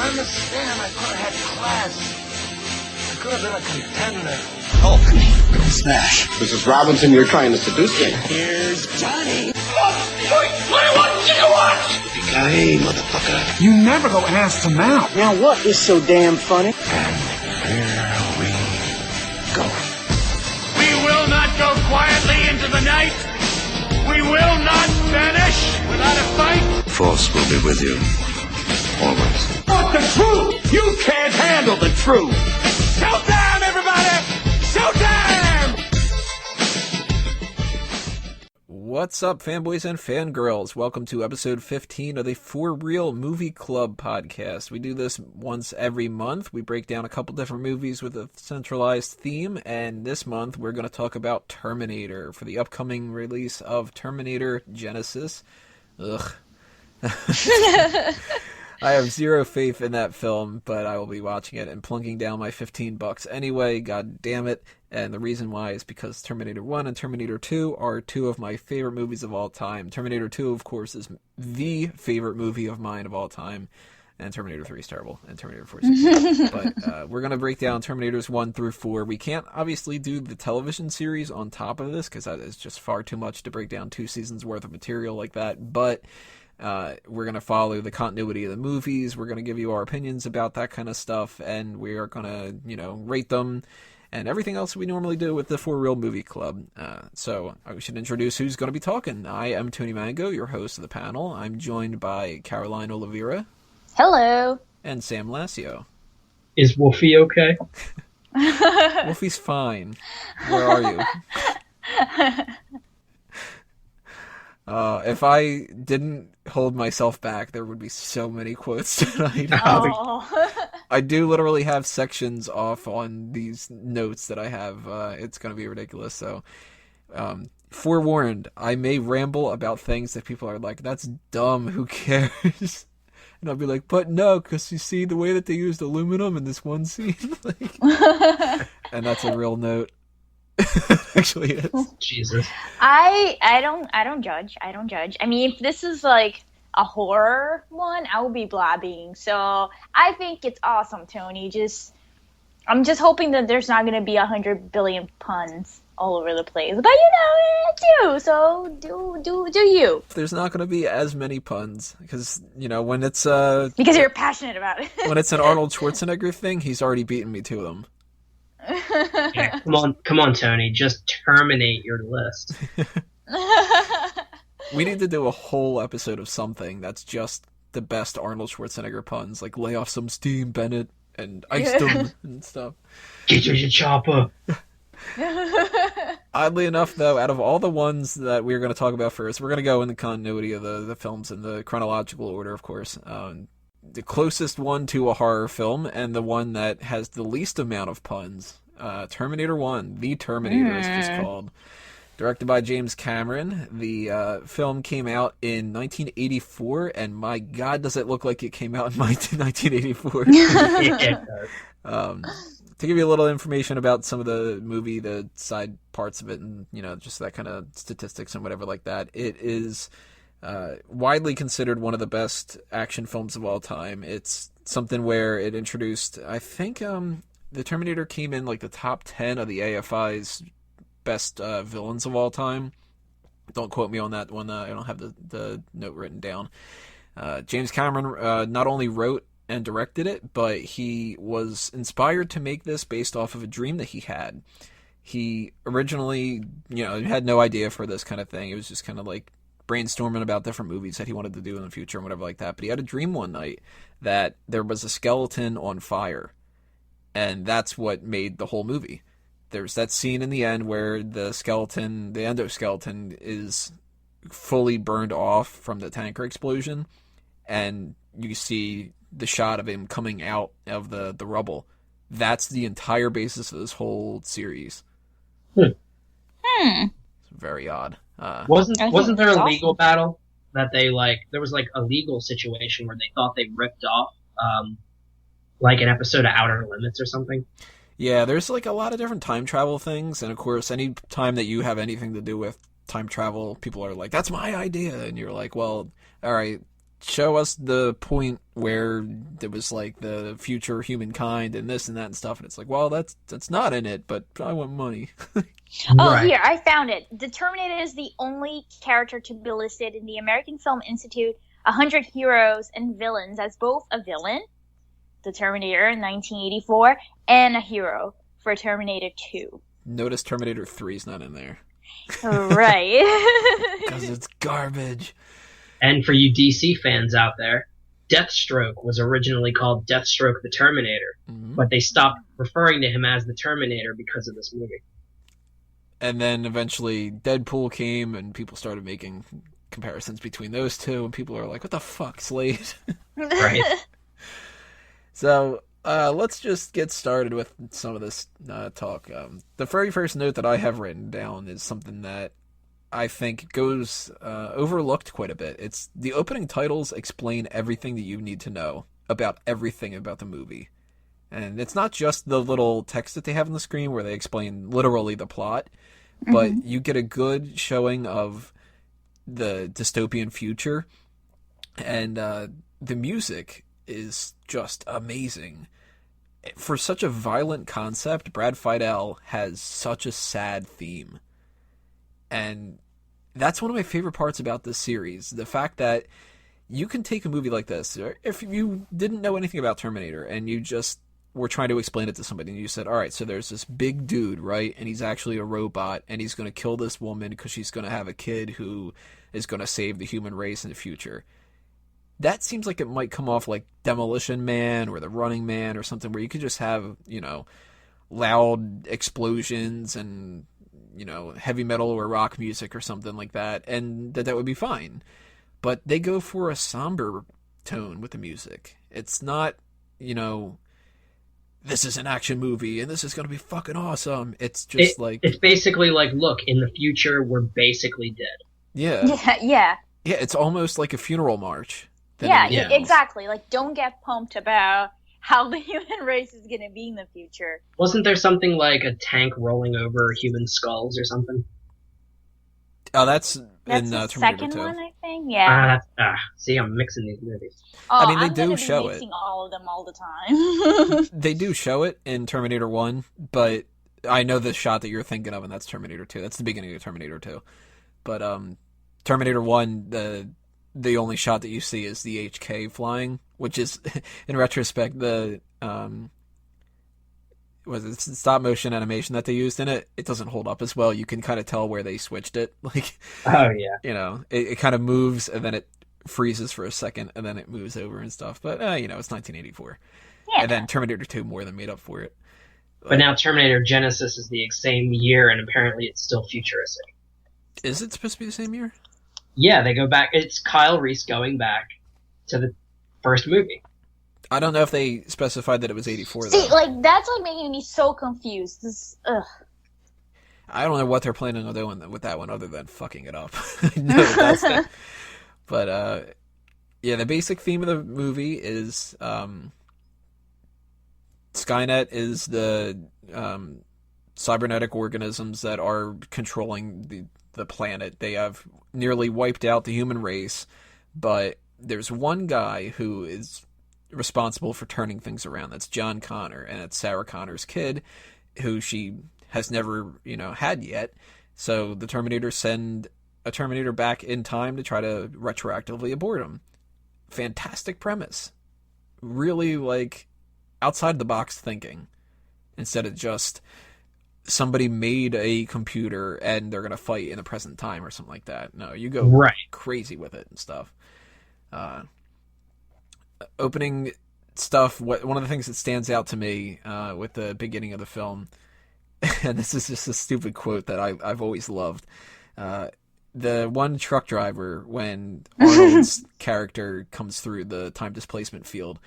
understand. I could have had class. I could have been a contender. Hulk, go smash. Mrs. Robinson, you're trying to seduce me. Here's Johnny. Hey, motherfucker. You never go ass to mouth. Now what is so damn funny? And here we go. We will not go quietly into the night. We will not vanish without a fight. Force will be with you. Always. But the truth! You can't handle the truth! Showtime, everybody! Showtime! What's up, fanboys and fangirls? Welcome to episode 15 of the For Real Movie Club podcast. We do this once every month. We break down a couple different movies with a centralized theme, and this month we're going to talk about Terminator for the upcoming release of Terminator Genisys. Ugh. I have zero faith in that film, but I will be watching it and plunking down my $15 anyway, god damn it. And the reason why is because Terminator 1 and Terminator 2 are two of my favorite movies of all time. Terminator 2, of course, is the favorite movie of mine of all time. And Terminator 3 is terrible. And Terminator 4 is But we're going to break down Terminators 1 through 4. We can't obviously do the television series on top of this, because that is just far too much to break down 2 seasons worth of material like that. But we're going to follow the continuity of the movies. We're going to give you our opinions about that kind of stuff. And we are going to, rate them. And everything else we normally do with the For Real Movie Club. So I should introduce who's going to be talking. I am Tony Mango, your host of the panel. I'm joined by Caroline Oliveira. Hello. And Sam Lassio. Is Wolfie okay? Wolfie's fine. Where are you? If I didn't hold myself back, there would be so many quotes tonight. I do literally have sections off on these notes that I have. It's going to be ridiculous. So, forewarned, I may ramble about things that people are like, that's dumb, who cares? And I'll be like, but no, because you see the way that they used aluminum in this one scene? And that's a real note. Actually is. Jesus. I don't judge. I mean, if this is like a horror one, I will be blabbing. So I think it's awesome, Tony. I'm just hoping that there's not going to be 100 billion puns all over the place. But do so do you? There's not going to be as many puns because when it's because you're passionate about it. When it's an Arnold Schwarzenegger thing, he's already beaten me to them. Yeah, come on, Tony. Just terminate your list. We need to do a whole episode of something that's just the best Arnold Schwarzenegger puns, like lay off some steam, Bennett, and ice them and stuff. Get your chopper. Oddly enough, though, out of all the ones that we're going to talk about first, we're going to go in the continuity of the films in the chronological order, of course. The closest one to a horror film and the one that has the least amount of puns. Terminator 1, The Terminator is just called. Directed by James Cameron. The film came out in 1984, and my God, does it look like it came out in 1984. To give you a little information about some of the movie, the side parts of it, and just that kind of statistics and whatever like that, it is widely considered one of the best action films of all time. It's something where it introduced, I think, the Terminator came in like the top 10 of the AFI's best villains of all time. Don't quote me on that one. I don't have the note written down. James Cameron not only wrote and directed it, but he was inspired to make this based off of a dream that he had. He originally, had no idea for this kind of thing. It was just kind of like brainstorming about different movies that he wanted to do in the future and whatever like that. But he had a dream one night that there was a skeleton on fire. And that's what made the whole movie. There's that scene in the end where the skeleton, the endoskeleton, is fully burned off from the tanker explosion. And you see the shot of him coming out of the rubble. That's the entire basis of this whole series. It's very odd. Wasn't there a legal battle that they there was a legal situation where they thought they ripped off an episode of Outer Limits or something? Yeah, there's a lot of different time travel things, and of course any time that you have anything to do with time travel, people are like, that's my idea, and you're like, well, alright, show us the point where there was like the future humankind and this and that and stuff, and it's like, well, that's not in it, but I want money. Oh, Right. here, I found it. The Terminator is the only character to be listed in the American Film Institute 100 Heroes and Villains as both a villain, the Terminator in 1984, and a hero for Terminator 2. Notice Terminator 3 is not in there. Right. Because it's garbage. And for you DC fans out there, Deathstroke was originally called Deathstroke the Terminator, but they stopped referring to him as the Terminator because of this movie. And then eventually Deadpool came, and people started making comparisons between those two, and people are like, what the fuck, Slade? Right. So, let's just get started with some of this talk. The very first note that I have written down is something that I think goes overlooked quite a bit. It's the opening titles explain everything that you need to know about everything about the movie. And it's not just the little text that they have on the screen where they explain literally the plot, but you get a good showing of the dystopian future, and the music is just amazing. For such a violent concept, Brad Fiedel has such a sad theme. And that's one of my favorite parts about this series. The fact that you can take a movie like this, if you didn't know anything about Terminator and you just were trying to explain it to somebody and you said, all right, so there's this big dude, right? And he's actually a robot and he's going to kill this woman because she's going to have a kid who is going to save the human race in the future. That seems like it might come off like Demolition Man or The Running Man or something where you could just have, loud explosions and, heavy metal or rock music or something like that, and that would be fine. But they go for a somber tone with the music. It's not, this is an action movie and this is going to be fucking awesome. It's just it's basically like, look, in the future, we're basically dead. Yeah. Yeah. Yeah, it's almost like a funeral march. Yeah, exactly. Like, don't get pumped about how the human race is going to be in the future. Wasn't there something like a tank rolling over human skulls or something? Oh, that's That's in the Terminator second 2. one, I think. Yeah. See, I'm mixing these movies. Oh, I mean, they I'm do gonna be show it. mixing all of them all the time. They do show it in Terminator 1, but I know the shot that you're thinking of, and that's Terminator 2. That's the beginning of Terminator 2. But Terminator 1, the only shot that you see is the HK flying, which is, in retrospect, the was it stop motion animation that they used in it? It doesn't hold up as well. You can kind of tell where they switched it. Like, oh yeah, it kind of moves and then it freezes for a second and then it moves over and stuff. But it's 1984, Yeah. and then Terminator 2 more than made up for it. But now Terminator Genesis is the same year, and apparently it's still futuristic. Is it supposed to be the same year? Yeah, they go back. It's Kyle Reese going back to the first movie. I don't know if they specified that it was 84, though. See, like, that's like making me so confused. Ugh. I don't know what they're planning on doing with that one other than fucking it up. No, that's it. But, yeah, the basic theme of the movie is Skynet is the cybernetic organisms that are controlling the planet. They have nearly wiped out the human race, but there's one guy who is responsible for turning things around. That's John Connor, and it's Sarah Connor's kid, who she has never, had yet. So the Terminators send a Terminator back in time to try to retroactively abort him. Fantastic premise. Really, outside the box thinking, instead of just somebody made a computer and they're going to fight in the present time or something like that. No, you go crazy with it and stuff. Opening stuff, one of the things that stands out to me with the beginning of the film, and this is just a stupid quote that I've always loved, the one truck driver, when Arnold's character comes through the time displacement field,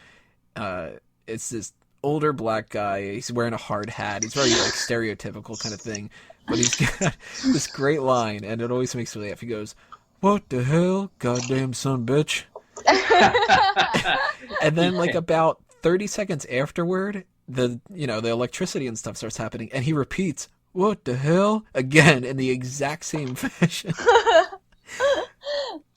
it's this older black guy. He's wearing a hard hat. He's very stereotypical kind of thing, but he's got this great line, and it always makes me laugh. He goes, "What the hell, goddamn son bitch." And then about 30 seconds afterward, the electricity and stuff starts happening, and he repeats, "What the hell?" again in the exact same fashion.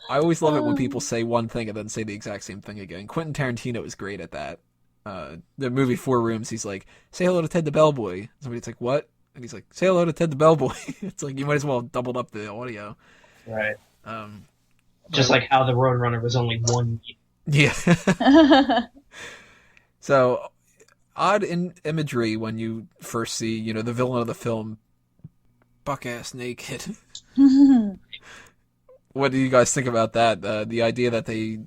I always love it when people say one thing and then say the exact same thing again. Quentin Tarantino is great at that. The movie Four Rooms, he's like, say hello to Ted the Bellboy. Somebody's like, what? And he's like, say hello to Ted the Bellboy. It's like, you might as well have doubled up the audio. Right. Just like how the Roadrunner was only one. Yeah. So, odd imagery when you first see, the villain of the film, buck-ass naked. What do you guys think about that? The idea that they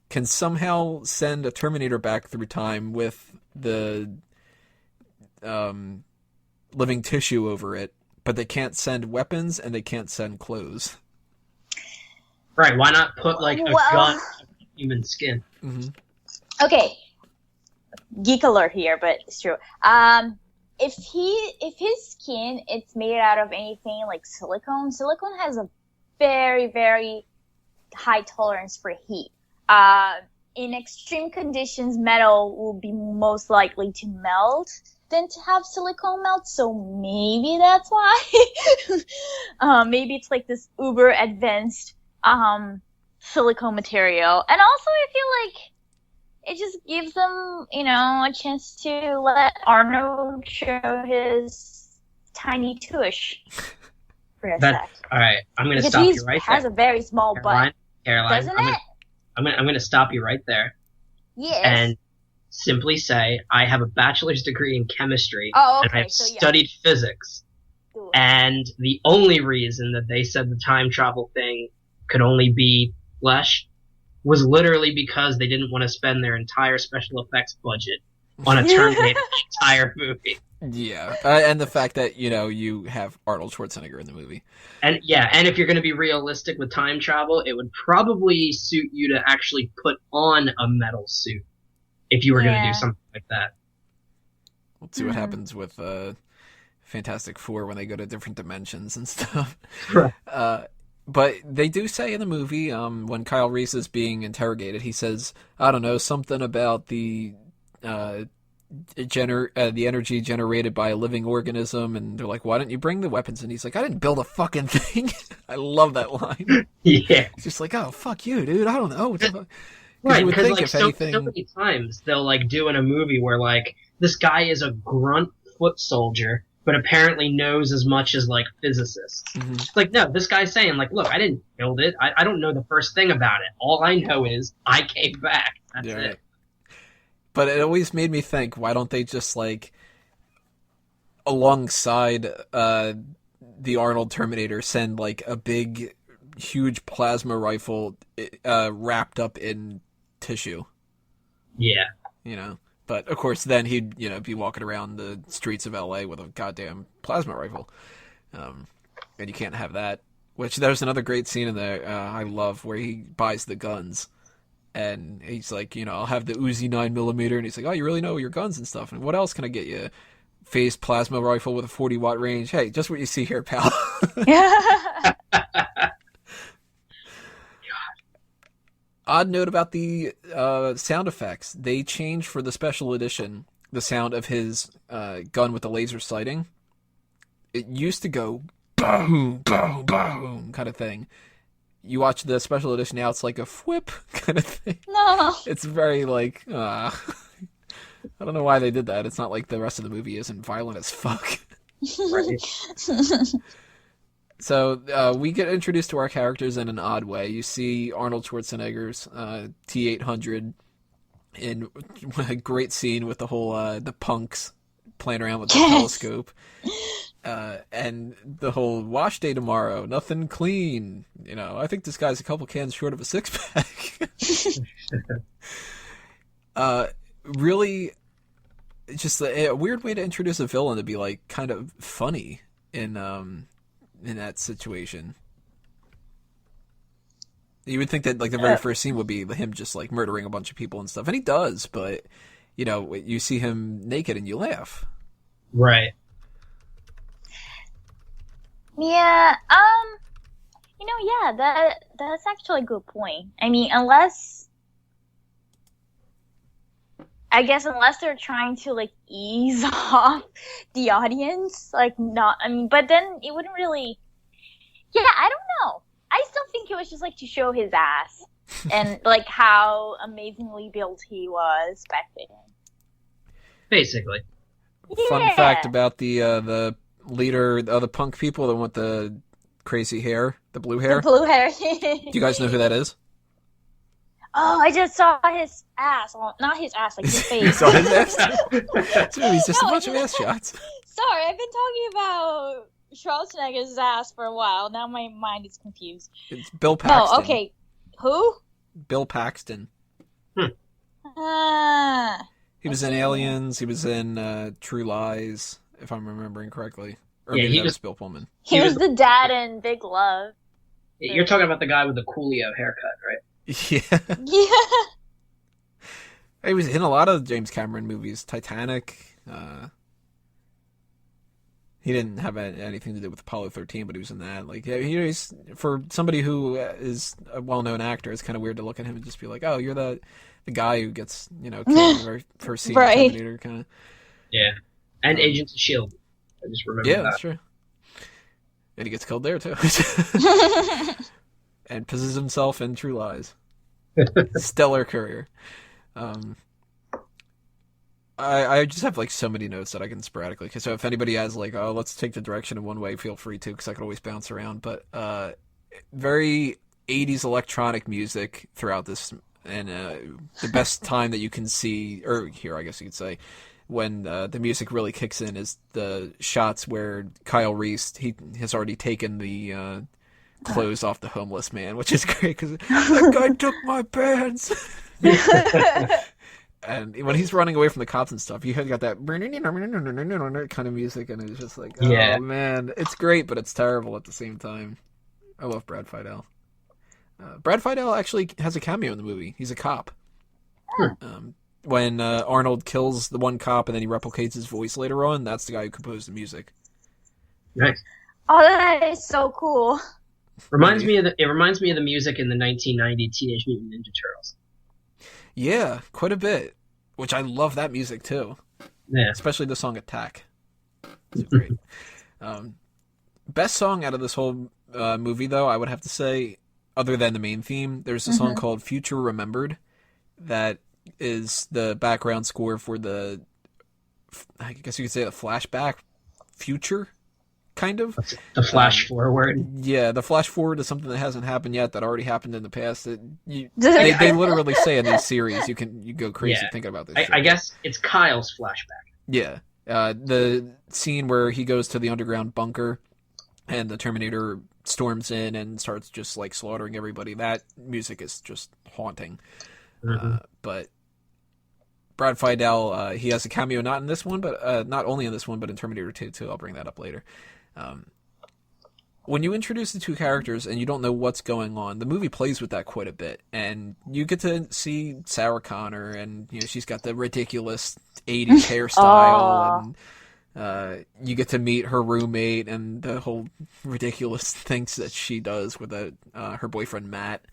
can somehow send a Terminator back through time with the living tissue over it, but they can't send weapons and they can't send clothes. Right, why not put, like, a gun on human skin? Mm-hmm. Okay. Geek alert here, but it's true. If his skin, it's made out of anything like silicone has a very, very high tolerance for heat. In extreme conditions, metal will be most likely to melt than to have silicone melt, so maybe that's why. Maybe it's like this uber advanced silicone material. And also I feel like it just gives them, a chance to let Arnold show his tiny tush for a sec. All right, I'm going to stop you right there. He has a very small butt. Caroline, doesn't it? I'm going to stop you right there. Yes. And simply say, I have a bachelor's degree in chemistry, and I've studied physics. And the only reason that they said the time travel thing could only be flesh was literally because they didn't want to spend their entire special effects budget on a Terminator entire movie. Yeah, and the fact that, you have Arnold Schwarzenegger in the movie. And if you're going to be realistic with time travel, it would probably suit you to actually put on a metal suit if you were going to do something like that. We'll see what happens with Fantastic Four when they go to different dimensions and stuff. Right. But they do say in the movie, when Kyle Reese is being interrogated, he says, I don't know, something about the energy generated by a living organism, and they're like, why don't you bring the weapons? And he's like, I didn't build a fucking thing. I love that line. Yeah. It's just like, oh, fuck you, dude. I don't know. What the fuck? Right, because so many times they'll do in a movie where this guy is a grunt foot soldier, but apparently knows as much as physicists. Mm-hmm. No, this guy's saying look, I didn't build it. I don't know the first thing about it. All I know is I came back. That's it. Right. But it always made me think, why don't they just alongside the Arnold Terminator send a big, huge plasma rifle wrapped up in tissue? Yeah. But of course then he'd, be walking around the streets of LA with a goddamn plasma rifle. And you can't have that. Which there's another great scene in there I love where he buys the guns. And he's like, I'll have the Uzi 9mm, and he's like, oh, you really know your guns and stuff. And what else can I get you? Phased plasma rifle with a 40-watt range. Hey, just what you see here, pal. Odd note about the sound effects. They changed for the special edition the sound of his gun with the laser sighting. It used to go boom, boom, boom kind of thing. You watch the special edition now, it's like a whip kind of thing. No. It's very I don't know why they did that. It's not like the rest of the movie isn't violent as fuck. Right. So we get introduced to our characters in an odd way. You see Arnold Schwarzenegger's T-800 in a great scene with the whole the punks playing around with the telescope. And the whole wash day tomorrow, nothing clean. I think this guy's a couple cans short of a six-pack. Really, just a weird way to introduce a villain to be kind of funny in that situation. You would think that the very first scene would be him just murdering a bunch of people and stuff, and he does. But you see him naked and you laugh. Right. Yeah, that's actually a good point. I mean, unless they're trying to ease off the audience, but then it wouldn't really. Yeah, I don't know. I still think it was just like to show his ass and like how amazingly built he was back then. Basically. Fun fact about the leader of the punk people, the one with the crazy hair, the blue hair. The blue hair. Do you guys know who that is? Oh, I just saw his ass. Well, not his ass, like his face. You saw his ass? He's just a bunch of ass shots. Sorry, I've been talking about Schwarzenegger's ass for a while. Now my mind is confused. It's Bill Paxton. Oh, okay. Who? Bill Paxton. Ah. He was in Aliens. He was in True Lies, if I'm remembering correctly. Or Yeah, maybe he that was- was Bill Pullman. He was the dad in Big Love. You're talking about the guy with the Coolio haircut, right? Yeah. Yeah. He was in a lot of James Cameron movies. Titanic. He didn't have anything to do with Apollo 13, but he was in that. Like, yeah, he's, for somebody who is a well-known actor, it's kind of weird to look at him and just be like, oh, you're the guy who gets, killed in the very first scene of Right. Terminator, kind of. Yeah. And Agents of S.H.I.E.L.D. I just remember Yeah, that. that's true. And he gets killed there, too. And pisses himself in True Lies. Stellar career. I just have, like, so many notes that I can sporadically... So if anybody has, like, oh, let's take the direction in one way, feel free to, because I could always bounce around. But very 80s electronic music throughout this, and the best time that you can see, or here, I guess you could say, when the music really kicks in is the shots where Kyle Reese, he has already taken the clothes off the homeless man, which is great, because that guy took my pants! And when he's running away from the cops and stuff, you got that kind of music, and it's just like, oh man, it's great, but it's terrible at the same time. I love Brad Fiedel. Brad Fiedel actually has a cameo in the movie. He's a cop. When Arnold kills the one cop and then he replicates his voice later on, that's the guy who composed the music. Nice. Oh, that is so cool. It reminds me of the music in the 1990 Teenage Mutant Ninja Turtles. Yeah, quite a bit. Which I love that music too. Yeah. Especially the song Attack. It's great. Best song out of this whole movie, though, I would have to say, other than the main theme, there's a song called Future Remembered that is the background score for the, I guess you could say, the flashback future, kind of. The flash forward. Yeah, the flash forward is something that hasn't happened yet that already happened in the past. They literally say in these series, you go crazy thinking about this. I guess it's Kyle's flashback. Yeah. The scene where he goes to the underground bunker and the Terminator storms in and starts just like slaughtering everybody. That music is just haunting. But Brad Fiedel, he has a cameo not in this one, but not only in this one, but in Terminator 2 too. I'll bring that up later. When you introduce the two characters and you don't know what's going on, the movie plays with that quite a bit, and you get to see Sarah Connor, and she's got the ridiculous 80s hairstyle, and you get to meet her roommate and the whole ridiculous things that she does with her boyfriend Matt.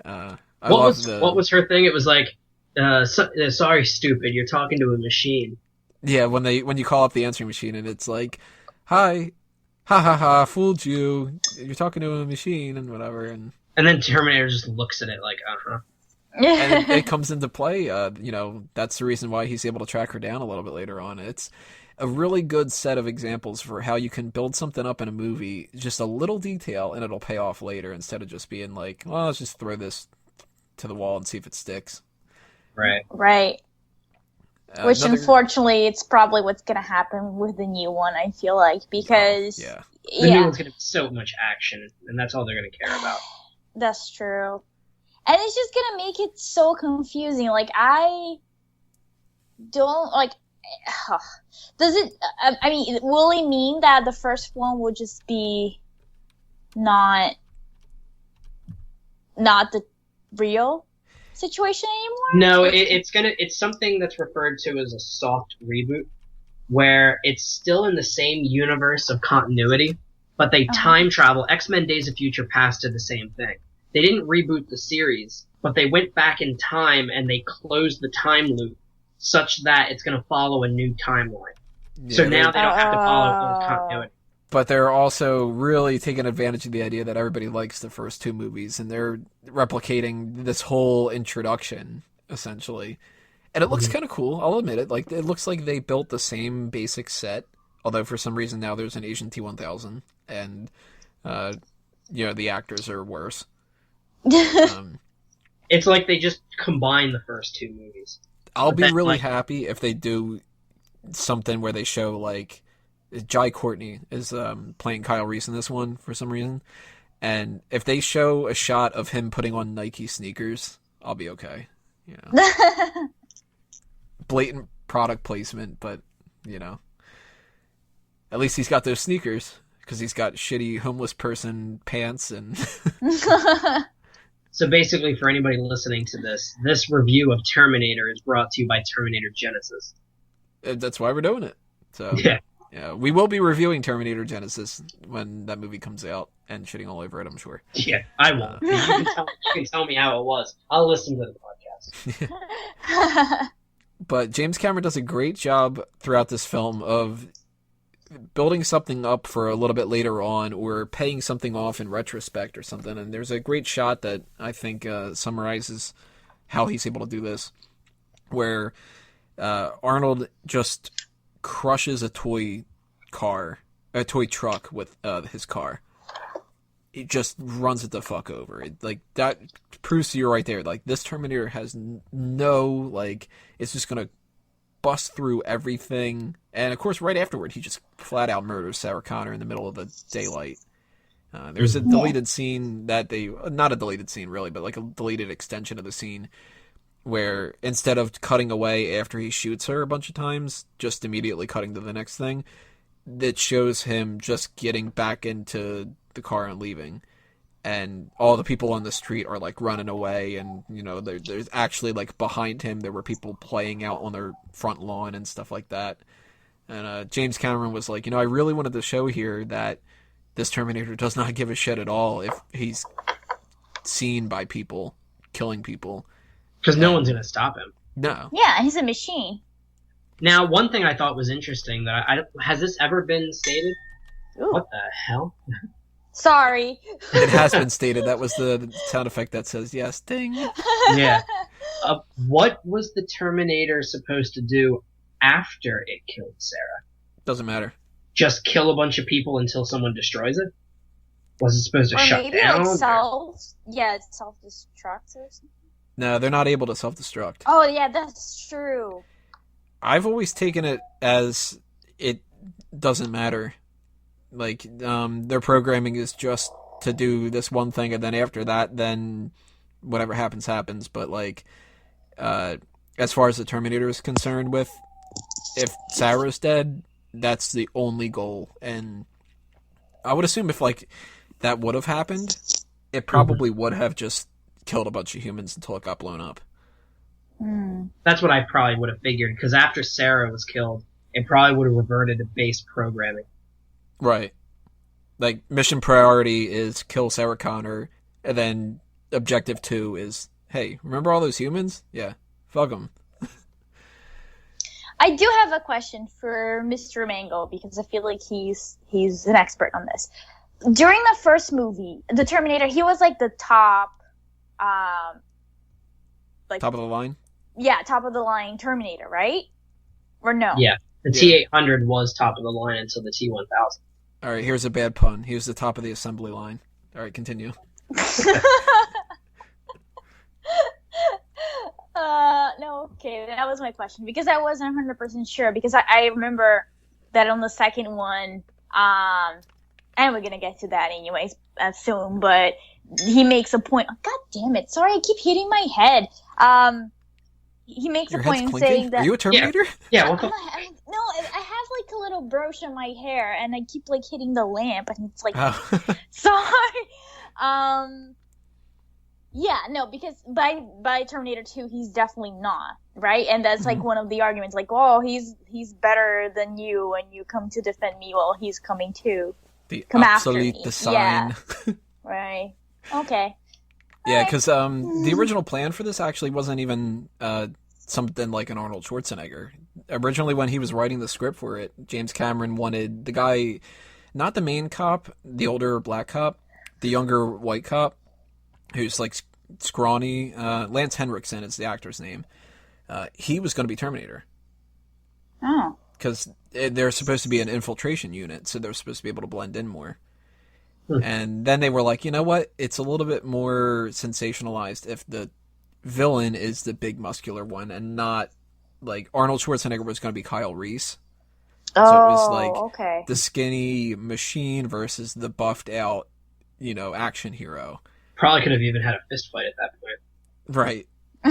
What was her thing? It was like, sorry, stupid, you're talking to a machine. Yeah, when you call up the answering machine and it's like, hi, ha ha ha, fooled you, you're talking to a machine and whatever, and then Terminator just looks at it like, and it comes into play. That's the reason why he's able to track her down a little bit later on. It's a really good set of examples for how you can build something up in a movie, just a little detail, and it'll pay off later, instead of just being like, well, let's just throw this to the wall and see if it sticks. Right. Which, unfortunately, it's probably what's going to happen with the new one, I feel like, because... The new one's going to be so much action, and that's all they're going to care about. That's true. And it's just going to make it so confusing. Like, I don't, like... Does it... I mean, will it mean that the first one will just be not the real situation anymore? No, it's something that's referred to as a soft reboot, where it's still in the same universe of continuity, but they time travel. X-Men Days of Future Past did the same thing. They didn't reboot the series, but they went back in time and they closed the time loop such that it's going to follow a new timeline. So now they don't have to follow old continuity. But they're also really taking advantage of the idea that everybody likes the first two movies, and they're replicating this whole introduction, essentially. And it looks kind of cool, I'll admit it. Like, it looks like they built the same basic set, although for some reason now there's an Asian T-1000, and, the actors are worse. It's like they just combined the first two movies. I'll be really happy if they do something where they show, like, Jai Courtney is playing Kyle Reese in this one for some reason, and if they show a shot of him putting on Nike sneakers, I'll be okay. Blatant product placement, but at least he's got those sneakers because he's got shitty homeless person pants and. So basically, for anybody listening to this review of Terminator is brought to you by Terminator Genesis. That's why we're doing it. So yeah, we will be reviewing Terminator Genesis when that movie comes out and shitting all over it, I'm sure. Yeah, I won't. You can tell me how it was. I'll listen to the podcast. But James Cameron does a great job throughout this film of building something up for a little bit later on or paying something off in retrospect or something. And there's a great shot that I think summarizes how he's able to do this, where Arnold just crushes a toy truck with his car. It just runs it the fuck over. That proves to you right there. Like, this Terminator has no, it's just gonna bust through everything. And of course, right afterward, he just flat out murders Sarah Connor in the middle of the daylight. There's a deleted scene that not a deleted scene really, but like a deleted extension of the scene where instead of cutting away after he shoots her a bunch of times, just immediately cutting to the next thing, that shows him just getting back into the car and leaving. And all the people on the street are like running away, and there's actually like behind him there were people playing out on their front lawn and stuff like that. And James Cameron was like, I really wanted to show here that this Terminator does not give a shit at all if he's seen by people killing people, because no one's gonna stop him. No. Yeah, he's a machine. Now, one thing I thought was interesting that has this ever been stated? Ooh. What the hell? Sorry. It has been stated. That was the sound effect that says yes, ding. Yeah. What was the Terminator supposed to do after it killed Sarah? Doesn't matter. Just kill a bunch of people until someone destroys it? Was it supposed to shut maybe down? Like self-destructs or something? No, they're not able to self-destruct. Oh, yeah, that's true. I've always taken it as it doesn't matter. Like, their programming is just to do this one thing, and then after that, then whatever happens, happens. But, like, as far as the Terminator is concerned with, if Sarah's dead, that's the only goal. And I would assume if, like, that would have happened, it probably would have just killed a bunch of humans until it got blown up. That's what I probably would have figured, because after Sarah was killed, it probably would have reverted to base programming. Right. Like, mission priority is kill Sarah Connor, and then objective 2 is, hey, remember all those humans? Yeah, fuck them. I do have a question for Mr. Mango, because I feel like he's an expert on this. During the first movie, the Terminator, he was like the top, top of the line? Yeah, top of the line Terminator, right? Or no? Yeah, the T-800 was top of the line until the T-1000. All right, here's a bad pun. He was the top of the assembly line. All right, continue. No, okay, that was my question, because I wasn't 100% sure, because I remember that on the second one, and we're gonna get to that anyways soon, but he makes a point. Oh, God damn it! Sorry, I keep hitting my head. He makes Your a point in clinking? saying that. Are you a Terminator? Yeah. No, I have like a little brooch in my hair, and I keep like hitting the lamp, and it's like, sorry. Yeah, no, because by Terminator 2, he's definitely not, right? And that's like one of the arguments, like, oh, he's better than you, and you come to defend me. Well, he's coming to come obsolete after me. design. Yeah. Right. Okay. Yeah, because the original plan for this actually wasn't even something like an Arnold Schwarzenegger. Originally, when he was writing the script for it, James Cameron wanted the guy, not the main cop, the older black cop, the younger white cop, who's like scrawny. Lance Henriksen is the actor's name. He was going to be Terminator. Oh. Because they're supposed to be an infiltration unit, so they're supposed to be able to blend in more. And then they were like, you know what? It's a little bit more sensationalized if the villain is the big muscular one and not, like, Arnold Schwarzenegger was going to be Kyle Reese. So it was like the skinny machine versus the buffed out, action hero. Probably could have even had a fist fight at that point. Right.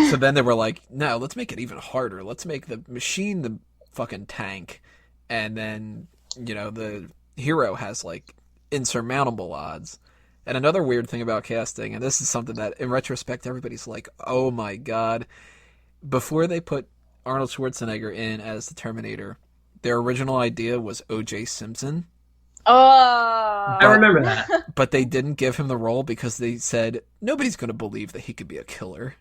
So then they were like, no, let's make it even harder. Let's make the machine the fucking tank. And then, the hero has, like, insurmountable odds. And another weird thing about casting, and this is something that in retrospect everybody's like, oh my god. Before they put Arnold Schwarzenegger in as the Terminator, their original idea was O.J. Simpson. Oh, I remember that. But they didn't give him the role because they said nobody's going to believe that he could be a killer.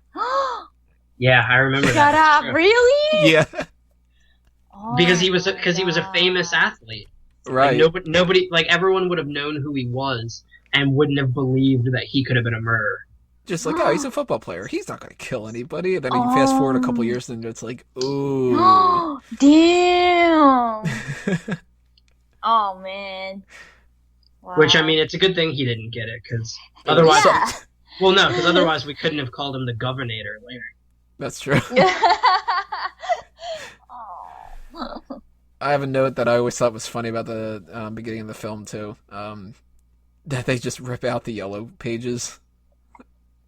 Yeah, I remember Shut that. up! Really? Yeah. Oh, Because he was a famous athlete. Right. Like, nobody, like, everyone would have known who he was and wouldn't have believed that he could have been a murderer. Just like, oh, he's a football player. He's not going to kill anybody. And then you fast forward a couple years and it's like, ooh. Damn. Oh, man. Wow. Which, I mean, it's a good thing he didn't get it, because otherwise... Yeah. Well, no, because otherwise we couldn't have called him the Governator later. That's true. Oh. I have a note that I always thought was funny about the beginning of the film, too. That they just rip out the yellow pages.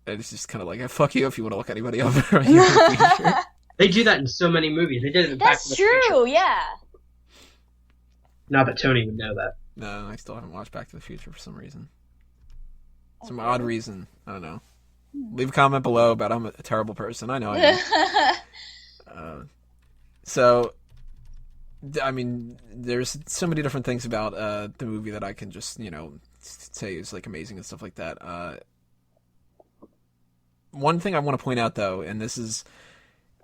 And it's just kind of like, fuck you if you want to look anybody up. They do that in so many movies. They did it in Back to the That's true, Future. yeah. Not that Tony would know that. No, I still haven't watched Back to the Future for some reason. Some odd reason. I don't know. Leave a comment below about I'm a terrible person. I know I am. So, I mean, there's so many different things about the movie that I can just, say is like amazing and stuff like that. One thing I want to point out, though, and this is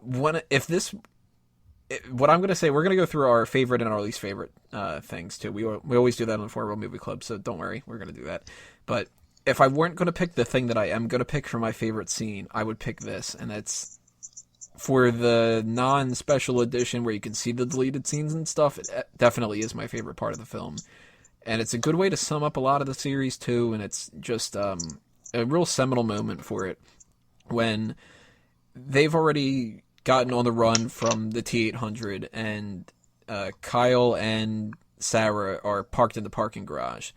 what I'm going to say, we're going to go through our favorite and our least favorite things, too. We always do that on the 4 Real Movie Club, so don't worry. We're going to do that. But if I weren't going to pick the thing that I am going to pick for my favorite scene, I would pick this, and that's for the non-special edition where you can see the deleted scenes and stuff. It definitely is my favorite part of the film. And it's a good way to sum up a lot of the series, too, and it's just a real seminal moment for it when they've already gotten on the run from the T-800, and Kyle and Sarah are parked in the parking garage.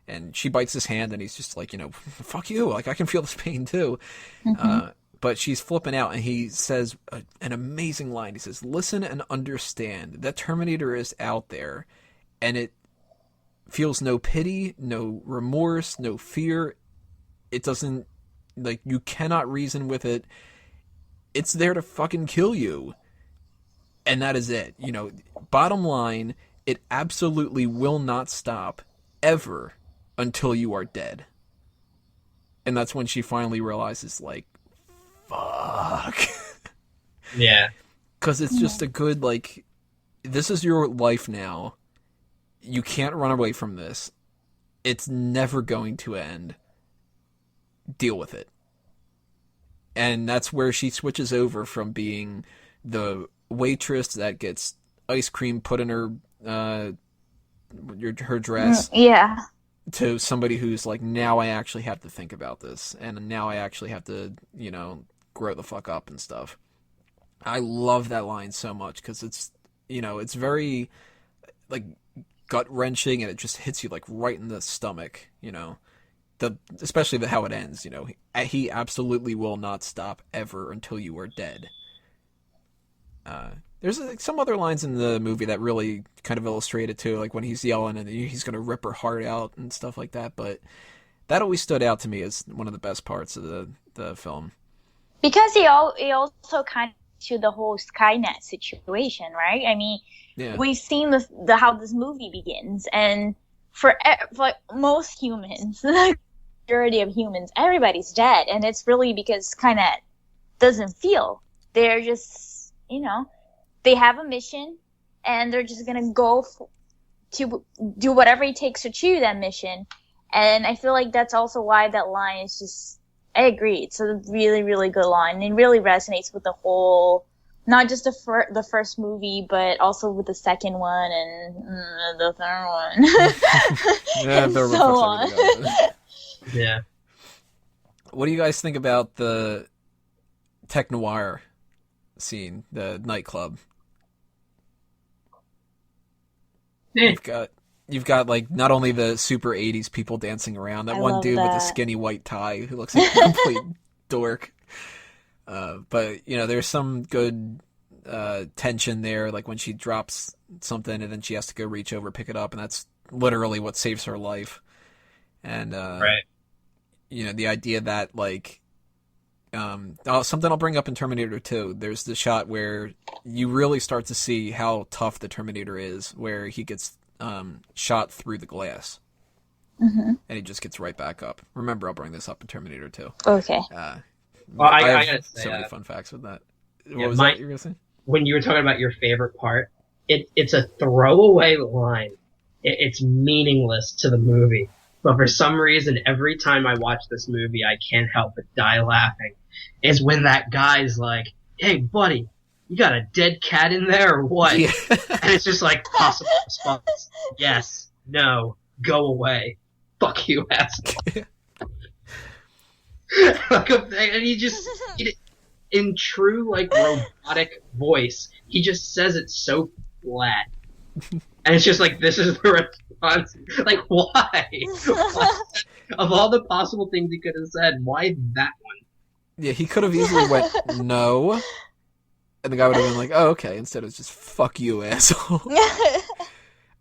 And she bites his hand, and he's just like, fuck you. Like, I can feel this pain, too. Mm-hmm. But she's flipping out, and he says an amazing line. He says, listen and understand. That Terminator is out there, and it feels no pity, no remorse, no fear. It doesn't, like, you cannot reason with it. It's there to fucking kill you. And that is it. Bottom line, it absolutely will not stop ever until you are dead. And that's when she finally realizes, like, fuck. Yeah. Because it's just a good, like, this is your life now. You can't run away from this. It's never going to end. Deal with it. And that's where she switches over from being the waitress that gets ice cream put in her dress. Yeah. To somebody who's like, now I actually have to think about this, and now I actually have to, grow the fuck up and stuff. I love that line so much because it's, it's very, like, gut-wrenching, and it just hits you, like, right in the stomach, especially how it ends, he absolutely will not stop ever until you are dead. There's some other lines in the movie that really kind of illustrate it too, like when he's yelling and he's going to rip her heart out and stuff like that. But that always stood out to me as one of the best parts of the film. Because he also kind of to the whole Skynet situation, right? I mean, yeah. We've seen how this movie begins, and for like most humans, the majority of humans, everybody's dead, and it's really because Skynet doesn't feel. They're just, they have a mission, and they're just gonna go to do whatever it takes to achieve that mission. And I feel like that's also why that line is just, I agree, it's a really, really good line. It really resonates with the whole, not just the first movie, but also with the second one and the third one. Yeah, and so on. Yeah. What do you guys think about the Tech Noir scene, the nightclub? You've got like not only the super 80s people dancing around, that one dude with the skinny white tie who looks like a complete dork. But there's some good tension there, like when she drops something and then she has to go reach over, pick it up, and that's literally what saves her life. And right. The idea that like something I'll bring up in Terminator 2, there's the shot where you really start to see how tough the Terminator is, where he gets shot through the glass. And he just gets right back up. Remember, I'll bring this up in Terminator 2. Okay. Well, I have gotta say, so many fun facts with that. Yeah, what was that you were gonna say? When you were talking about your favorite part, it's a throwaway line. It's meaningless to the movie. But for some reason, every time I watch this movie, I can't help but die laughing. Is when that guy's like, "Hey, buddy, you got a dead cat in there or what?" Yeah. And it's just like, possible response. Yes. No. Go away. Fuck you, asshole. And he just, in true, like, robotic voice, he just says it so flat. And it's just like, this is the response. Like, why? Of all the possible things he could have said, why that one? Yeah, he could have easily went, no. And the guy would have been like, oh, okay. Instead, it's just, fuck you, asshole.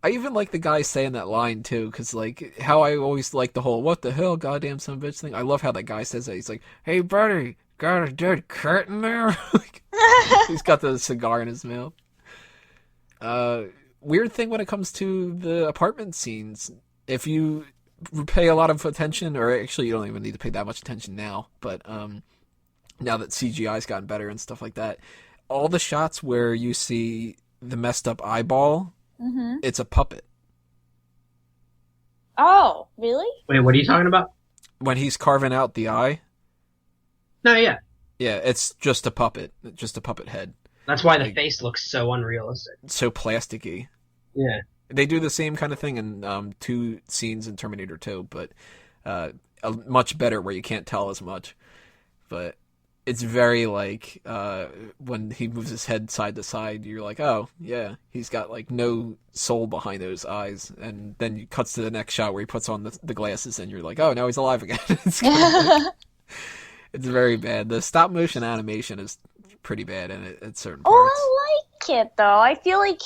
I even like the guy saying that line, too, because, like, how I always like the whole, what the hell, goddamn son of a bitch thing. I love how that guy says that. He's like, hey, buddy, got a dead cat in there? He's got the cigar in his mouth. Weird thing when it comes to the apartment scenes. If you pay a lot of attention, or actually you don't even need to pay that much attention now, but now that CGI's gotten better and stuff like that, all the shots where you see the messed up eyeball, it's a puppet. Oh, really? Wait, what are you talking about? When he's carving out the eye? No, yeah. Yeah, it's just a puppet head. That's why the face looks so unrealistic. So plasticky. Yeah. They do the same kind of thing in 2 scenes in Terminator 2, but much better where you can't tell as much. But it's very like when he moves his head side to side, you're like, oh yeah, he's got like no soul behind those eyes, and then it cuts to the next shot where he puts on the glasses, and you're like, oh, now he's alive again. It's very bad. The stop motion animation is pretty bad at certain parts. Oh, I like it though. I feel like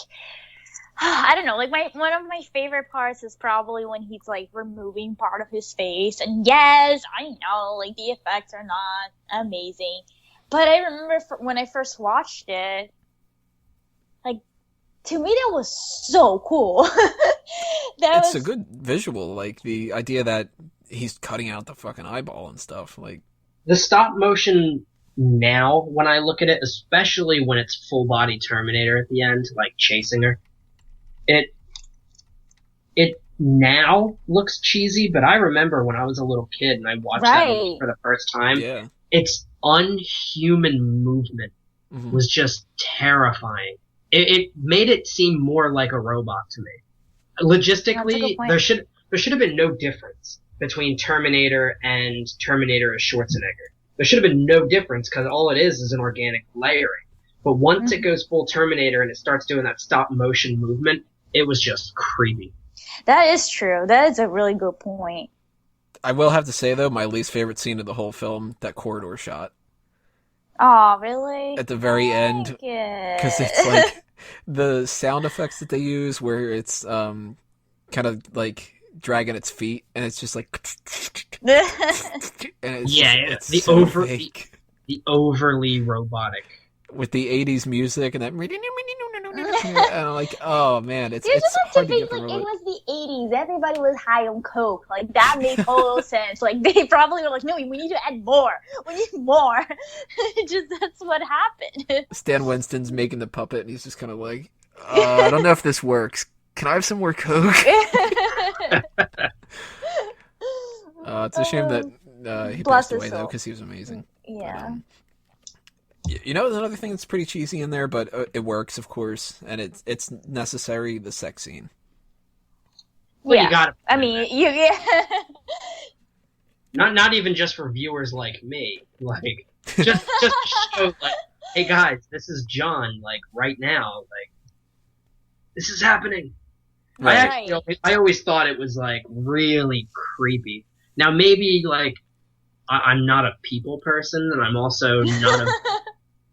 I don't know, like one of my favorite parts is probably when he's like removing part of his face. And yes, I know, like the effects are not amazing, but I remember when I first watched it, like to me that was so cool. It's a good visual, like the idea that he's cutting out the fucking eyeball and stuff. Like the stop motion now, when I look at it, especially when it's full body Terminator at the end, like chasing her. It now looks cheesy, but I remember when I was a little kid and I watched that movie for the first time. Yeah. Its unhuman movement was just terrifying. It made it seem more like a robot to me. Logistically, there should have been no difference between Terminator and Terminator as Schwarzenegger. There should have been no difference because all it is an organic layering. But once it goes full Terminator and it starts doing that stop motion movement, it was just creepy. That is true. That is a really good point. I will have to say, though, my least favorite scene of the whole film, that corridor shot. Oh, really? At the very end. Because it's like the sound effects that they use where it's kind of like dragging its feet, and it's just like... and it's the overly robotic. With the 80s music and that... and I'm like, oh man, it's just hard to to think, get like, the it was the 80s. Everybody was high on coke. Like, that made total sense. Like, they probably were like, no, we need to add more. We need more. That's what happened. Stan Winston's making the puppet, and he's just kind of like, I don't know if this works. can I have some more Coke? It's a shame that he Bless passed away his though, soul. because he was amazing. Yeah. You know, another thing that's pretty cheesy in there, but it works, of course, and it's necessary. The sex scene. Well, Yeah. you gotta. I mean, yeah. Not even just for viewers like me. Like, just to show, like, hey guys, this is John. Like right now, like this is happening. Right. I always thought it was like really creepy. Now maybe like I'm not a people person, and I'm also not a.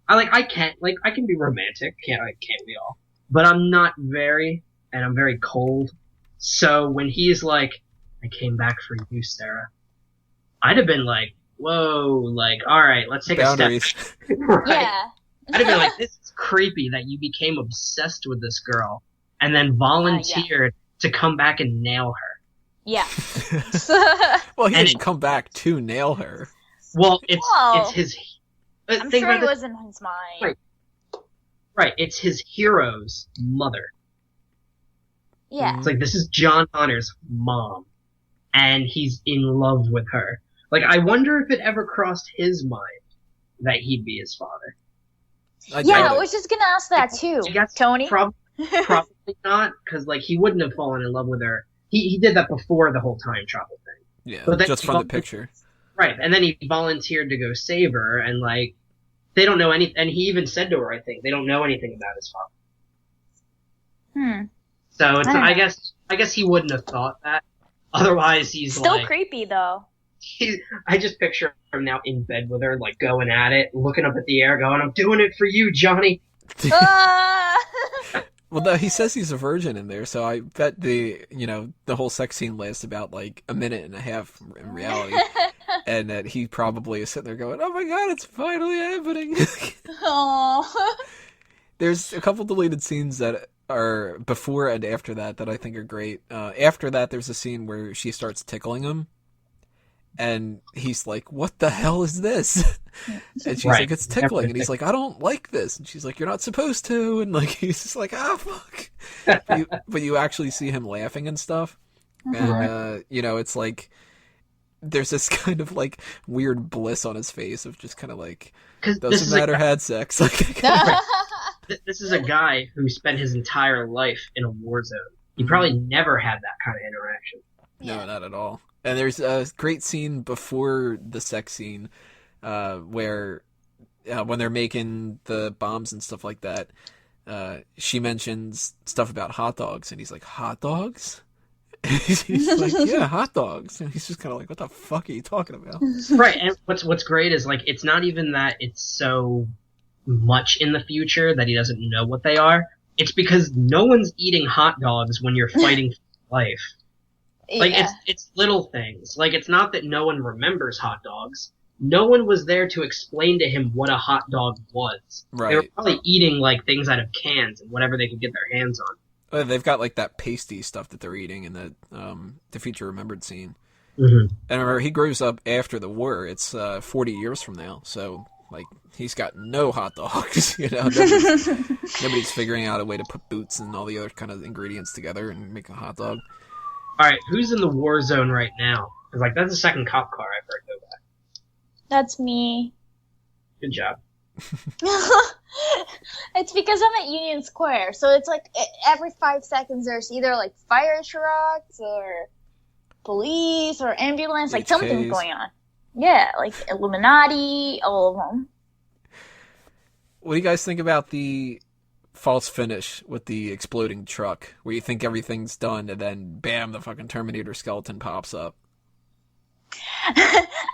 I can be romantic, can't we all? But I'm not very, and I'm very cold. So when he's like, I came back for you, Sarah, I'd have been like, whoa, like, alright, let's take Boundaries. a step. Right? Yeah. I'd have been like, this is creepy that you became obsessed with this girl and then volunteered to come back and nail her. Yeah. Well, he And didn't come back to nail her. Well, Whoa. it's his. I'm think sure about it this- was in his mind. Right. Right, it's his hero's mother. Yeah. It's like, this is John Connor's mom, and he's in love with her. Like, I wonder if it ever crossed his mind that he'd be his father. Yeah, I was just gonna ask that too, I guess Tony. probably not, because, like, he wouldn't have fallen in love with her. He did that before the whole time travel thing. Yeah, But then just he from the volunteered- picture. Right, and then he volunteered to go save her, and, like, they don't know any, and he even said to her, I think, they don't know anything about his father. So it's, I don't I guess he wouldn't have thought that. Otherwise, he's Still like, creepy though. I just picture him now in bed with her, like going at it, looking up at the air, going, "I'm doing it for you, Johnny." Ah! Well, no, he says he's a virgin in there, so I bet the whole sex scene lasts about like a minute and a half in reality, and that he probably is sitting there going, "Oh my god, it's finally happening." Aw. There's a couple deleted scenes that are before and after that I think are great. After that, there's a scene where she starts tickling him, and he's like, "What the hell is this?" And she's like, "It's tickling," and he's like, "I don't like this," and she's like, "You're not supposed to," and like he's just like, "Ah, fuck." But you actually see him laughing and stuff, and it's like there's this kind of like weird bliss on his face of just kind of like, doesn't matter, had sex. Like, This is a guy who spent his entire life in a war zone. He probably never had that kind of interaction. no, not at all. And there's a great scene before the sex scene where when they're making the bombs and stuff like that, she mentions stuff about hot dogs, and he's like, "Hot dogs?" He's like, "Yeah, hot dogs," and he's just kind of like, "What the fuck are you talking about?" Right, and what's great is, like, it's not even that it's so much in the future that he doesn't know what they are. It's because no one's eating hot dogs when you're fighting for life. Like, Yeah. it's little things. Like, it's not that no one remembers hot dogs. No one was there to explain to him what a hot dog was. Right. They were probably eating, like, things out of cans and whatever they could get their hands on. They've got like that pasty stuff that they're eating in the Future Remembered scene. Mm-hmm. And remember, he grows up after the war. It's 40 years from now, so like he's got no hot dogs. Nobody's figuring out a way to put boots and all the other kind of ingredients together and make a hot dog. Alright, who's in the war zone right now? Because, like, that's the second cop car I've heard go by. That's me. Good job. It's because I'm at Union Square, so it's like every 5 seconds there's either like fire trucks or police or ambulance, like something's HKs. going on. Yeah, like Illuminati, all of them. What do you guys think about the false finish with the exploding truck, where you think everything's done and then bam, the fucking Terminator skeleton pops up? I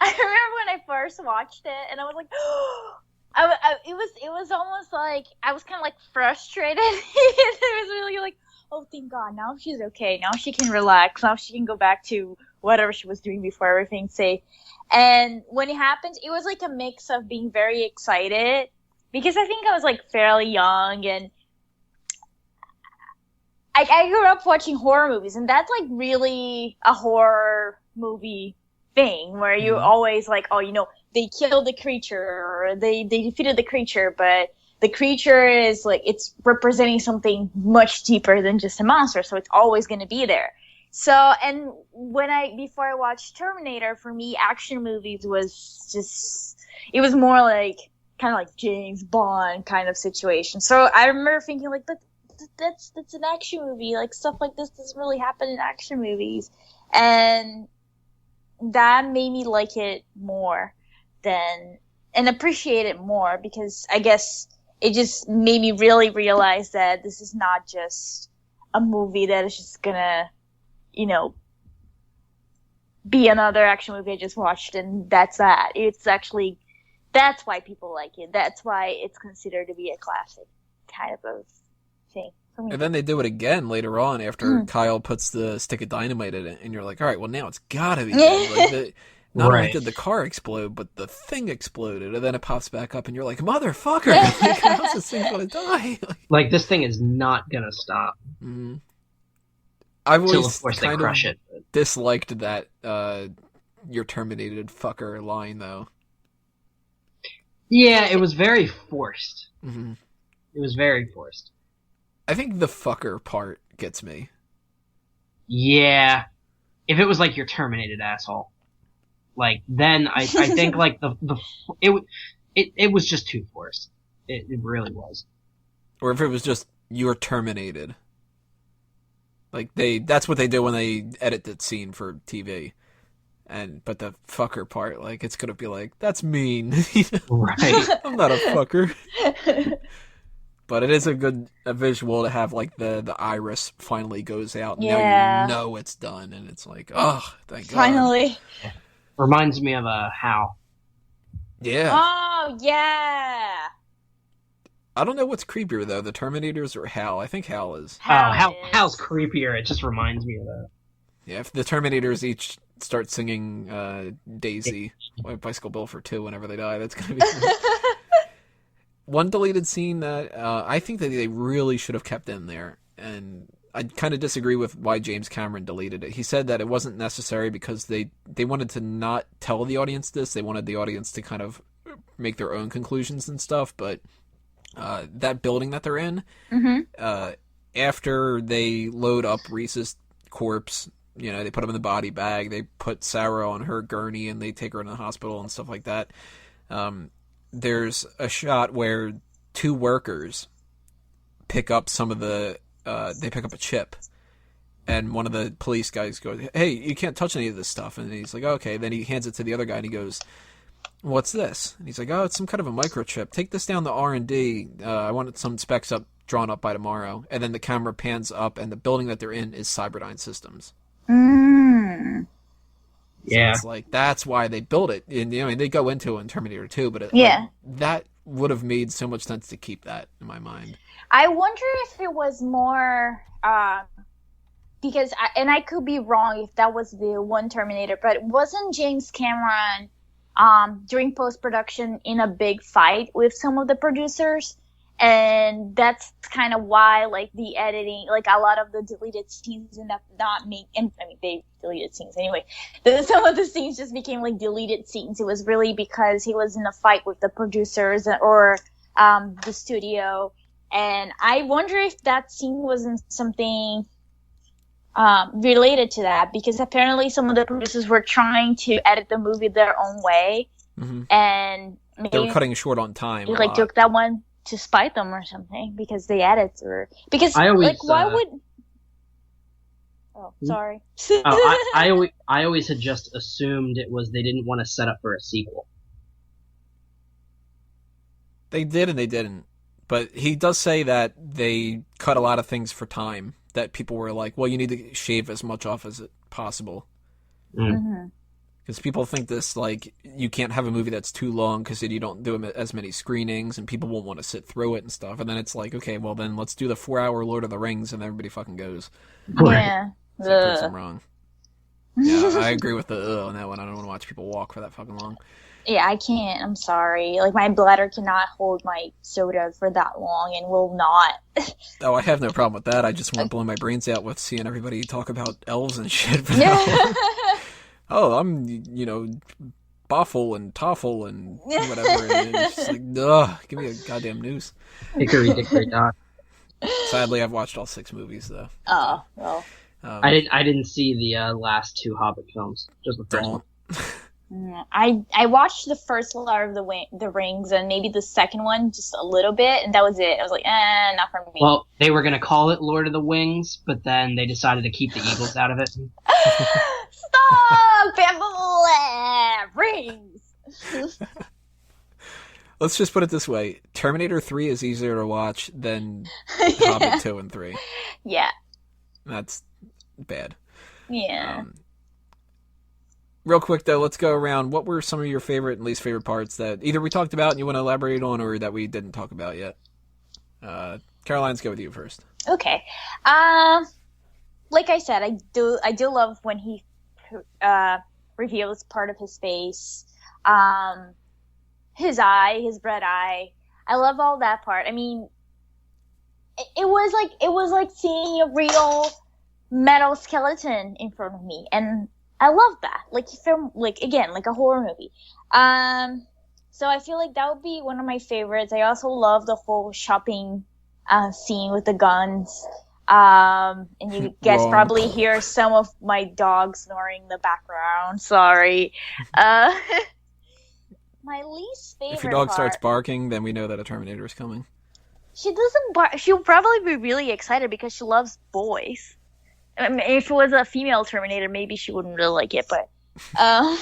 remember when I first watched it, and I was like, it was almost like I was kind of like frustrated. It was really like, oh, thank God, now she's okay. Now she can relax. Now she can go back to whatever she was doing before, everything's safe. And when it happened, it was like a mix of being very excited, because I think I was like fairly young, and I grew up watching horror movies, and that's like really a horror movie thing where you're always like, oh, they killed the creature or they defeated the creature, but the creature is like, it's representing something much deeper than just a monster, so it's always going to be there. So, and before I watched Terminator, for me, action movies was just, it was more like, kind of like James Bond kind of situation. So I remember thinking like, but that's an action movie. Like, stuff like this doesn't really happen in action movies. And that made me like it more and appreciate it more, because I guess it just made me really realize that this is not just a movie that is just gonna, be another action movie I just watched and that's that. It's actually, that's why people like it. That's why it's considered to be a classic kind of thing. And then they do it again later on after Kyle puts the stick of dynamite in it, and you're like, all right, well, now it's gotta be good. Like, not only did the car explode, but the thing exploded, and then it pops back up, and you're like, motherfucker, like, how's this thing gonna die? Like, this thing is not gonna stop. Mm-hmm. I've always of course kind they crush of disliked that "you're terminated, fucker" line, though. Yeah, it was very forced. Mm-hmm. It was very forced. I think the fucker part gets me. Yeah. If it was like, you're terminated, asshole. Like, then I think like it was just too forced. It really was. Or if it was just, you're terminated. Like, that's what they do when they edit that scene for TV. But the fucker part, like, it's gonna be like, that's mean. Right. I'm not a fucker. But it is a visual to have, like, the iris finally goes out. And now you know it's done, and it's like, oh, thank God. Finally. Reminds me of Hal. Yeah. Oh, yeah. I don't know what's creepier, though, the Terminators or Hal. I think Hal is. Hal's creepier. It just reminds me of that. Yeah, if the Terminators each start singing Daisy, Bicycle Bill for 2 whenever they die, that's going to be... One deleted scene that I think that they really should have kept in there, and I kind of disagree with why James Cameron deleted it. He said that it wasn't necessary because they wanted to not tell the audience this. They wanted the audience to kind of make their own conclusions and stuff, but that building that they're in, after they load up Reese's corpse, they put him in the body bag, they put Sarah on her gurney, and they take her to the hospital and stuff like that. There's a shot where 2 workers pick up they pick up a chip, and one of the police guys goes, hey, you can't touch any of this stuff. And he's like, okay. Then he hands it to the other guy, and he goes, what's this? And he's like, oh, it's some kind of a microchip. Take this down to R&D. I want some specs drawn up by tomorrow. And then the camera pans up, and the building that they're in is Cyberdyne Systems. Mm. So yeah, it's like, that's why they built it. And they go into it in Terminator 2, but that would have made so much sense to keep that in my mind. I wonder if it was more because I could be wrong if that was the one Terminator, but wasn't James Cameron during post-production in a big fight with some of the producers? And that's kind of why, like, the editing, like, a lot of the deleted scenes end up not make, and I mean, they deleted scenes anyway. Some of the scenes just became, like, deleted scenes. It was really because he was in a fight with the producers or the studio. And I wonder if that scene wasn't something related to that, because apparently some of the producers were trying to edit the movie their own way. Mm-hmm. And maybe they were cutting short on time. Like, took that one to spite them or something, because they edit or because why would sorry. I always had just assumed it was they didn't want to set up for a sequel. They did and they didn't, but he does say that they cut a lot of things for time, that people were like, well, you need to shave as much off as possible. Mm-hmm. Because people think this, like, you can't have a movie that's too long because then you don't do as many screenings and people won't want to sit through it and stuff. And then it's like, okay, well then let's do the 4-hour Lord of the Rings and everybody fucking goes. Yeah. So that proves them wrong. Yeah, I agree with the on that one. I don't want to watch people walk for that fucking long. Yeah, I can't. I'm sorry. Like, my bladder cannot hold my soda for that long and will not. Oh, I have no problem with that. I just want to blow my brains out with seeing everybody talk about elves and shit. Oh, I'm, Boffle and Toffle and whatever. And it's just like, ugh, give me a goddamn news. Hickory Dickory Dock. Sadly, I've watched all 6 movies though. Oh, well. I didn't see the last 2 Hobbit films. Just the first one. I watched the first Lord of the Rings and maybe the second one just a little bit, and that was it. I was like, not for me. Well, they were gonna call it Lord of the Wings, but then they decided to keep the Eagles out of it. Stop! Bamboo rings! Let's just put it this way. Terminator 3 is easier to watch than Hobbit 2 and 3. Yeah. That's bad. Yeah. Real quick, though, let's go around. What were some of your favorite and least favorite parts that either we talked about and you want to elaborate on, or that we didn't talk about yet? Caroline, let's go with you first. Okay. Like I said, I do love when he reveals part of his face, his eye, his red eye. I love all that part. I mean, it was like seeing a real metal skeleton in front of me, and I love that. Like a horror movie. So I feel like that would be one of my favorites. I also love the whole shopping scene with the guns. And you guys probably hear some of my dog snoring in the background. Sorry. My least favorite If your dog part, starts barking, then we know that a Terminator is coming. she doesn't bark. She'll probably be really excited because she loves boys. I mean, if it was a female Terminator, maybe she wouldn't really like it, but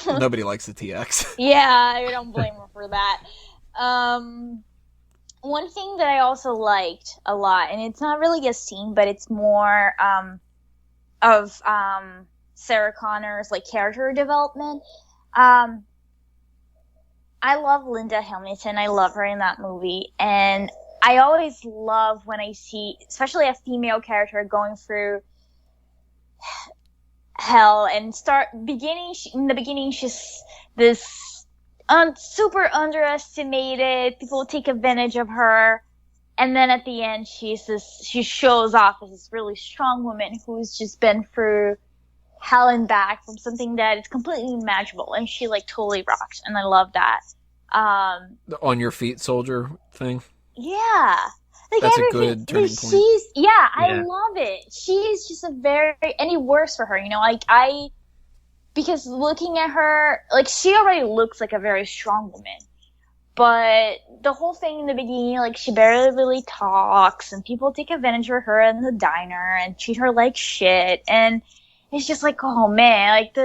Nobody likes the TX. yeah, I don't blame her for that. One thing that I also liked a lot, and it's not really a scene, but it's more of Sarah Connor's like character development. I love Linda Hamilton. I love her in that movie, and I always love when I see, especially a female character going through hell and in the beginning she's this super underestimated, people take advantage of her, and then at the end she shows off as this really strong woman who's just been through hell and back from something that is completely unimaginable, and she like totally rocks, and I love that. The on your feet soldier thing. Yeah. Like that's a good turning point. I love it. She's just and it works for her, you know, because looking at her, like, she already looks like a very strong woman, but the whole thing in the beginning, like, she barely really talks, and people take advantage of her in the diner and treat her like shit, and it's just like, oh man, like,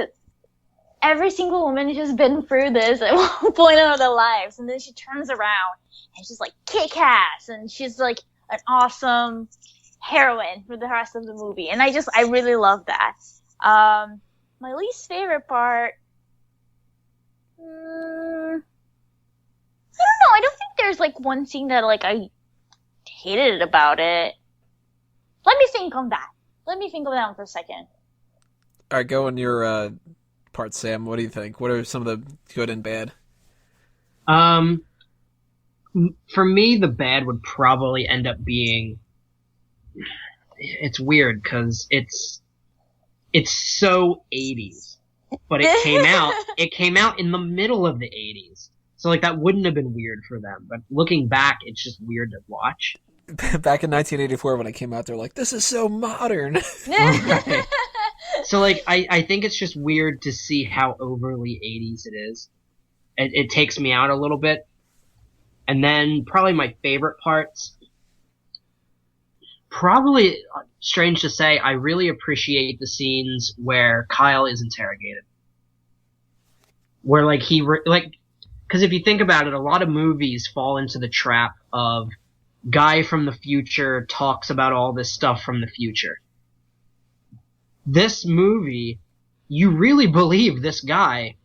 every single woman has just been through this at one point in their lives, and then she turns around and she's like kick-ass, and she's like an awesome heroine for the rest of the movie, and I really love that. My least favorite part, I don't know. I don't think there's like one scene that like I hated about it. Let me think on that. Let me think of that one for a second. All right, go on your part, Sam. What do you think? What are some of the good and bad? For me, the bad would probably end up being. It's weird because it's so 80s, but it came out in the middle of the 80s, so like that wouldn't have been weird for them. But looking back, it's just weird to watch. Back in 1984, when it came out, they're like, "This is so modern." Right. So like, I think it's just weird to see how overly 80s it is. It takes me out a little bit. And then probably my favorite parts, probably strange to say, I really appreciate the scenes where Kyle is interrogated. Where like because if you think about it, a lot of movies fall into the trap of guy from the future talks about all this stuff from the future. This movie, you really believe this guy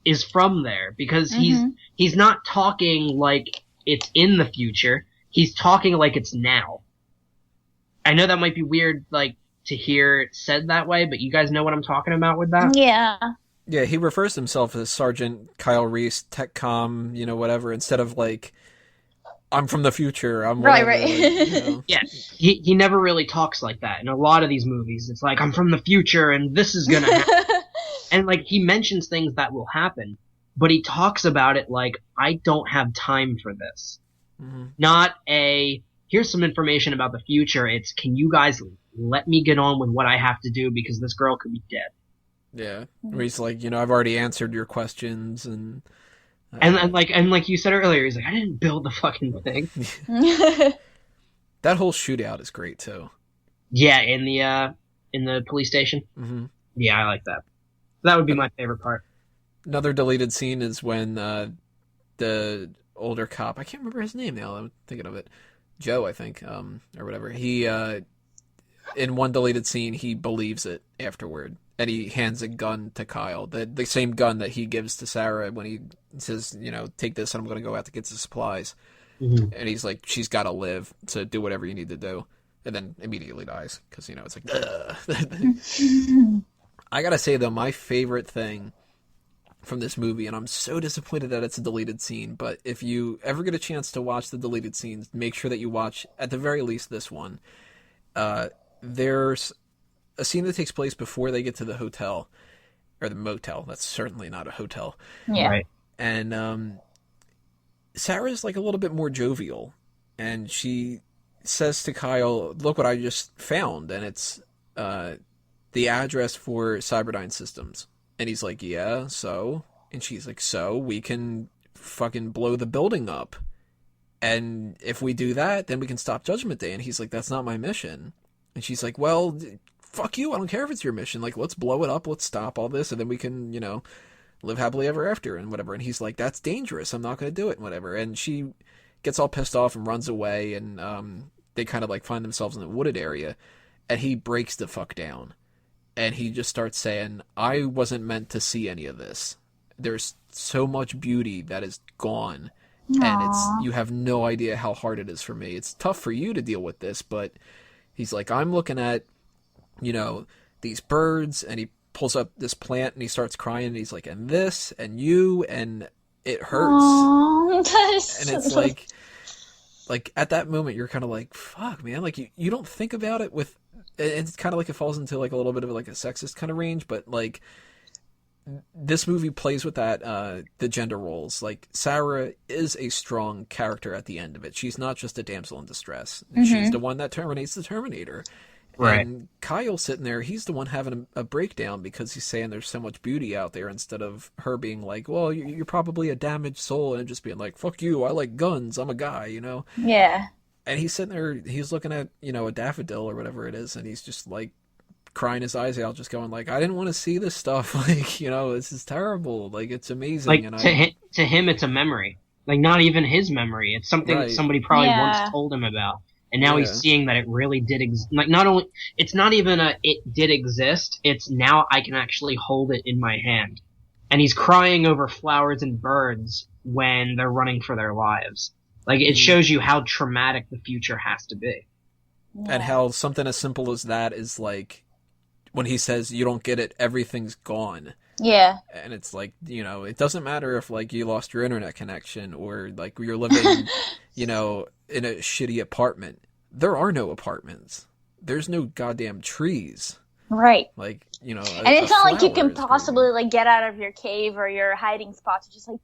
is from there, because he's not talking like it's in the future. He's talking like it's now. I know that might be weird, like, to hear it said that way, but you guys know what I'm talking about with that? Yeah. Yeah, he refers to himself as Sergeant Kyle Reese, TechCom, you know, whatever, instead of like, I'm from the future. I'm whatever, right. Like, you know. Yeah, he never really talks like that. In a lot of these movies, it's like, I'm from the future and this is gonna happen. And like, he mentions things that will happen, but he talks about it like, I don't have time for this. Mm-hmm. Not here's some information about the future. It's, can you guys let me get on with what I have to do because this girl could be dead. Yeah. Where he's like, I've already answered your questions and like you said earlier, he's like, I didn't build the fucking thing. That whole shootout is great too. Yeah, in the police station. Mm-hmm. Yeah, I like that. That would be my favorite part. Another deleted scene is when the older cop, I can't remember his name now, I'm thinking of it, Joe, I think, or whatever. He in one deleted scene, he believes it afterward, and he hands a gun to Kyle, the same gun that he gives to Sarah when he says, take this, and I'm going to go out to get some supplies. Mm-hmm. And he's like, she's got to live, so do whatever you need to do. And then immediately dies, because, it's like, ugh. I gotta say, though, my favorite thing from this movie, and I'm so disappointed that it's a deleted scene, but if you ever get a chance to watch the deleted scenes, make sure that you watch, at the very least, this one. There's a scene that takes place before they get to the hotel, or the motel. That's certainly not a hotel. Yeah. Right. And Sarah's like a little bit more jovial, and she says to Kyle, look what I just found, and it's the address for Cyberdyne Systems. And he's like, yeah, so? And she's like, so we can fucking blow the building up. And if we do that, then we can stop Judgment Day. And he's like, that's not my mission. And she's like, well, fuck you, I don't care if it's your mission. Like, let's blow it up, let's stop all this, and then we can, live happily ever after and whatever. And he's like, that's dangerous, I'm not going to do it and whatever. And she gets all pissed off and runs away, and they kind of like find themselves in a wooded area, and he breaks the fuck down. And he just starts saying, I wasn't meant to see any of this. There's so much beauty that is gone. Aww. And you have no idea how hard it is for me. It's tough for you to deal with this, but he's like, I'm looking at, these birds, and he pulls up this plant and he starts crying, and he's like, and this, and you, and it hurts. Aww, and it's like at that moment, you're kind of like, fuck, man. Like, you don't think about it with, it's kind of like it falls into like a little bit of like a sexist kind of range, but like this movie plays with that, the gender roles. Like, Sarah is a strong character at the end of it. She's not just a damsel in distress. Mm-hmm. She's the one that terminates the Terminator. Right. And Kyle sitting there, he's the one having a breakdown because he's saying there's so much beauty out there, instead of her being like, well, you're probably a damaged soul, and just being like, fuck you, I like guns, I'm a guy, Yeah. And he's sitting there, he's looking at, a daffodil or whatever it is, and he's just like crying his eyes out, just going like, I didn't want to see this stuff. Like, this is terrible. Like, it's amazing. Like, to him, it's a memory. Like, not even his memory. It's something that somebody probably once told him about. And now he's seeing that it really did exist. Like, not only, it's not even it did exist, it's now I can actually hold it in my hand. And he's crying over flowers and birds when they're running for their lives. Like, it shows you how traumatic the future has to be. Yeah. And how something as simple as that is like, when he says, you don't get it, everything's gone. Yeah. And it's like, it doesn't matter if like you lost your internet connection, or like you're living, in a shitty apartment. There are no apartments. There's no goddamn trees. Right. Like, and it's not like you can possibly like get out of your cave or your hiding spot to just like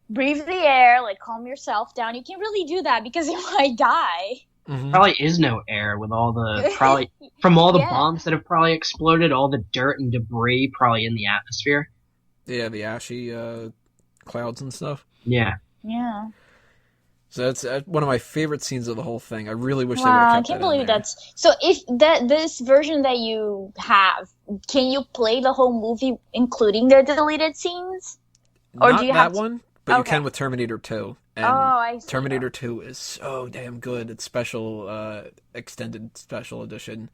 breathe the air, like calm yourself down. You can't really do that because you might die. Mm-hmm. Probably is no air with all the from all the bombs that have probably exploded, all the dirt and debris probably in the atmosphere. Yeah, the ashy clouds and stuff. Yeah. Yeah. So that's one of my favorite scenes of the whole thing. I really wish they would have kept I can't that in believe there. that's so. If this version that you have, can you play the whole movie including the deleted scenes? Or Not do you that have one, but you can with Terminator 2. And I see. Terminator 2 is so damn good. It's special, extended special edition.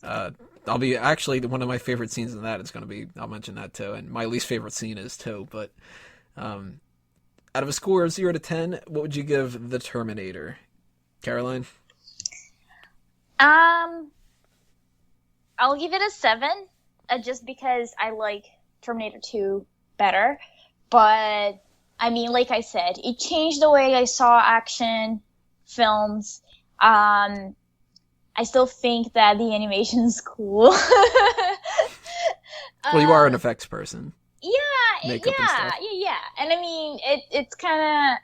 I'll be actually one of my favorite scenes in that is going to be. I'll mention that too, and my least favorite scene is too. But out of a score of 0 to 10, what would you give the Terminator, Caroline? I'll give it a 7, just because I like Terminator 2 better. But I mean, like I said, it changed the way I saw action films. I still think that the animation's cool. Well, you are an effects person. Yeah, makeup and stuff. Yeah. And I mean, it's kind of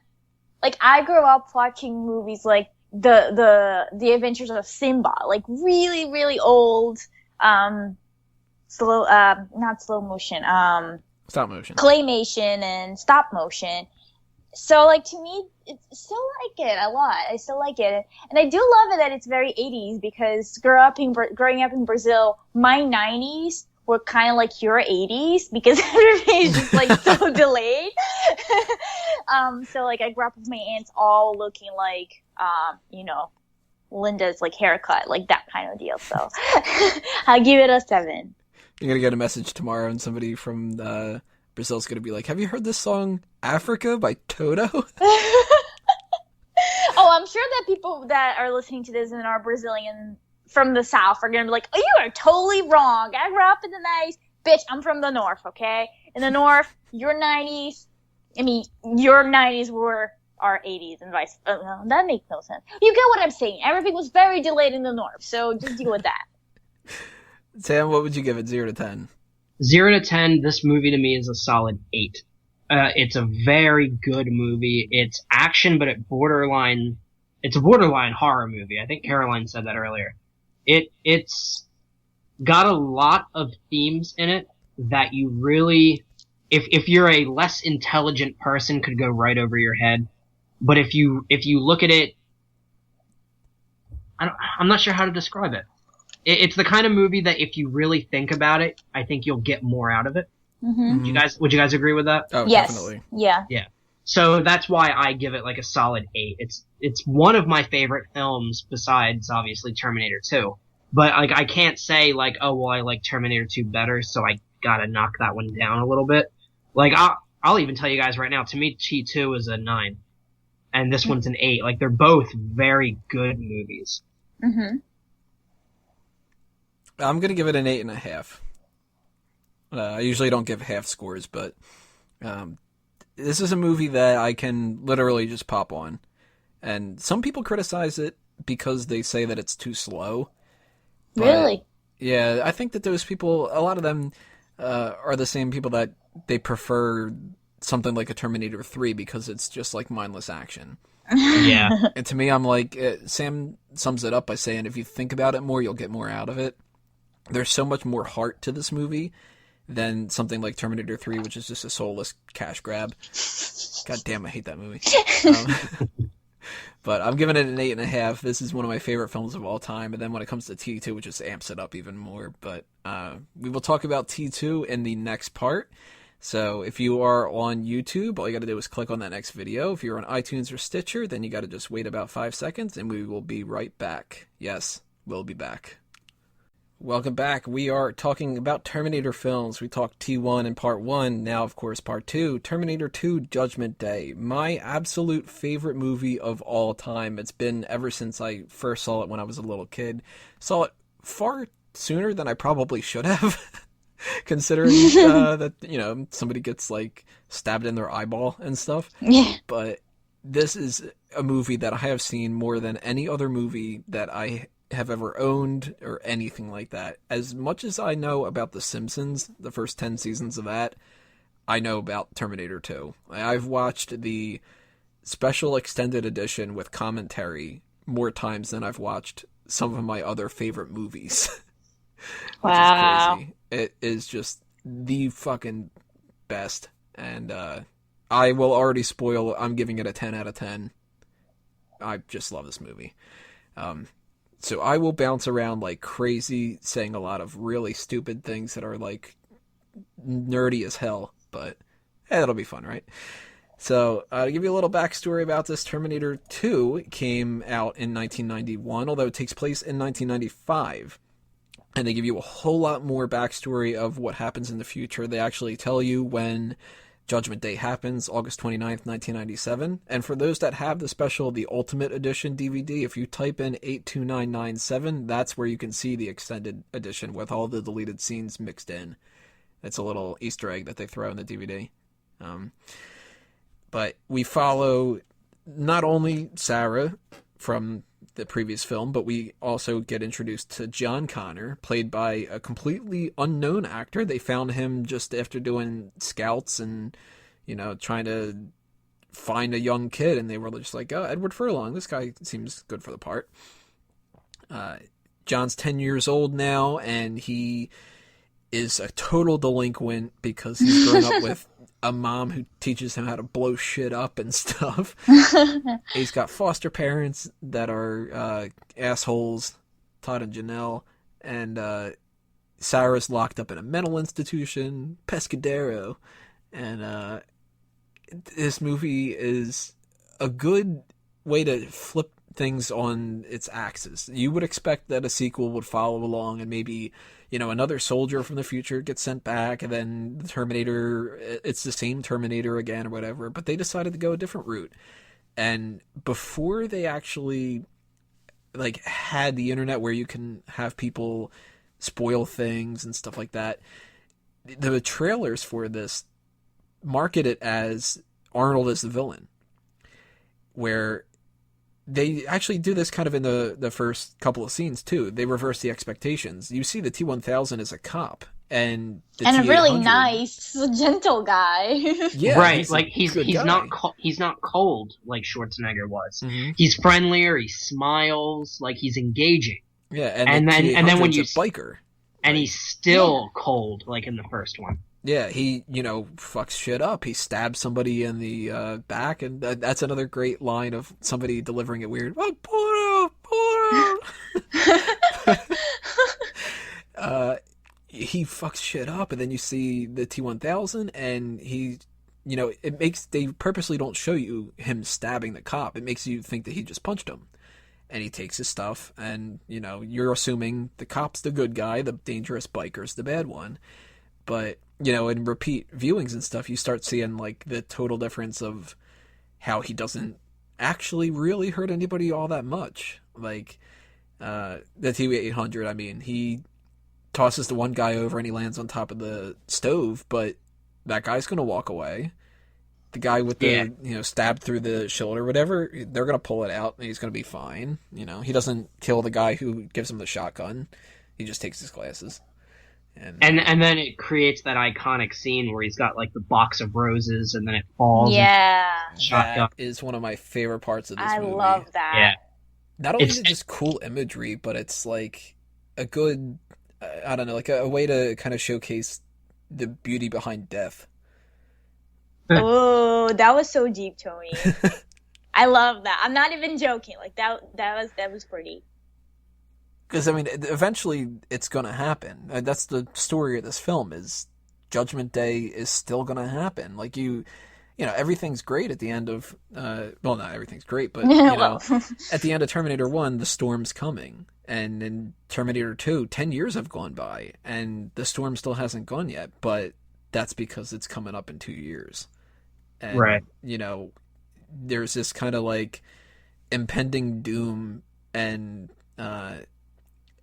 like I grew up watching movies like the Adventures of Simba, like really, really old, not slow motion, Stop motion, claymation and stop motion. So, like, to me, it's still like it a lot. I still like it. And I do love it that it's very 80s because growing up in Brazil, my 90s were kind of like your 80s because everything's just, like, so delayed. So, like, I grew up with my aunts all looking like, Linda's, like, haircut, like that kind of deal. So, I'll give it a 7. You're going to get a message tomorrow and somebody from Brazil's going to be like, have you heard this song Africa by Toto? Oh, I'm sure that people that are listening to this and are Brazilian from the South are going to be like, oh, you are totally wrong. I grew up in the 90s. Bitch, I'm from the North, okay? In the North, your 90s were our 80s and vice versa. That makes no sense. You get what I'm saying. Everything was very delayed in the North, so just deal with that. Sam, what would you give it 0 to 10? 0 to 10, this movie to me is a solid 8. It's a very good movie. It's action, but it's a borderline horror movie. I think Caroline said that earlier. It's got a lot of themes in it that you really, if you're a less intelligent person, could go right over your head. But if you look at it, I'm not sure how to describe it. It's the kind of movie that if you really think about it, I think you'll get more out of it. Mm-hmm. Would you guys agree with that? Oh, yes. Definitely. Yeah. Yeah. So that's why I give it like a solid 8. It's one of my favorite films besides obviously Terminator 2. But like I can't say like, oh well, I like Terminator 2 better, so I gotta knock that one down a little bit. Like I'll even tell you guys right now, to me T2 is a 9. And this one's an 8. Like they're both very good movies. Mm-hmm. I'm going to give it an 8.5. I usually don't give half scores, but this is a movie that I can literally just pop on. And some people criticize it because they say that it's too slow. But, Really? Yeah, I think that those people, a lot of them are the same people that they prefer something like a Terminator 3 because it's just like mindless action. Yeah. And to me, I'm like, Sam sums it up by saying if you think about it more, you'll get more out of it. There's so much more heart to this movie than something like Terminator 3, which is just a soulless cash grab. God damn, I hate that movie. But I'm giving it an 8.5. This is one of my favorite films of all time. And then when it comes to T2, it just amps it up even more. But we will talk about T2 in the next part. So if you are on YouTube, all you got to do is click on that next video. If you're on iTunes or Stitcher, then you got to just wait about 5 seconds, and we will be right back. Yes, we'll be back. Welcome back. We are talking about Terminator films. We talked T1 in part 1. Now, of course, part 2, Terminator 2 Judgment Day. My absolute favorite movie of all time. It's been ever since I first saw it when I was a little kid. Saw it far sooner than I probably should have, considering that, somebody gets, like, stabbed in their eyeball and stuff. Yeah. But this is a movie that I have seen more than any other movie that I have ever owned or anything like that. As much as I know about The Simpsons, the first 10 seasons of that, I know about Terminator 2. I've watched the special extended edition with commentary more times than I've watched some of my other favorite movies. Which Wow. is crazy. It is just the fucking best. And I will already spoil, I'm giving it a 10 out of 10. I just love this movie. So I will bounce around like crazy, saying a lot of really stupid things that are like nerdy as hell, but that'll be fun, right? So to give you a little backstory about this, Terminator 2 came out in 1991, although it takes place in 1995. And they give you a whole lot more backstory of what happens in the future. They actually tell you when Judgment Day happens, August 29th, 1997. And for those that have the special, the Ultimate Edition DVD, if you type in 82997, that's where you can see the extended edition with all the deleted scenes mixed in. It's a little Easter egg that they throw in the DVD. But we follow not only Sarah from the previous film, but we also get introduced to John Connor, played by a completely unknown actor. They found him just after doing scouts and, trying to find a young kid, and they were just like, oh, Edward Furlong, this guy seems good for the part. John's 10 years old now, and he is a total delinquent because he's grown up with a mom who teaches him how to blow shit up and stuff. He's got foster parents that are assholes, Todd and Janelle, and Sarah's locked up in a mental institution, Pescadero, and this movie is a good way to flip things on its axis. You would expect that a sequel would follow along and maybe, another soldier from the future gets sent back, and then the Terminator, it's the same Terminator again or whatever, but they decided to go a different route. And before they actually had the internet where you can have people spoil things and stuff like that, the trailers for this market it as Arnold as the villain, where they actually do this kind of in the first couple of scenes too. They reverse the expectations. You see the T-1000 as a cop, and a really nice, gentle guy. Yeah, right. He's not cold like Schwarzenegger was. Mm-hmm. He's friendlier. He smiles. He's engaging. Yeah, and then when you biker, and he's still cold like in the first one. Yeah, he, fucks shit up. He stabs somebody in the back, and that's another great line of somebody delivering it weird. Oh, pull it out. He fucks shit up, and then you see the T-1000, and he, they purposely don't show you him stabbing the cop. It makes you think that he just punched him. And he takes his stuff, and, you're assuming the cop's the good guy, the dangerous biker's the bad one. But, in repeat viewings and stuff, you start seeing, the total difference of how he doesn't actually really hurt anybody all that much. The T-800, he tosses the one guy over and he lands on top of the stove, but that guy's going to walk away. The guy with the, stabbed through the shoulder or whatever, they're going to pull it out and he's going to be fine. He doesn't kill the guy who gives him the shotgun. He just takes his glasses. And then it creates that iconic scene where he's got the box of roses and then it falls. Yeah. That is one of my favorite parts of this movie. I love that. Yeah. Not only is it just cool imagery, but it's a good, I don't know, a way to kind of showcase the beauty behind death. Oh, that was so deep, Tony. I love that. I'm not even joking. That was pretty. Because, eventually it's going to happen. That's the story of this film, is Judgment Day is still going to happen. Everything's great at the end of, not everything's great, but, at the end of Terminator 1, the storm's coming. And in Terminator 2, 10 years have gone by, and the storm still hasn't gone yet, but that's because it's coming up in 2 years. And, right. There's this kind of, impending doom, and,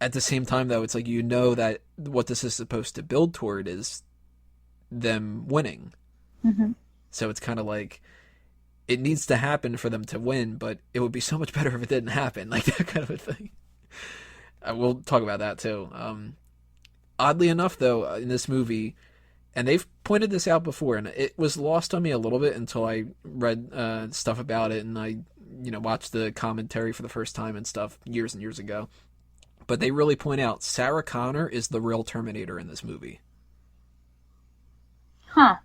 at the same time, though, it's that what this is supposed to build toward is them winning. Mm-hmm. So it's kind of it needs to happen for them to win, but it would be so much better if it didn't happen, that kind of a thing. We'll talk about that, too. Oddly enough, though, in this movie, and they've pointed this out before, and it was lost on me a little bit until I read stuff about it, and I watched the commentary for the first time and stuff years and years ago. But they really point out Sarah Connor is the real Terminator in this movie. Huh.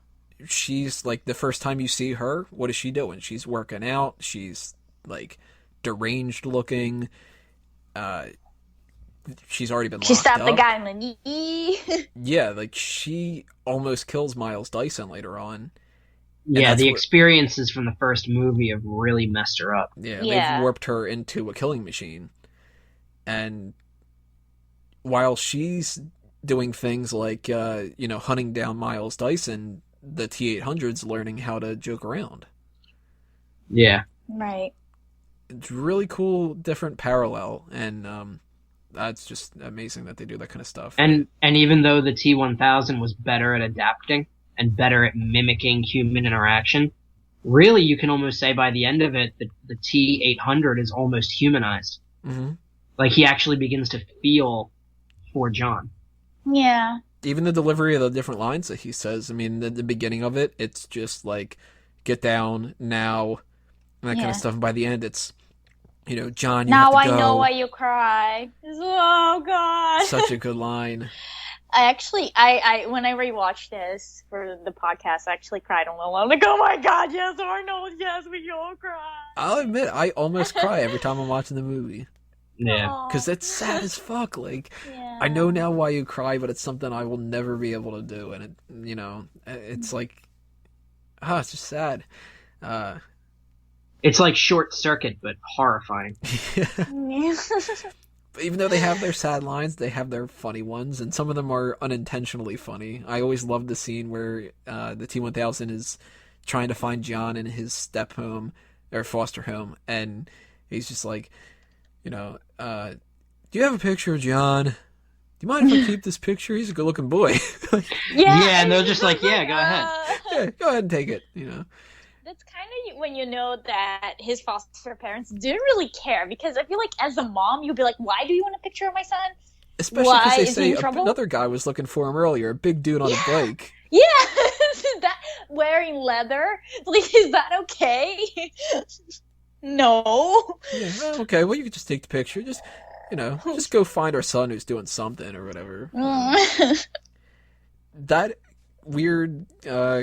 She's the first time you see her, what is she doing? She's working out. She's deranged looking. She's already been locked up. She stabbed the guy in the knee. Yeah, she almost kills Miles Dyson later on. Yeah, the experiences from the first movie have really messed her up. Yeah, they've warped her into a killing machine. And while she's doing things hunting down Miles Dyson, the T-800's learning how to joke around. Yeah. Right. It's really cool, different parallel, and that's just amazing that they do that kind of stuff. And even though the T-1000 was better at adapting and better at mimicking human interaction, really you can almost say by the end of it, the T-800 is almost humanized. Mm-hmm. Like, he actually begins to feel for John. Yeah. Even the delivery of the different lines that he says. I mean, the beginning of it, it's just like, get down now, and that kind of stuff. And by the end, it's, John, you have Now to I go. know why you cry. Oh God. Such a good line. I actually, when I rewatched this for the podcast, I actually cried on the alone. Like, oh my God, yes, Arnold, yes, we all cry. I'll admit, I almost cry every time I'm watching the movie. Yeah. Because it's sad as fuck. Like, Yeah. I know now why you cry, but it's something I will never be able to do. And, it's like, it's just sad. It's like Short Circuit, but horrifying. But even though they have their sad lines, they have their funny ones, and some of them are unintentionally funny. I always love the scene where the T-1000 is trying to find John in his step home, or foster home, and he's just like, do you have a picture of John? Do you mind if I keep this picture? He's a good-looking boy. Yeah, and they're just like, yeah, go ahead. Yeah, go ahead and take it, That's kind of when you know that his foster parents didn't really care, because I feel like as a mom, you'd be like, why do you want a picture of my son? Especially because they Is he say in trouble? another guy was looking for him earlier, a big dude on a bike. Yeah, that wearing leather. Like, is that okay? No. Yeah, well, okay, well, you could just take the picture. Just, just go find our son who's doing something or whatever. That weird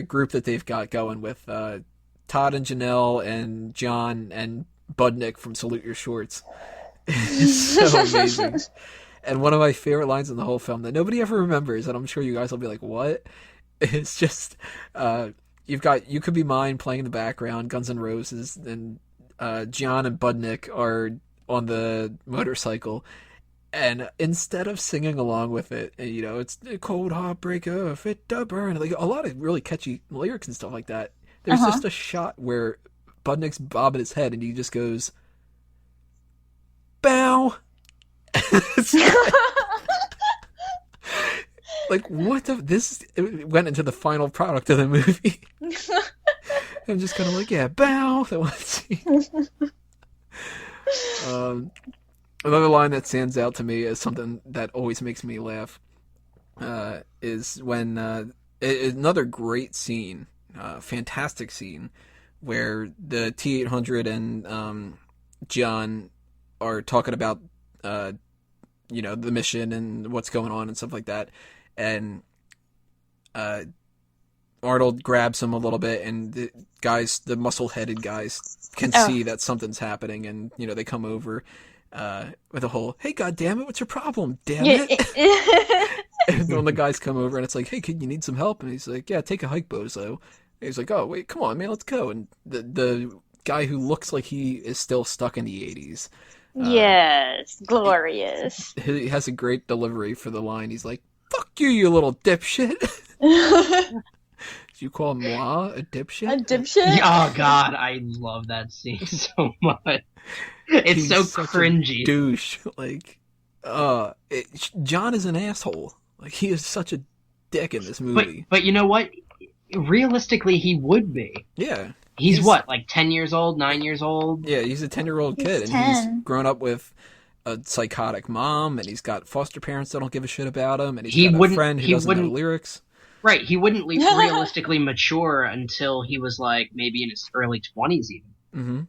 group that they've got going with Todd and Janelle and John and Budnick from Salute Your Shorts is so amazing. And one of my favorite lines in the whole film that nobody ever remembers, and I'm sure you guys will be like, what? It's just, you've got You Could Be Mine playing in the background, Guns N' Roses, and John and Budnick are on the motorcycle. And instead of singing along with it, it's a cold heartbreaker, fit to burn, like a lot of really catchy lyrics and stuff like that. There's just a shot where Budnick's bobbing his head and he just goes, bow. Like, what this went into the final product of the movie. I'm just kind of like, yeah, bow. That one scene. Another line that stands out to me as something that always makes me laugh is when another great scene, fantastic scene, where the T-800 and John are talking about the mission and what's going on and stuff like that, and Arnold grabs him a little bit, and the muscle-headed guys can see that something's happening, and they come over with a whole, hey, God damn it, what's your problem? Damn it! And when the guys come over, and it's like, hey, kid, you need some help? And he's like, yeah, take a hike, bozo. And he's like, oh, wait, come on, man, let's go. And the guy who looks like he is still stuck in the 80s. Yes, glorious. He has a great delivery for the line. He's like, fuck you, you little dipshit. Did you call moi a dipshit? A dipshit? Oh, God, I love that scene so much. It's He's so such cringy. A douche. Like, John is an asshole. Like, he is such a dick in this movie. But you know what? Realistically, he would be. Yeah. He's what, like 10 years old, 9 years old? Yeah, he's a 10-year-old kid, and 10. he's grown up with a psychotic mom, and he's got foster parents that don't give a shit about him, and he's got a friend who doesn't know lyrics. Right, he wouldn't realistically mature until he was, like, maybe in his early 20s even. Mm-hmm.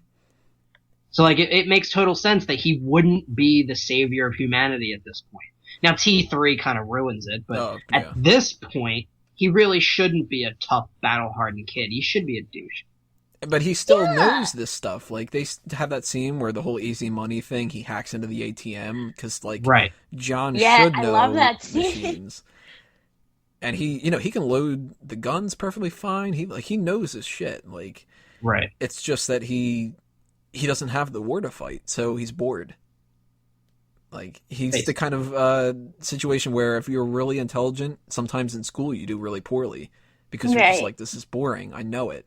So, like, it makes total sense that he wouldn't be the savior of humanity at this point. Now, T3 kind of ruins it, but at this point, he really shouldn't be a tough, battle-hardened kid. He should be a douche. But he still knows this stuff. Like, they have that scene where the whole easy money thing, he hacks into the ATM, because, like, John should know I love that machines. And he can load the guns perfectly fine. He knows his shit. Like, right. It's just that he doesn't have the war to fight, so he's bored. Like, he's the kind of situation where if you're really intelligent, sometimes in school you do really poorly. Because you're just like, this is boring, I know it.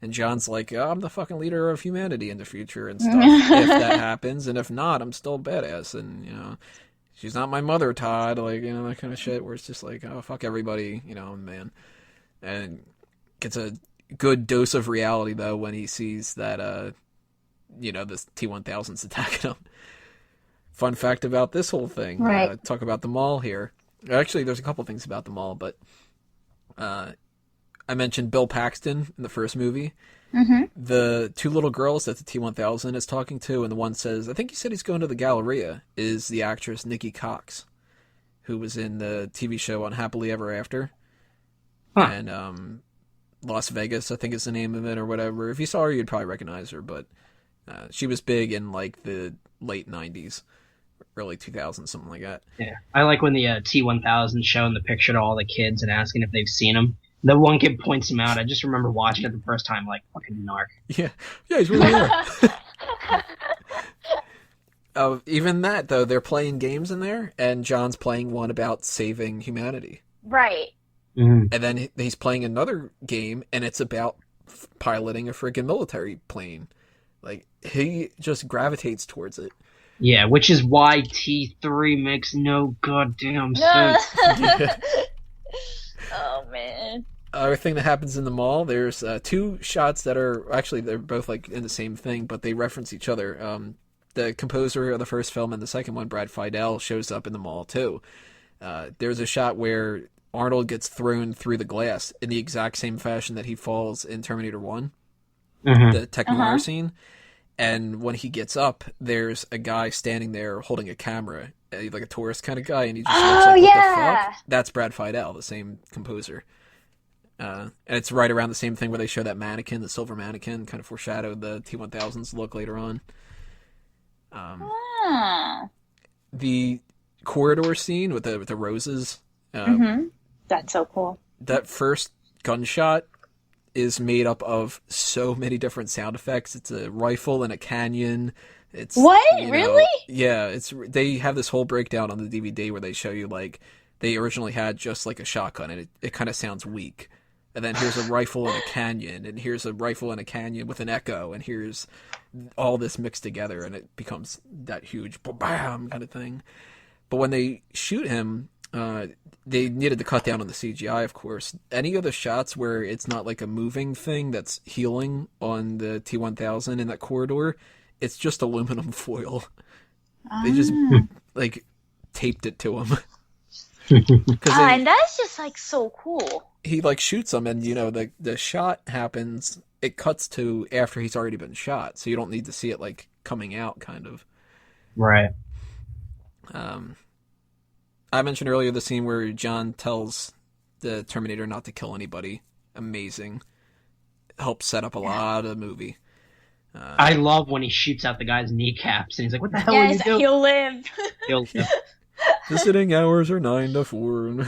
And John's like, oh, I'm the fucking leader of humanity in the future and stuff. If that happens, and if not, I'm still badass. And, she's not my mother, Todd. Like, that kind of shit where it's just like, oh, fuck everybody, man. And gets a good dose of reality, though, when he sees that, this T-1000's attacking him. fun fact about this whole thing. Right. Talk about the mall here. Actually, there's a couple things about the mall, but I mentioned Bill Paxton in the first movie. Mm-hmm. The two little girls that the T-1000 is talking to, and the one says, I think he said he's going to the Galleria, is the actress Nikki Cox, who was in the TV show Unhappily Ever After. Huh. And Las Vegas, I think is the name of it, or whatever. If you saw her, you'd probably recognize her, but she was big in like the late 90s, early 2000s, something like that. Yeah, I like when the T-1000 showing the picture to all the kids and asking if they've seen him. The one kid points him out. I just remember watching it the first time, like, fucking narc. Yeah, he's really there. Even that, though, they're playing games in there, and John's playing one about saving humanity. Right. Mm-hmm. And then he's playing another game, and it's about piloting a freaking military plane. Like, he just gravitates towards it. Yeah, which is why T3 makes no goddamn sense. Oh, man. Other thing that happens in the mall, there's two shots that are, actually, they're both like in the same thing, but they reference each other. The composer of the first film and the second one, Brad Fiedel, shows up in the mall, too. There's a shot where Arnold gets thrown through the glass in the exact same fashion that he falls in Terminator 1, the tech noir scene. And when he gets up, there's a guy standing there holding a camera, like a tourist kind of guy, and he just looks like, what the fuck? That's Brad Fiedel, the same composer. And it's right around the same thing where they show that mannequin, the silver mannequin, kind of foreshadowed the T-1000's look later on. The corridor scene with the roses. That's so cool. That first gunshot is made up of so many different sound effects. It's a rifle in a canyon. It's what? You know, really? Yeah, they have this whole breakdown on the DVD where they show you like they originally had just like a shotgun and it kind of sounds weak. And then here's a rifle in a canyon, and here's a rifle in a canyon with an echo, and here's all this mixed together, and it becomes that huge bam kind of thing. But when they shoot him, they needed to cut down on the CGI, of course. Any of the shots where it's not like a moving thing that's healing on the T-1000 in that corridor, it's just aluminum foil. They just like taped it to him. And that's just like so cool. He like shoots him, and you know the shot happens. It cuts to after he's already been shot, so you don't need to see it like coming out, kind of. Right. I mentioned earlier the scene where John tells the Terminator not to kill anybody. Amazing. Helps set up a lot of the movie. I love when he shoots out the guy's kneecaps, and he's like, "What the hell are you doing?" He'll live. He'll live. Visiting hours are 9 to 4. My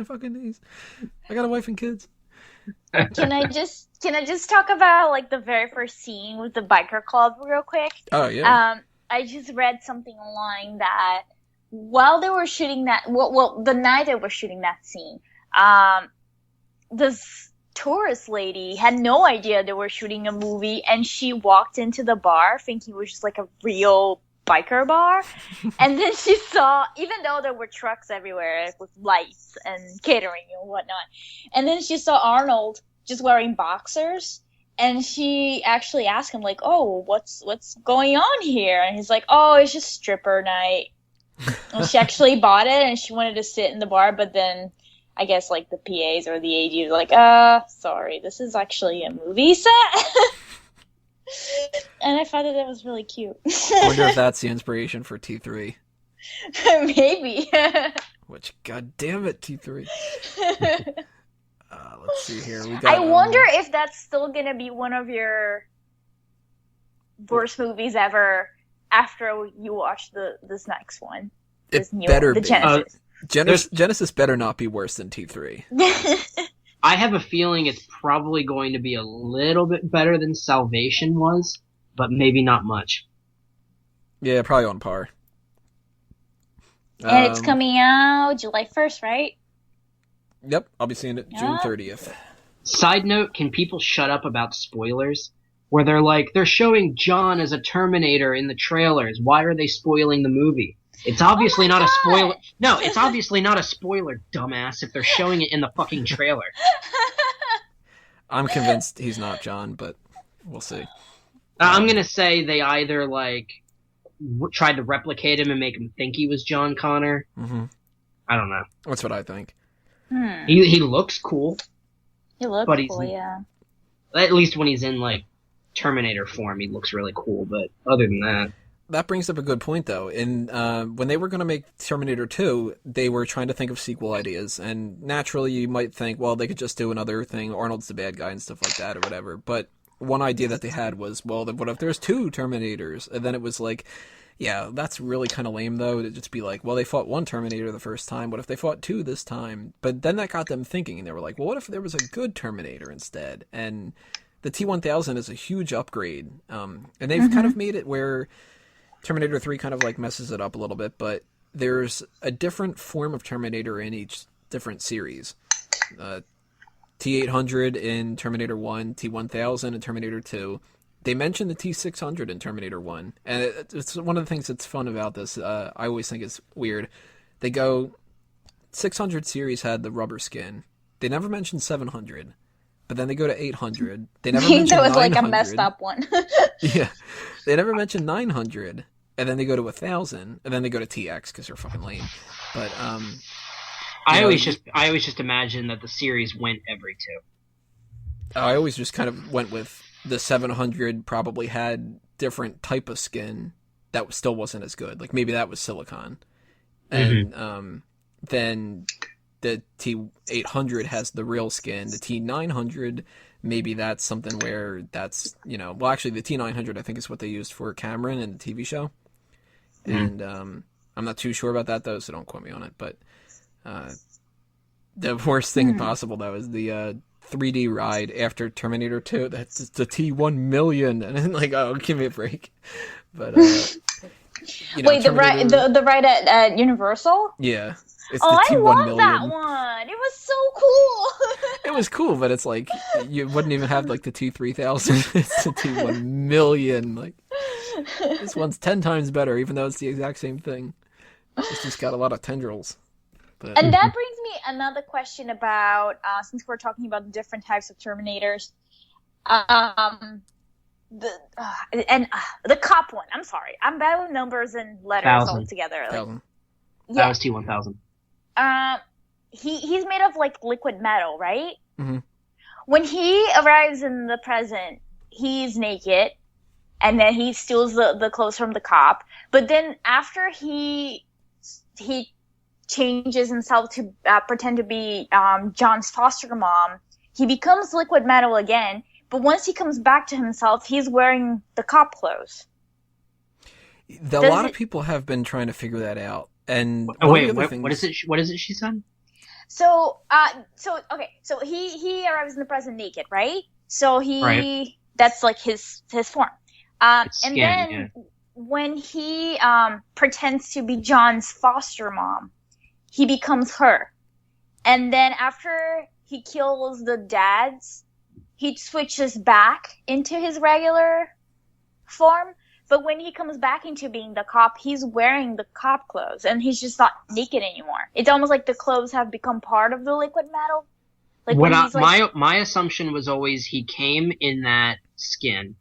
fucking knees. I got a wife and kids. Can I just talk about like the very first scene with the biker club real quick? Oh yeah. I just read something online that while they were shooting that, well, the night they were shooting that scene, this tourist lady had no idea they were shooting a movie, and she walked into the bar thinking it was just like a real biker bar, and then she saw, even though there were trucks everywhere with lights and catering and whatnot, and then she saw Arnold just wearing boxers, and she actually asked him like, "Oh, what's going on here?" And he's like, "Oh, it's just stripper night." And she actually bought it, and she wanted to sit in the bar, but then I guess like the PAs or the AG were like, sorry, this is actually a movie set." And I thought that was really cute. I wonder if that's the inspiration for T3. Maybe. Which, god damn it, T3. Let's see here. We got, I wonder if that's still gonna be one of your worst movies ever after you watch this next one. It better be. Genesis. Genesis better not be worse than T3. I have a feeling it's probably going to be a little bit better than Salvation was, but maybe not much. Yeah, probably on par. And it's coming out July 1st, right? Yep, I'll be seeing it June 30th. Side note, can people shut up about spoilers? Where they're like, they're showing John as a Terminator in the trailers. Why are they spoiling the movie? It's obviously not a spoiler. No, it's obviously not a spoiler, dumbass, if they're showing it in the fucking trailer. I'm convinced he's not John, but we'll see. I'm gonna say they either, like, tried to replicate him and make him think he was John Connor. Mm-hmm. I don't know. That's what I think. He looks cool. He looks but cool, yeah. At least when he's in, like, Terminator form, he looks really cool, but other than that... That brings up a good point, though. When they were going to make Terminator 2, they were trying to think of sequel ideas, and naturally you might think, well, they could just do another thing, Arnold's the bad guy and stuff like that, or whatever. But one idea that they had was, well, what if there's 2 Terminators? And then it was like, yeah, that's really kind of lame, though, to just be like, well, they fought 1 Terminator the first time, what if they fought 2 this time? But then that got them thinking, and they were like, well, what if there was a good Terminator instead? And the T-1000 is a huge upgrade, and they've kind of made it where Terminator 3 kind of like messes it up a little bit, but there's a different form of Terminator in each different series. T-800 in Terminator 1, T-1000 in Terminator 2. They mention the T-600 in Terminator 1, and it's one of the things that's fun about this. I always think it's weird. They go, 600 series had the rubber skin. They never mention 700, but then they go to 800. They never mention 900. That was like a messed up one. Yeah. They never mention 900, and then they go to 1,000, and then they go to TX because they're fucking lame. But I always just imagine that the series went every 2. I always just kind of went with the 700 probably had different type of skin that still wasn't as good. Like maybe that was silicone, and then the T-800 has the real skin. The T-900, maybe that's something where that's, well, actually the T-900 I think is what they used for Cameron in the TV show. And I'm not too sure about that, though, so don't quote me on it. But the worst thing possible, though, is the 3D ride after Terminator 2. That's the T-1,000,000. And then, like, oh, give me a break. But, Wait, Terminator... the ride at Universal? Yeah. It's I the love that one. It was so cool. It was cool, but it's like you wouldn't even have like the T-3000. It's the T-1,000,000. Like this one's 10 times better, even though it's the exact same thing. It's just got a lot of tendrils. But... And that brings me another question about since we're talking about different types of Terminators, the cop one. I'm sorry, I'm bad with numbers and letters all together. Like, that was T-1000. He's made of like liquid metal, right? Mm-hmm. When he arrives in the present, he's naked, and then he steals the clothes from the cop. But then after he changes himself to pretend to be John's foster mom, he becomes liquid metal again. But once he comes back to himself, he's wearing the cop clothes. A lot of people have been trying to figure that out. And what is it? What is it she said? So he arrives in the present naked, right? So that's like his form. And then when he pretends to be John's foster mom, he becomes her. And then after he kills the dads, he switches back into his regular form. But when he comes back into being the cop, he's wearing the cop clothes, and he's just not naked anymore. It's almost like the clothes have become part of the liquid metal. Like my assumption was always he came in that skin,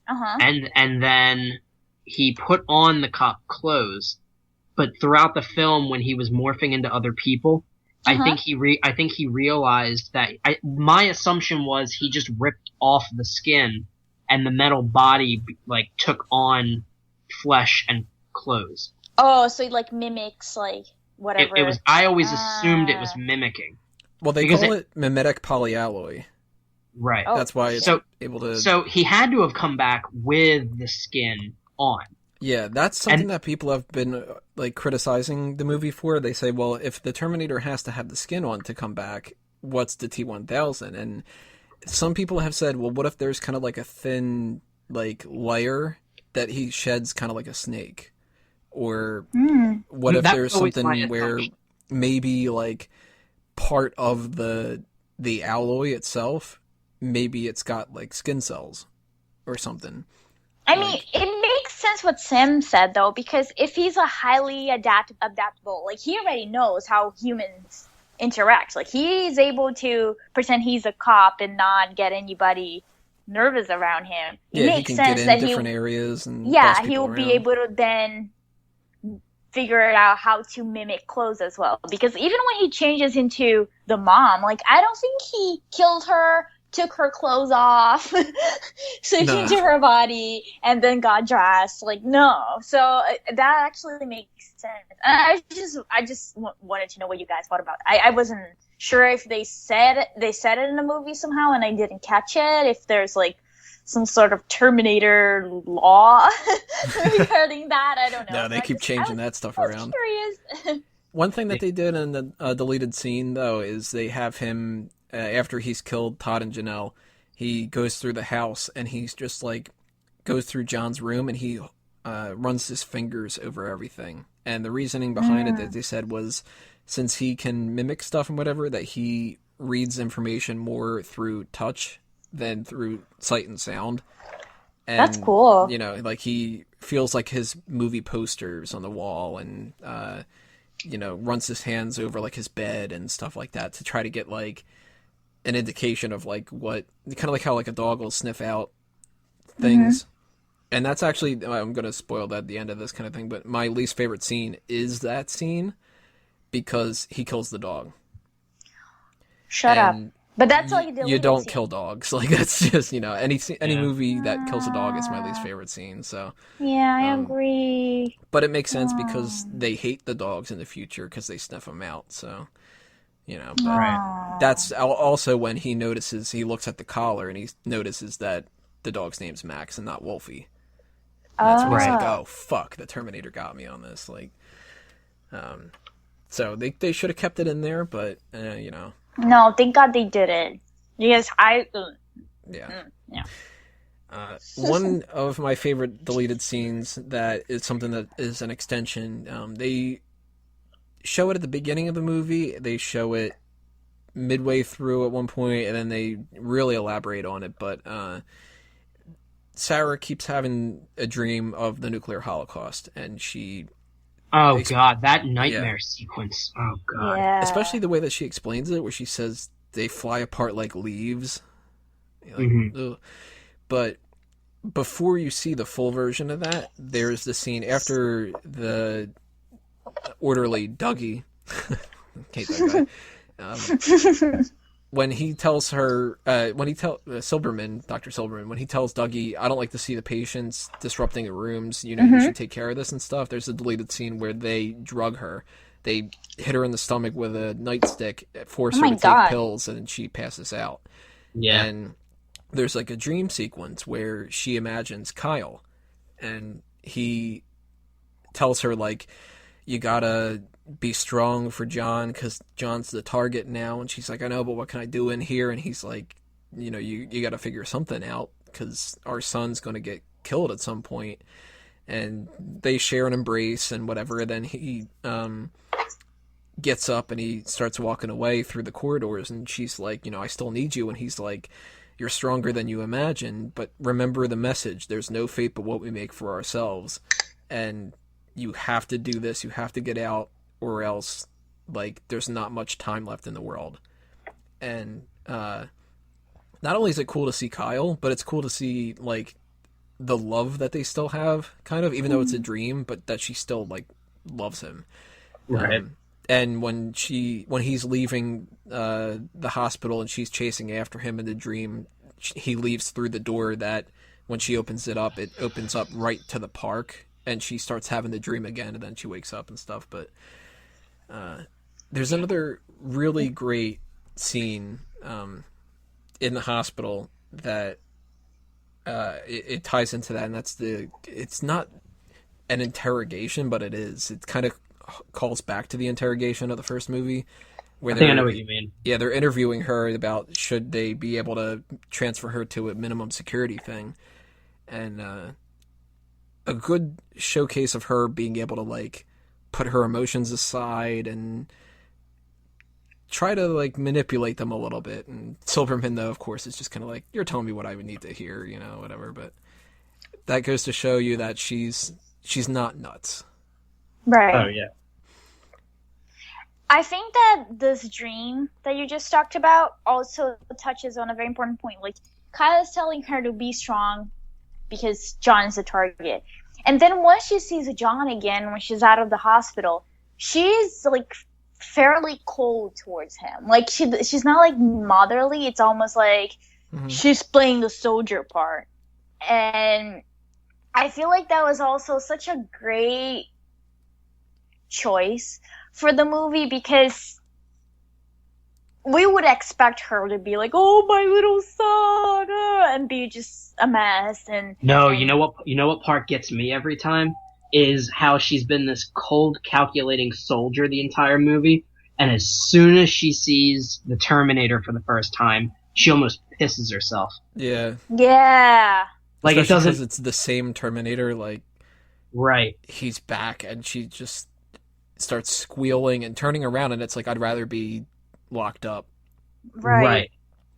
and then he put on the cop clothes. But throughout the film, when he was morphing into other people, I think he realized that. My assumption was he just ripped off the skin. And the metal body, like, took on flesh and clothes. Oh, so it, like, mimics, like, whatever. It was. I always assumed it was mimicking. Well, they call it mimetic polyalloy. Right. Oh. That's why it's able to... So he had to have come back with the skin on. Yeah, that's something that people have been, like, criticizing the movie for. They say, well, if the Terminator has to have the skin on to come back, what's the T-1000? And... some people have said, well, what if there's kind of like a thin, like, layer that he sheds kind of like a snake? Or what if there's something where maybe, like, part of the alloy itself, maybe it's got, like, skin cells or something? I mean, it makes sense what Sam said, though, because if he's a highly adaptable, like, he already knows how humans interact. Like, he's able to pretend he's a cop and not get anybody nervous around him. It Yeah, he makes can sense get in different areas and boss people he will around. be able to then figure out how to mimic clothes as well. Because even when he changes into the mom, like, I don't think he killed her, took her clothes off, switched into her body, and then got dressed. Like, no. So that actually makes sense. And I just wanted to know what you guys thought about it. I wasn't sure if they said it in the movie somehow and I didn't catch it. If there's like some sort of Terminator law regarding that, I don't know. No, they keep changing that stuff around. Curious. One thing that they did in the deleted scene, though, is they have him, after he's killed Todd and Janelle, he goes through the house and he's just like, goes through John's room and he runs his fingers over everything. And the reasoning behind it that they said was, since he can mimic stuff and whatever, that he reads information more through touch than through sight and sound. And, that's cool. You know, like he feels like his movie posters on the wall and, you know, runs his hands over like his bed and stuff like that to try to get like an indication of like what, kind of like how like a dog will sniff out things. Mm-hmm. And that's actually, I'm going to spoil that at the end of this kind of thing, but my least favorite scene is that scene because he kills the dog. Shut up. But that's like you don't kill dogs. Like that's just, you know, any movie that kills a dog is my least favorite scene. So yeah, I agree. But it makes sense because they hate the dogs in the future because they sniff them out. So you know, but that's also when he looks at the collar and he notices that the dog's name's Max and not Wolfie. And that's when he's like, oh fuck, the Terminator got me on this. Like, so they should have kept it in there, but you know. No, thank God they didn't. Yes, yeah. One of my favorite deleted scenes that is something that is an extension. They show it at the beginning of the movie. They show it midway through at one point, and then they really elaborate on it. But Sarah keeps having a dream of the nuclear holocaust, and she... Oh, God, that nightmare sequence. Oh, God. Yeah. Especially the way that she explains it, where she says they fly apart like leaves. Like, but before you see the full version of that, there's the scene after the orderly Dougie... hate that guy. When he tells her, Silberman, Dr. Silberman, when he tells Dougie, I don't like to see the patients disrupting the rooms, you know, you should take care of this and stuff. There's a deleted scene where they drug her. They hit her in the stomach with a nightstick, force her to take pills, and she passes out. Yeah. And there's like a dream sequence where she imagines Kyle, and he tells her, like, you gotta be strong for John because John's the target now. And she's like, I know, but what can I do in here? And he's like, you know, you got to figure something out because our son's going to get killed at some point. And they share an embrace and whatever. And then he gets up and he starts walking away through the corridors. And she's like, you know, I still need you. And he's like, you're stronger than you imagine. But remember the message. There's no fate but what we make for ourselves. And you have to do this. You have to get out. Or else, like, there's not much time left in the world. And not only is it cool to see Kyle, but it's cool to see, like, the love that they still have, kind of, even though it's a dream, but that she still, like, loves him. Right. And when he's leaving the hospital and she's chasing after him in the dream, he leaves through the door that, when she opens it opens up right to the park, and she starts having the dream again, and then she wakes up and stuff, but... there's another really great scene in the hospital that it ties into that, and that's it's not an interrogation, but it is. It kind of calls back to the interrogation of the first movie. Where I think I know what you mean. Yeah, they're interviewing her about should they be able to transfer her to a minimum security thing. And a good showcase of her being able to, like, put her emotions aside and try to, like, manipulate them a little bit. And Silverman, though, of course, is just kind of like, you're telling me what I would need to hear, you know, whatever. But that goes to show you that she's not nuts. Right. Oh, yeah. I think that this dream that you just talked about also touches on a very important point. Like, Kyla's telling her to be strong because John's the target. And then once she sees John again, when she's out of the hospital, she's like fairly cold towards him. Like she's not like motherly. It's almost like she's playing the soldier part. And I feel like that was also such a great choice for the movie, because we would expect her to be like, "Oh, my little son," and be just a mess. And no, you know what part gets me every time is how she's been this cold, calculating soldier the entire movie, and as soon as she sees the Terminator for the first time, she almost pisses herself. Yeah. Yeah. Like, especially it doesn't. Because it's the same Terminator. Like, right. He's back, and she just starts squealing and turning around, and it's like, I'd rather be locked up. Right.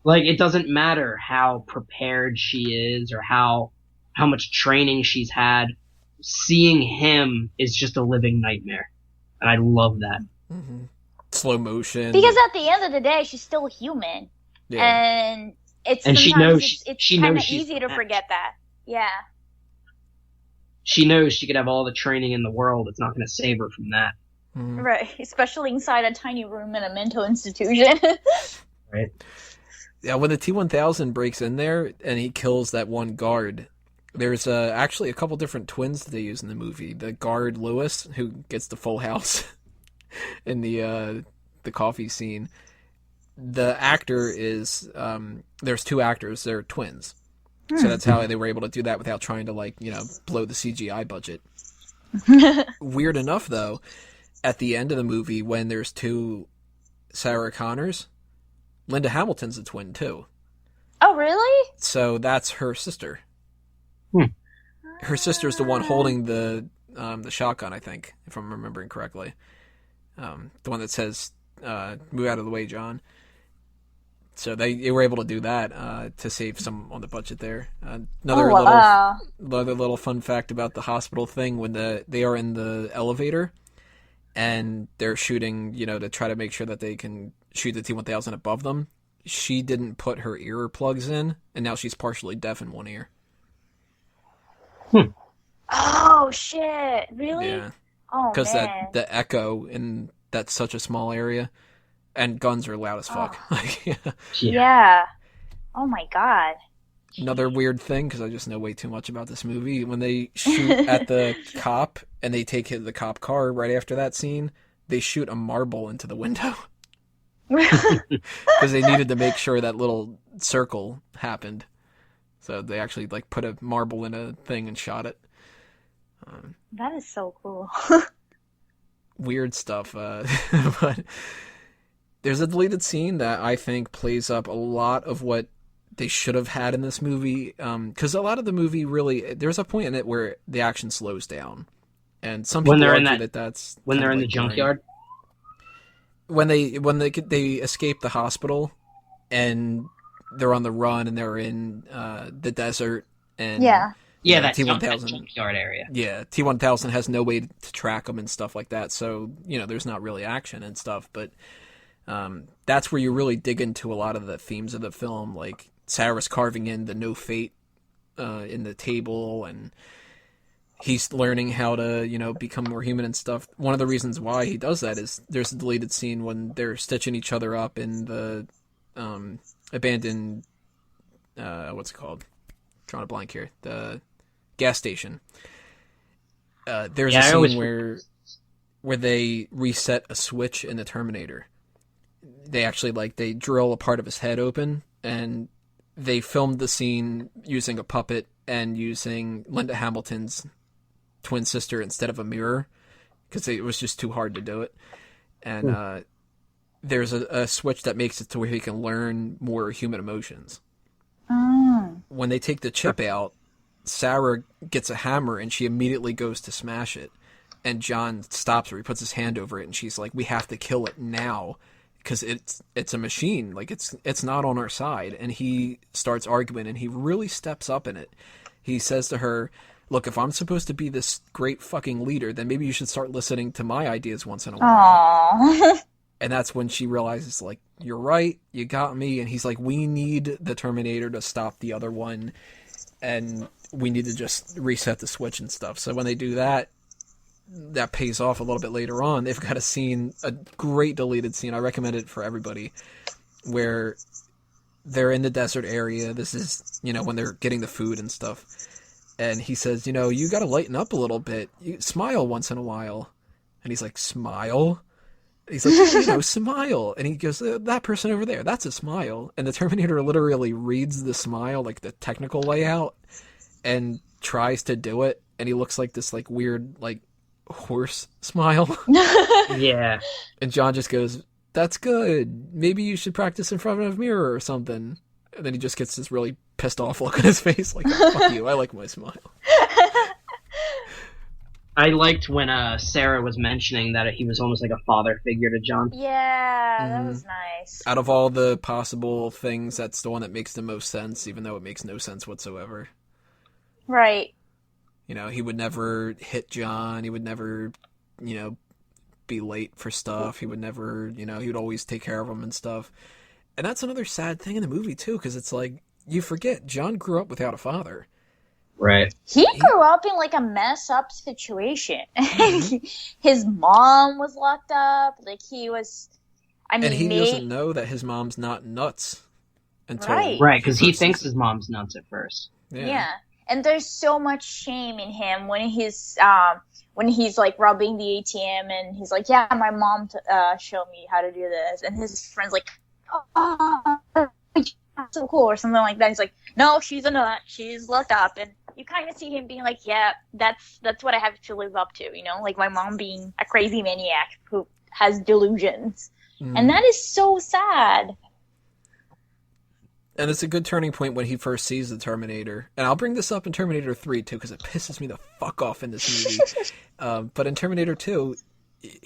Like, it doesn't matter how prepared she is or how much training she's had. Seeing him is just a living nightmare. And I love that. Mm-hmm. Slow motion. Because at the end of the day, she's still human. Yeah. And it's she knows it's kind of easy to forget that. Yeah. She knows she could have all the training in the world. It's not going to save her from that. Mm-hmm. Right. Especially inside a tiny room in a mental institution. Right. Yeah, when the T-1000 breaks in there and he kills that one guard, there's actually a couple different twins that they use in the movie. The guard Lewis, who gets the full house in the coffee scene. The actor is there's two actors. They're twins, so that's how they were able to do that without trying to blow the CGI budget. Weird enough, though, at the end of the movie when there's two Sarah Connors, Linda Hamilton's a twin too. Oh, really? So that's her sister. Her sister's the one holding the shotgun, I think, if I'm remembering correctly. The one that says, "Move out of the way, John." So they were able to do that to save some on the budget there. Another little fun fact about the hospital thing: when they are in the elevator and they're shooting, to try to make sure that they can shoot the T-1000 above them. She didn't put her ear plugs in, and now she's partially deaf in one ear. Oh shit! Really? Yeah. Oh, because man. the echo in that's such a small area, and guns are loud as fuck. Yeah. Oh my god. Another weird thing, because I just know way too much about this movie, when they shoot at the cop and they take the cop car right after that scene, they shoot a marble into the window. Because they needed to make sure that little circle happened. So they actually put a marble in a thing and shot it. That is so cool. Weird stuff. But there's a deleted scene that I think plays up a lot of what they should have had in this movie. Because a lot of the movie really, there's a point in it where the action slows down. And some people argue that's when they're in the junkyard. When they escape the hospital and they're on the run and they're in the desert and that T-1000 junkyard area. Yeah, T-1000 has no way to track them and stuff like that. So there's not really action and stuff. But that's where you really dig into a lot of the themes of the film, like Sarah's carving in the no fate in the table, and he's learning how to, become more human and stuff. One of the reasons why he does that is there's a deleted scene when they're stitching each other up in the abandoned, what's it called? I'm drawing a blank here. The gas station. There's a scene where they reset a switch in the Terminator. They actually, they drill a part of his head open, and they filmed the scene using a puppet and using Linda Hamilton's twin sister instead of a mirror, because it was just too hard to do it. And there's a switch that makes it to where he can learn more human emotions. When they take the chip out, Sarah gets a hammer and she immediately goes to smash it, and John stops her. He puts his hand over it, and she's like, "We have to kill it now, because it's a machine. It's not on our side." And he starts arguing, and he really steps up in it. He says to her, "Look, if I'm supposed to be this great fucking leader, then maybe you should start listening to my ideas once in a while." Aww. And that's when she realizes, like, you're right, you got me. And he's like, we need the Terminator to stop the other one, and we need to just reset the switch and stuff. So when they do that, that pays off a little bit later on. They've got a scene, a great deleted scene, I recommend it for everybody, where they're in the desert area. This is, you know, when they're getting the food and stuff. And he says, you know, you got to lighten up a little bit. You smile once in a while. And he's like, smile? He's like, you know, smile. And he goes, that person over there, that's a smile. And the Terminator literally reads the smile, like the technical layout, and tries to do it. And he looks like this, like, weird, like, horse smile. Yeah. And John just goes, that's good. Maybe you should practice in front of a mirror or something. And then he just gets this really pissed off look on his face, like, oh, fuck you, I like my smile. I liked when Sarah was mentioning that he was almost like a father figure to John. Yeah, that was nice. Out of all the possible things, that's the one that makes the most sense, even though it makes no sense whatsoever. Right. You know, he would never hit John. He would never, you know, be late for stuff. He would never, you know, he would always take care of him and stuff. And that's another sad thing in the movie, too, because it's like, you forget, John grew up without a father. Right. He grew up in, like, a mess-up situation. His mom was locked up. Like, he was... I mean, and he doesn't know that his mom's not nuts until... Right, because he thinks his mom's nuts at first. Yeah. And there's so much shame in him when he's like robbing the ATM and he's like, yeah, my mom showed me how to do this, and his friend's like, oh, so cool, or something like that. He's like, no, she's a nut, she's locked up, and you kind of see him being like, yeah, that's what I have to live up to, you know, like my mom being a crazy maniac who has delusions, and that is so sad. And it's a good turning point when he first sees the Terminator. And I'll bring this up in Terminator 3, too, because it pisses me the fuck off in this movie. But in Terminator 2,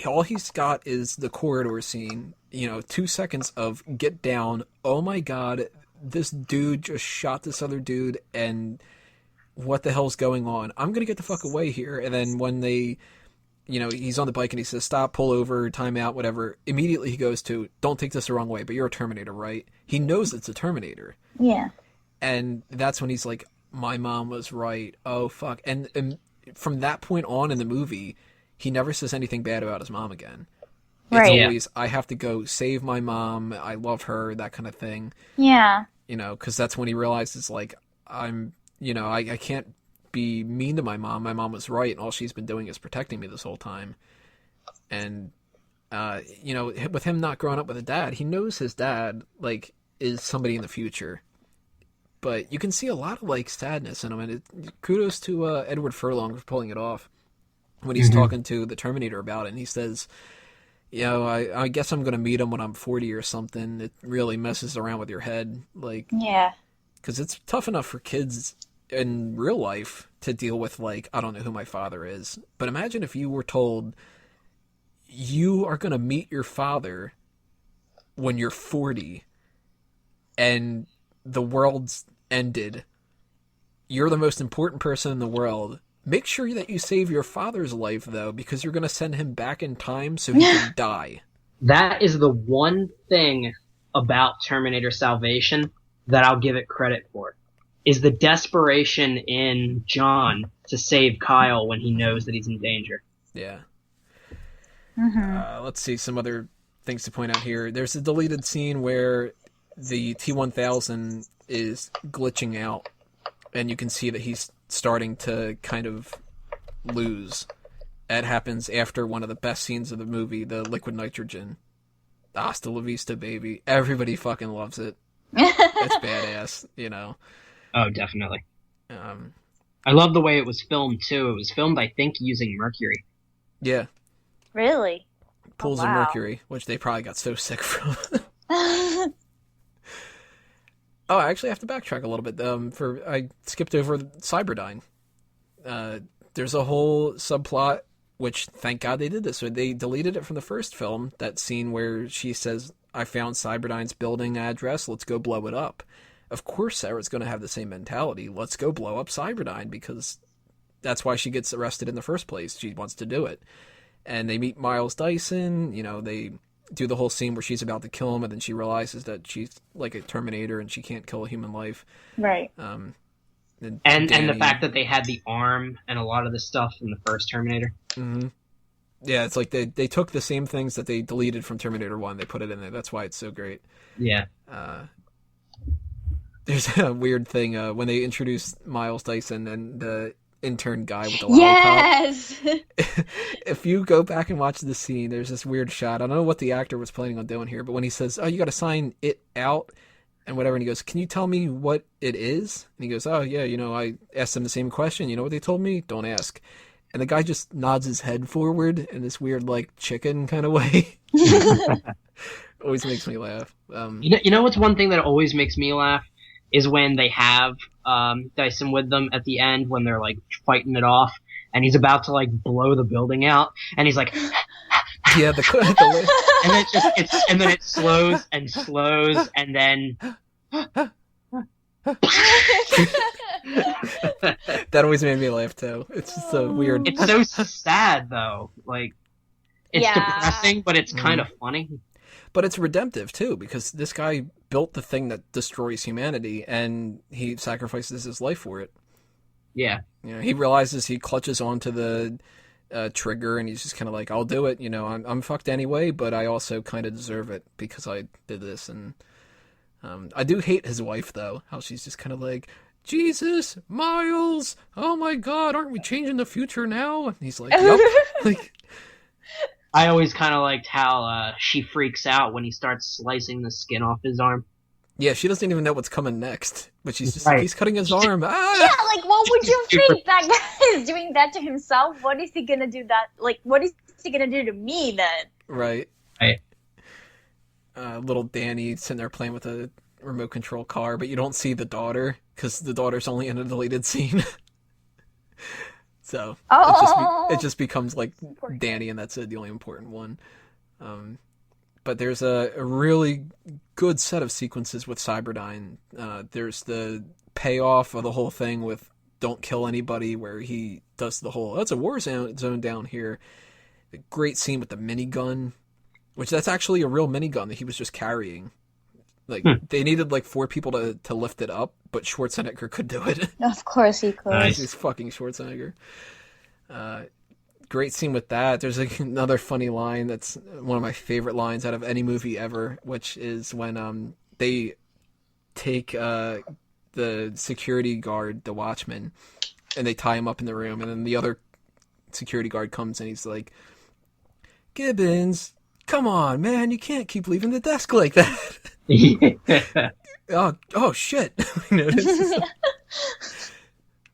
all he's got is the corridor scene. You know, 2 seconds of get down. Oh my god, this dude just shot this other dude, and what the hell's going on? I'm going to get the fuck away here. And then when they... You know, he's on the bike and he says, stop, pull over, time out, whatever. Immediately he goes to, don't take this the wrong way, but you're a Terminator, right? He knows it's a Terminator. Yeah. And that's when he's like, my mom was right. Oh, fuck. And from that point on in the movie, he never says anything bad about his mom again. It's always, I have to go save my mom, I love her, that kind of thing. Yeah. You know, because that's when he realizes, like, I can't be mean to my mom. My mom was right, and all she's been doing is protecting me this whole time. And you know, with him not growing up with a dad, he knows his dad, like, is somebody in the future, but you can see a lot of, like, sadness in him. And kudos to Edward Furlong for pulling it off when he's talking to the Terminator about it, and he says, you know, I guess I'm gonna meet him when I'm 40 or something. It really messes around with your head, like, yeah, because it's tough enough for kids in real life to deal with, like, I don't know who my father is. But imagine if you were told you are going to meet your father when you're 40 and the world's ended. You're the most important person in the world. Make sure that you save your father's life, though, because you're going to send him back in time so he can die. That is the one thing about Terminator Salvation that I'll give it credit for. Is the desperation in John to save Kyle when he knows that he's in danger. Yeah. Let's see some other things to point out here. There's a deleted scene where the T-1000 is glitching out, and you can see that he's starting to kind of lose. That happens after one of the best scenes of the movie, the liquid nitrogen. Hasta la vista, baby. Everybody fucking loves it. It's badass, you know. Oh, definitely. I love the way it was filmed, too. It was filmed, I think, using mercury. Yeah. Really? Pools of mercury, which they probably got so sick from. Oh, I actually have to backtrack a little bit. I skipped over Cyberdyne. There's a whole subplot, which, thank God they did this. So they deleted it from the first film, that scene where she says, I found Cyberdyne's building address, let's go blow it up. Of course Sarah's going to have the same mentality. Let's go blow up Cyberdyne, because that's why she gets arrested in the first place. She wants to do it. And they meet Miles Dyson. You know, they do the whole scene where she's about to kill him, and then she realizes that she's like a Terminator and she can't kill a human life. Right. And the fact that they had the arm and a lot of the stuff from the first Terminator. Mm-hmm. Yeah, it's like they took the same things that they deleted from Terminator 1, they put it in there. That's why it's so great. Yeah. There's a weird thing when they introduced Miles Dyson and the intern guy with the lollipop. Yes! If you go back and watch the scene, there's this weird shot. I don't know what the actor was planning on doing here, but when he says, "Oh, you got to sign it out," and whatever, and he goes, "Can you tell me what it is?" And he goes, "Oh, yeah, I asked them the same question. You know what they told me? Don't ask." And the guy just nods his head forward in this weird, like, chicken kind of way. Always makes me laugh. You know what's one thing that always makes me laugh? Is when they have Dyson with them at the end when they're like fighting it off, and he's about to like blow the building out, and he's like, yeah, and then it slows and slows, and then that always made me laugh too. It's just so weird. It's so sad though, like it's depressing, but it's kind of funny. But it's redemptive, too, because this guy built the thing that destroys humanity, and he sacrifices his life for it. Yeah. He realizes he clutches onto the trigger, and he's just kind of like, I'll do it. I'm fucked anyway, but I also kind of deserve it because I did this. And I do hate his wife, though, how she's just kind of like, Jesus, Miles, oh my God, aren't we changing the future now? And he's like, yep. Like... I always kind of liked how she freaks out when he starts slicing the skin off his arm. Yeah, she doesn't even know what's coming next, but she's just right. like, he's cutting his arm. Ah! Yeah, like, what would you think? That guy is doing that to himself? What is he gonna do that? Like, what is he gonna do to me then? Right. Right. Little Danny sitting there playing with a remote control car, but you don't see the daughter, because the daughter's only in a deleted scene. So it just becomes like Danny, and that's it, the only important one. But there's a really good set of sequences with Cyberdyne. There's the payoff of the whole thing with don't kill anybody, where he does the whole, that's a war zone down here. A great scene with the minigun, which that's actually a real minigun that he was just carrying. Like, they needed like 4 people to lift it up, but Schwarzenegger could do it. Of course he could. Nice. He's fucking Schwarzenegger. Great scene with that. There's another funny line that's one of my favorite lines out of any movie ever, which is when they take the security guard, the watchman, and they tie him up in the room, and then the other security guard comes and he's like, Gibbons, come on, man, you can't keep leaving the desk like that. Yeah. Oh shit.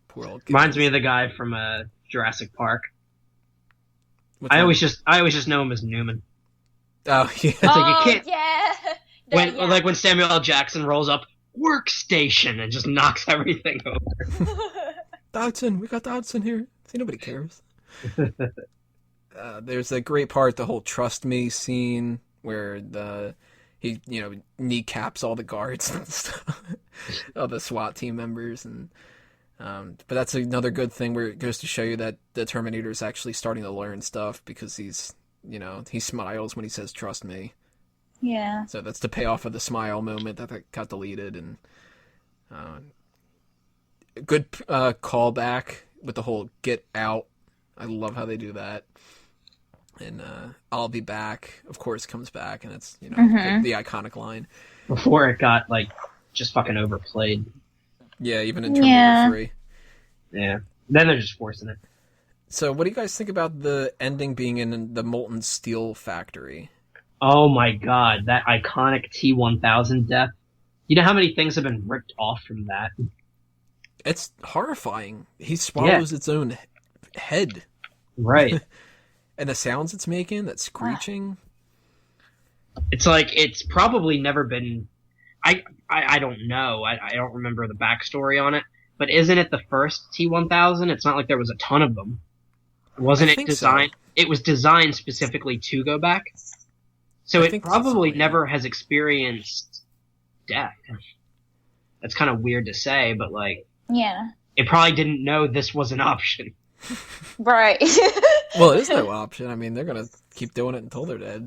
Poor old Gibbons. Reminds me of the guy from Jurassic Park. I always just know him as Newman. Oh yeah. It's like you can't. Yeah. When Samuel L. Jackson rolls up, workstation, and just knocks everything over. Dodson, we got Dodson here. See, nobody cares. There's a great part, the whole "Trust Me" scene, where he kneecaps all the guards and stuff, all the SWAT team members, and but that's another good thing where it goes to show you that the Terminator is actually starting to learn stuff, because he smiles when he says "Trust me." Yeah. So that's the payoff of the smile moment that got deleted, and good callback with the whole "get out." I love how they do that. And I'll be back, of course, comes back, and it's the iconic line. Before it got just fucking overplayed. Yeah, even in Terminator 3. Yeah. Then they're just forcing it. So what do you guys think about the ending being in the molten steel factory? Oh my god, that iconic T-1000 death. You know how many things have been ripped off from that? It's horrifying. He swallows its own head. Right. And the sounds it's making, that screeching. It's like, it's probably never been... I don't know. I don't remember the backstory on it. But isn't it the first T-1000? It's not like there was a ton of them. Wasn't it designed... So. It was designed specifically to go back. So it probably never has experienced death. That's kind of weird to say, but yeah, it probably didn't know this was an option. Right. Well, it is no option. I mean, they're gonna keep doing it until they're dead.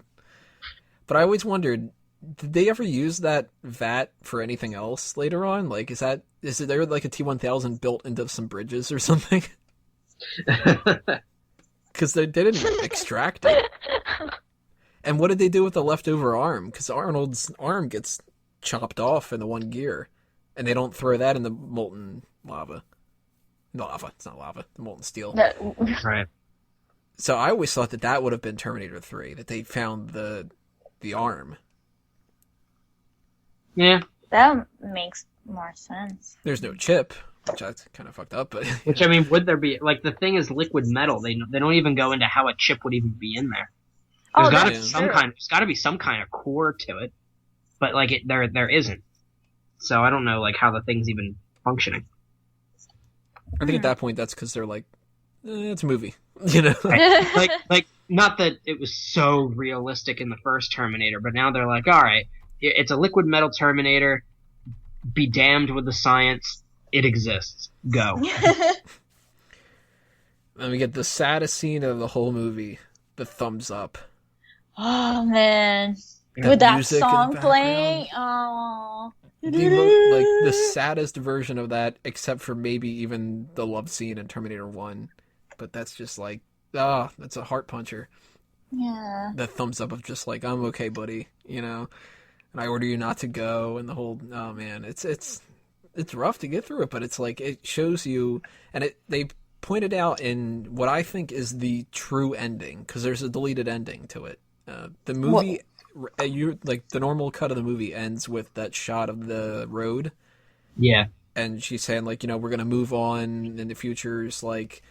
But I always wondered, did they ever use that vat for anything else later on? Like, is there like a T-1000 built into some bridges or something? Because they didn't extract it. And what did they do with the leftover arm? Because Arnold's arm gets chopped off in the one gear, and they don't throw that in the molten lava. No, lava. It's not lava. The molten steel. Right. So I always thought that would have been Terminator 3, that they found the arm. Yeah. That makes more sense. There's no chip, which that's kind of fucked up. But Which, I mean, would there be... Like, the thing is liquid metal. They don't even go into how a chip would even be in there. There's got to be some kind of core to it, but like there isn't. So I don't know like how the thing's even functioning. I think at that point that's because they're like, it's a movie, you know. Right. like not that it was so realistic in the first Terminator, but now they're like, all right, it's a liquid metal Terminator. Be damned with the science. It exists. Go. And we get the saddest scene of the whole movie: the thumbs up. Oh man, That with that music in song the playing, oh, like the saddest version of that, except for maybe even the love scene in Terminator 1. But that's just like, that's a heart puncher. yeah. The thumbs up of just like, I'm okay, buddy, you know, and I order you not to go, and the whole, oh man, it's rough to get through it, but it's like, it shows you, and they pointed out in what I think is the true ending, because there's a deleted ending to it. The movie, like the normal cut of the movie ends with that shot of the road. Yeah. And she's saying like, we're going to move on in the futures. Like,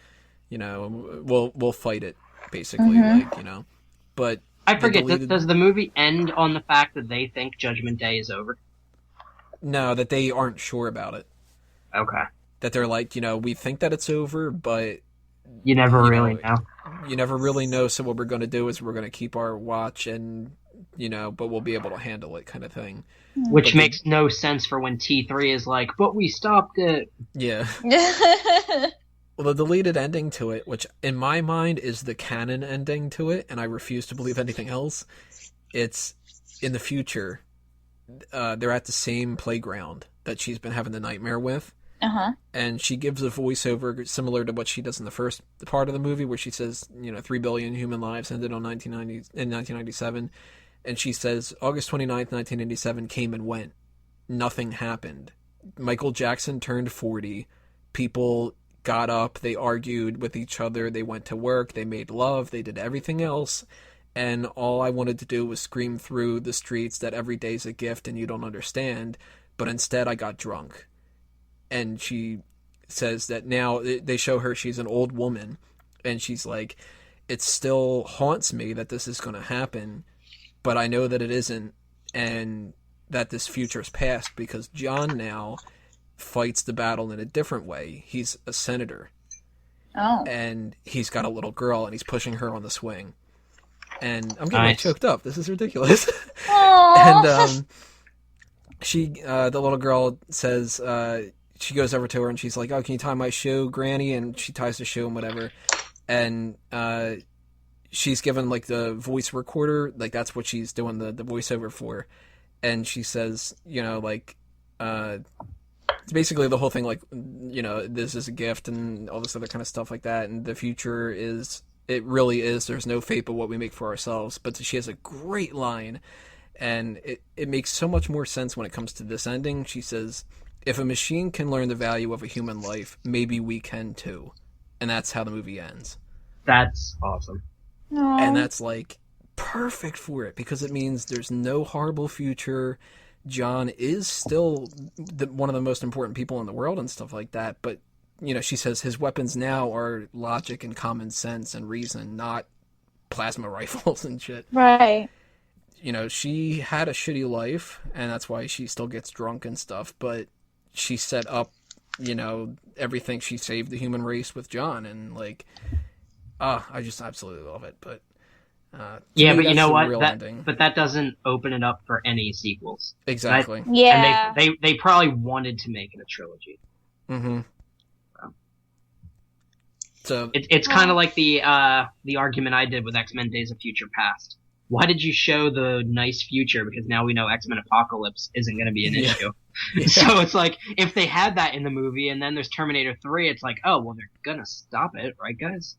we'll fight it basically. Like, but I forget, does the movie end on the fact that they think Judgment Day is over? No, that they aren't sure about it. Okay. That they're like, we think that it's over, but you never really know. You never really know. So what we're going to do is we're going to keep our watch and, but we'll be able to handle it kind of thing. Which makes no sense for when T3 is like, but we stopped it. Yeah. Well, the deleted ending to it, which in my mind is the canon ending to it, and I refuse to believe anything else, it's in the future. They're at the same playground that she's been having the nightmare with. Uh-huh. And she gives a voiceover similar to what she does in the first part of the movie, where she says, 3 billion human lives ended in 1997. And she says, August 29th, 1987 came and went. Nothing happened. Michael Jackson turned 40. People got up. They argued with each other. They went to work. They made love. They did everything else. And all I wanted to do was scream through the streets that every day's a gift and you don't understand. But instead I got drunk. And she says that now they show her she's an old woman. And she's like, it still haunts me that this is going to happen. But I know that it isn't. And that this future's past because John now fights the battle in a different way. He's a senator. Oh. And he's got a little girl and he's pushing her on the swing. And I'm getting choked up. This is ridiculous. And she, the little girl says, she goes over to her and she's like, oh, can you tie my shoe, Granny? And she ties the shoe and whatever. And she's given like the voice recorder, like that's what she's doing the voiceover for. And she says, it's basically the whole thing, like, this is a gift and all this other kind of stuff like that. And the future it really is, there's no fate but what we make for ourselves. But she has a great line, and it makes so much more sense when it comes to this ending. She says, if a machine can learn the value of a human life, maybe we can too. And that's how the movie ends. That's awesome. Aww. And that's like perfect for it, because it means there's no horrible future. John is still one of the most important people in the world and stuff like that. But, she says his weapons now are logic and common sense and reason, not plasma rifles and shit. Right. She had a shitty life, and that's why she still gets drunk and stuff. But she set up, everything. She saved the human race with John. And, I just absolutely love it. But yeah, but you know what? But that doesn't open it up for any sequels. Exactly. Yeah. And they probably wanted to make it a trilogy. Mm-hmm. So it's kind of like the argument I did with X-Men: Days of Future Past. why did you show the nice future? Because now we know X-Men Apocalypse isn't going to be an issue. Yeah. So it's like, if they had that in the movie, and then there's Terminator 3, it's like, oh, well, they're going to stop it, right, guys?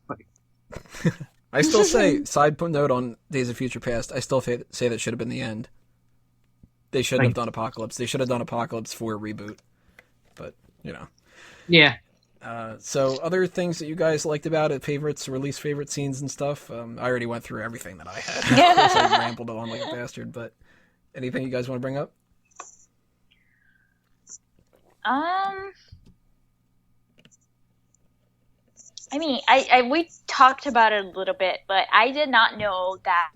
I still say, side note on Days of Future Past, I still say that should have been the end. They shouldn't have done Apocalypse. They should have done Apocalypse for a reboot. But, Yeah. So other things that you guys liked about it, favorites, release favorite scenes and stuff. I already went through everything that I had. Of course, I rambled on like a bastard, but anything you guys want to bring up? I mean, we talked about it a little bit, but I did not know that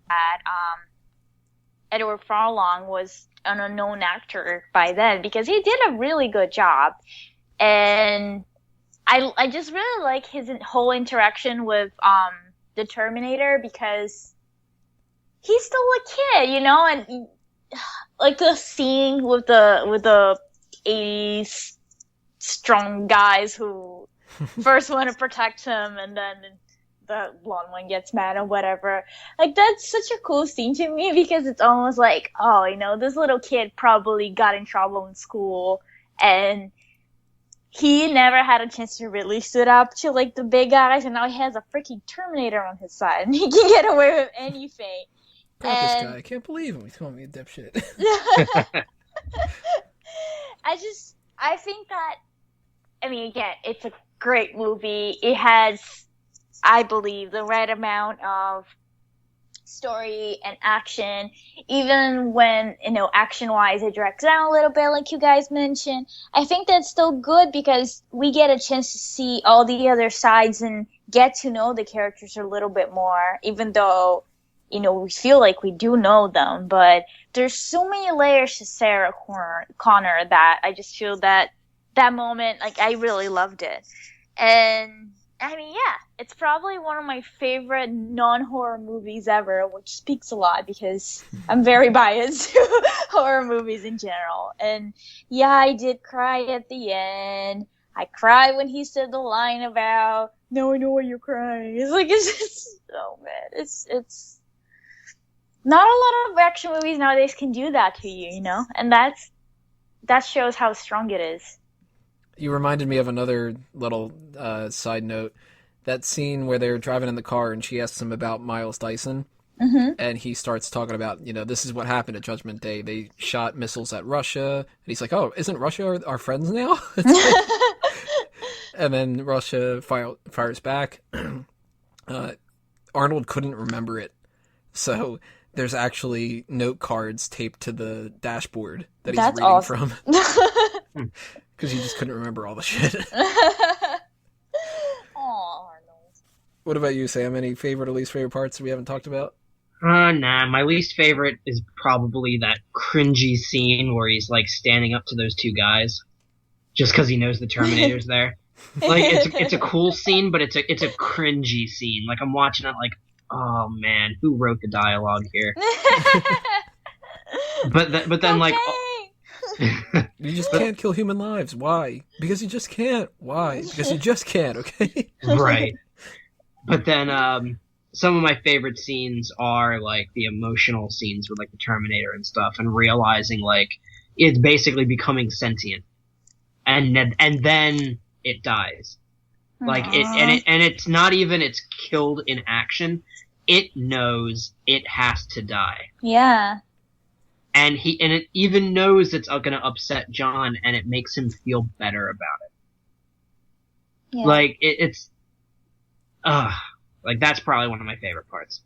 Edward Furlong was an unknown actor by then, because he did a really good job. And I just really like his whole interaction with the Terminator, because he's still a kid, and like the scene with the 80s strong guys who first want to protect him, and then the blonde one gets mad or whatever. Like, that's such a cool scene to me, because it's almost like, oh, this little kid probably got in trouble in school, and he never had a chance to really stood up to, like, the big guys, and now he has a freaking Terminator on his side, and he can get away with anything. This guy, I can't believe him. He's calling me a dipshit. I think that, I mean, again, it's a great movie. It has, I believe, the right amount of story and action, even when, action-wise it drags down a little bit, like you guys mentioned. I think that's still good, because we get a chance to see all the other sides and get to know the characters a little bit more, even though, we feel like we do know them. But there's so many layers to Sarah Connor that I just feel that moment, like, I really loved it. And I mean, yeah, it's probably one of my favorite non-horror movies ever, which speaks a lot, because I'm very biased to horror movies in general. And yeah, I did cry at the end. I cried when he said the line about, "No, I know why you're crying." It's just, oh man, it's not a lot of action movies nowadays can do that to you, and that shows how strong it is. You reminded me of another little side note. That scene where they're driving in the car and she asks him about Miles Dyson. Mm-hmm. And he starts talking about, this is what happened at Judgment Day. They shot missiles at Russia. And he's like, oh, isn't Russia our friends now? And then Russia fires back. Arnold couldn't remember it. So there's actually note cards taped to the dashboard that he's reading awesome. From. Because he just couldn't remember all the shit. Arnold. What about you, Sam? Any favorite or least favorite parts that we haven't talked about? Nah. My least favorite is probably that cringy scene where he's, like, standing up to those two guys. Just because he knows the Terminator's there. Like, it's a cool scene, but it's a cringy scene. Like, I'm watching it like, oh man, who wrote the dialogue here? but then okay. Like... You just can't kill human lives. Why? Because you just can't. Why? Because you just can't, okay? Right. But then some of my favorite scenes are, like, the emotional scenes with, like, the Terminator and stuff, and realizing, like, it's basically becoming sentient. And then it dies. Like, it's not even it's killed in action. It knows it has to die. Yeah. And it even knows it's going to upset John, and it makes him feel better about it. Yeah. Like, it's like, that's probably one of my favorite parts.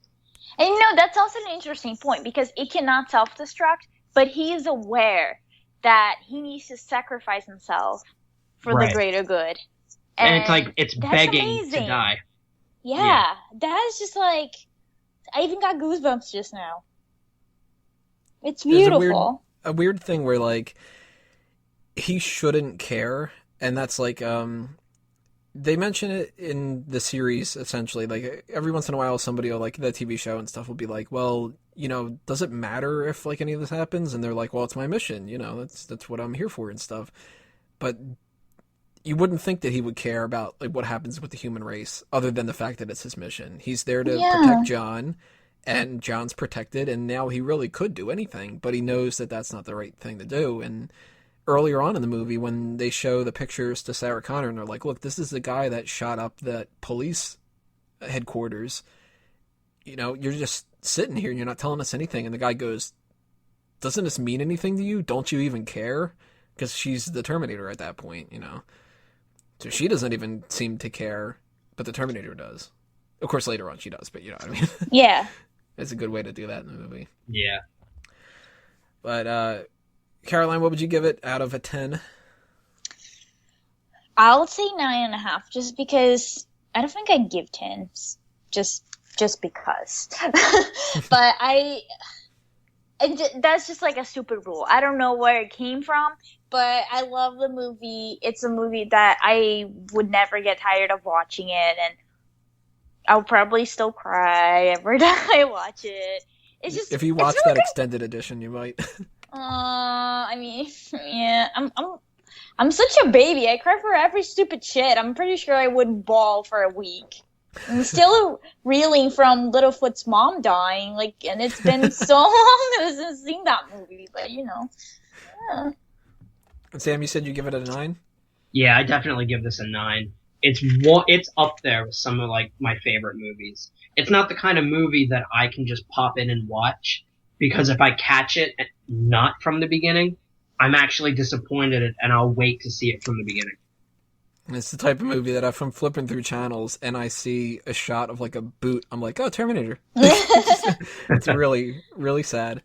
And that's also an interesting point, because it cannot self-destruct, but he is aware that he needs to sacrifice himself for the greater good. And it's like, it's begging amazing. To die. Yeah, that is just like, I even got goosebumps just now. It's beautiful. A weird thing where, like, he shouldn't care, and that's like, they mention it in the series, essentially. Like, every once in a while, somebody will, like, the TV show and stuff will be like, well, does it matter if, like, any of this happens? And they're like, well, it's my mission, that's what I'm here for and stuff. But you wouldn't think that he would care about, like, what happens with the human race, other than the fact that it's his mission. He's there to protect John, and John's protected, and now he really could do anything, but he knows that that's not the right thing to do. And earlier on in the movie, when they show the pictures to Sarah Connor, and they're like, look, this is the guy that shot up that police headquarters. You know, you're just sitting here and you're not telling us anything. And the guy goes, doesn't this mean anything to you? Don't you even care? Because she's the Terminator at that point, you know. So she doesn't even seem to care, but the Terminator does. Of course, later on she does, but you know what I mean? Yeah. It's a good way to do that in the movie. Yeah. But, Caroline, what would you give it out of a 10? I would say 9.5, just because I don't think I'd give 10s. Just because. But that's just like a stupid rule. I don't know where it came from, but I love the movie. It's a movie that I would never get tired of watching it, and I'll probably still cry every time I watch it. It's just, if you watch really that extended edition, you might. I mean, yeah, I'm such a baby. I cry for every stupid shit. I'm pretty sure I would bawl for a week. I'm still reeling from Littlefoot's mom dying, and it's been so long since I've seen that movie, but you know. Yeah. And Sam, you said you give it a 9? Yeah, I definitely give this a 9. It's up there with some of my favorite movies. It's not the kind of movie that I can just pop in and watch, because if I catch it not from the beginning, I'm actually disappointed and I'll wait to see it from the beginning. It's the type of movie that if I'm flipping through channels and I see a shot of a boot, I'm like, oh, Terminator. It's really, really sad.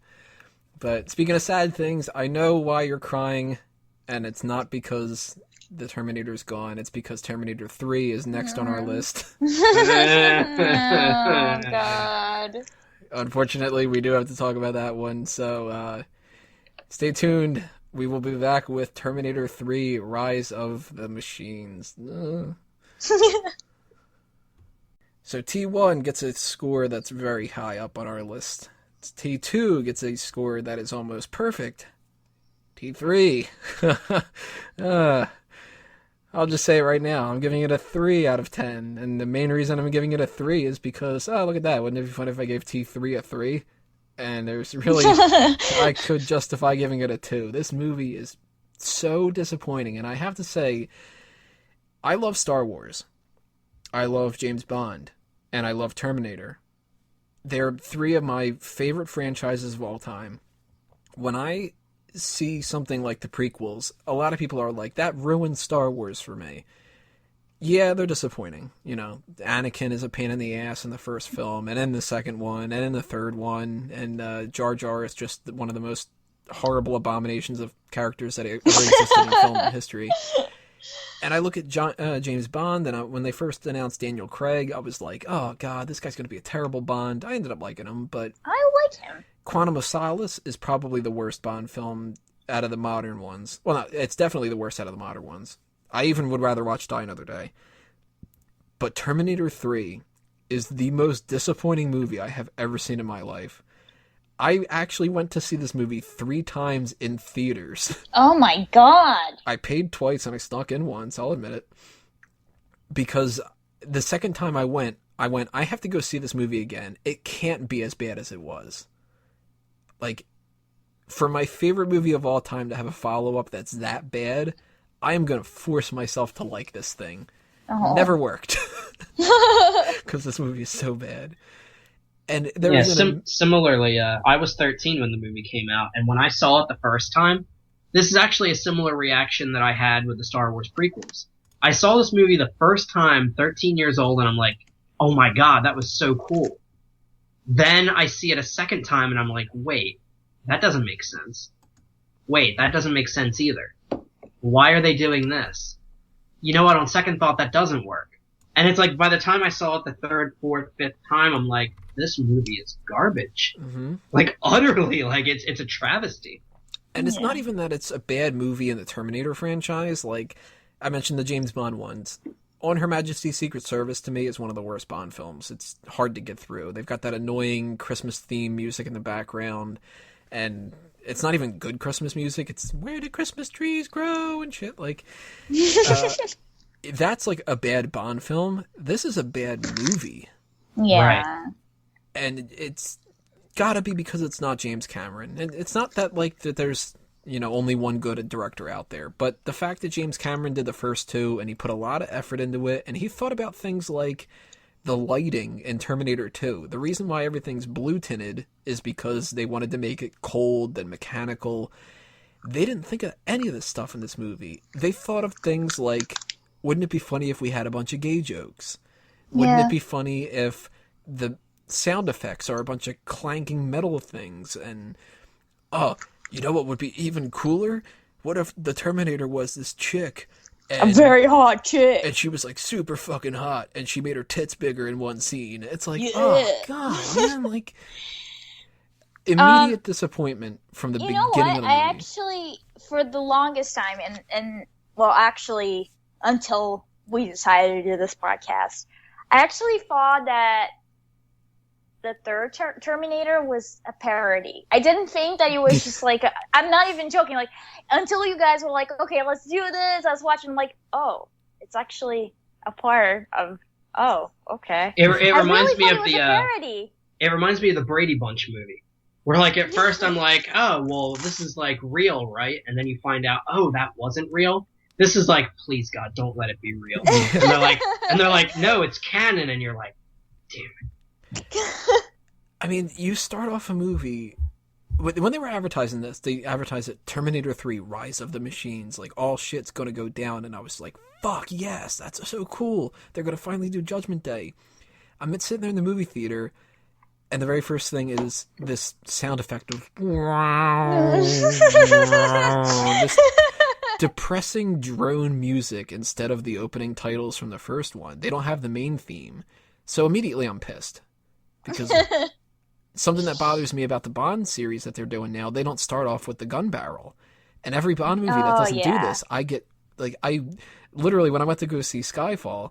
But speaking of sad things, I know why you're crying, and it's not because the Terminator's gone. It's because Terminator 3 is next on our list. Oh, God. Unfortunately, we do have to talk about that one, so stay tuned. We will be back with Terminator 3, Rise of the Machines. So T1 gets a score that's very high up on our list. T2 gets a score that is almost perfect. T3. I'll just say it right now. I'm giving it a 3 out of 10. And the main reason I'm giving it a 3 is because, oh, look at that. Wouldn't it be fun if I gave T3 a 3? And there's really, I could justify giving it a 2. This movie is so disappointing. And I have to say, I love Star Wars. I love James Bond. And I love Terminator. They're 3 of my favorite franchises of all time. When I see something like the prequels, a lot of people are like, that ruined Star Wars for me. Yeah, they're disappointing. You know, Anakin is a pain in the ass in the first film, and in the second one, and in the third one, and Jar Jar is just one of the most horrible abominations of characters that ever existed in film history. And I look at James Bond, and when they first announced Daniel Craig, I was like, oh god, this guy's going to be a terrible Bond. I ended up liking him, but I like him. Quantum of Solace is probably the worst Bond film out of the modern ones. Well, no, it's definitely the worst out of the modern ones. I even would rather watch Die Another Day. But Terminator 3 is the most disappointing movie I have ever seen in my life. I actually went to see this movie 3 times in theaters. Oh my god. I paid twice and I snuck in once, I'll admit it. Because the second time I went, I have to go see this movie again. It can't be as bad as it was. For my favorite movie of all time to have a follow-up that's that bad, I am going to force myself to like this thing. Oh. Never worked. Because this movie is so bad. And there was similarly, I was 13 when the movie came out, and when I saw it the first time, this is actually a similar reaction that I had with the Star Wars prequels. I saw this movie the first time, 13 years old, and I'm like, oh my god, that was so cool. Then I see it a second time, and I'm like, wait, that doesn't make sense. Wait, that doesn't make sense either. Why are they doing this? You know what, on second thought, that doesn't work. And it's like, by the time I saw it the third, fourth, fifth time, I'm like, this movie is garbage. Mm-hmm. Utterly, it's a travesty. And it's not even that it's a bad movie in the Terminator franchise. I mentioned the James Bond ones. On Her Majesty's Secret Service, to me, is one of the worst Bond films. It's hard to get through. They've got that annoying Christmas theme music in the background, and it's not even good Christmas music. It's where do Christmas trees grow and shit. That's a bad Bond film. This is a bad movie. Yeah. Right. And it's gotta be because it's not James Cameron. And it's not that, like, that there's, you know, only one good director out there. But the fact that James Cameron did the first two, and he put a lot of effort into it, and he thought about things like the lighting in Terminator 2. The reason why everything's blue-tinted is because they wanted to make it cold and mechanical. They didn't think of any of this stuff in this movie. They thought of things like, wouldn't it be funny if we had a bunch of gay jokes? Wouldn't it be funny if the sound effects are a bunch of clanking metal things? And, you know what would be even cooler? What if the Terminator was this chick? And, a very hot chick. And she was, like, super fucking hot, and she made her tits bigger in one scene. It's like, oh, God, man, like, immediate disappointment from the beginning of the movie. I actually, for the longest time, and well, actually, until we decided to do this podcast, I actually thought that the third Terminator was a parody. I didn't think that it was just like, I'm not even joking, like, until you guys were like, okay, let's do this, I was watching, like, oh, it's actually a part of, oh, okay. It reminds me of parody. It reminds me of the Brady Bunch movie. Where, like, at first I'm like, oh, well, this is, like, real, right? And then you find out, oh, that wasn't real? This is like, please, God, don't let it be real. And they're like, no, it's canon, and you're like, damn it. I mean, you start off a movie, when they were advertising this, they advertised it, Terminator 3, Rise of the Machines, like, all shit's gonna go down, and I was like, fuck, yes, that's so cool, they're gonna finally do Judgment Day. I'm sitting there in the movie theater, and the very first thing is this sound effect of this depressing drone music instead of the opening titles from the first one. They don't have the main theme. So immediately I'm pissed. Because something that bothers me about the Bond series that they're doing now, they don't start off with the gun barrel. And every Bond movie that doesn't do this, I get, like, I literally, when I went to go see Skyfall,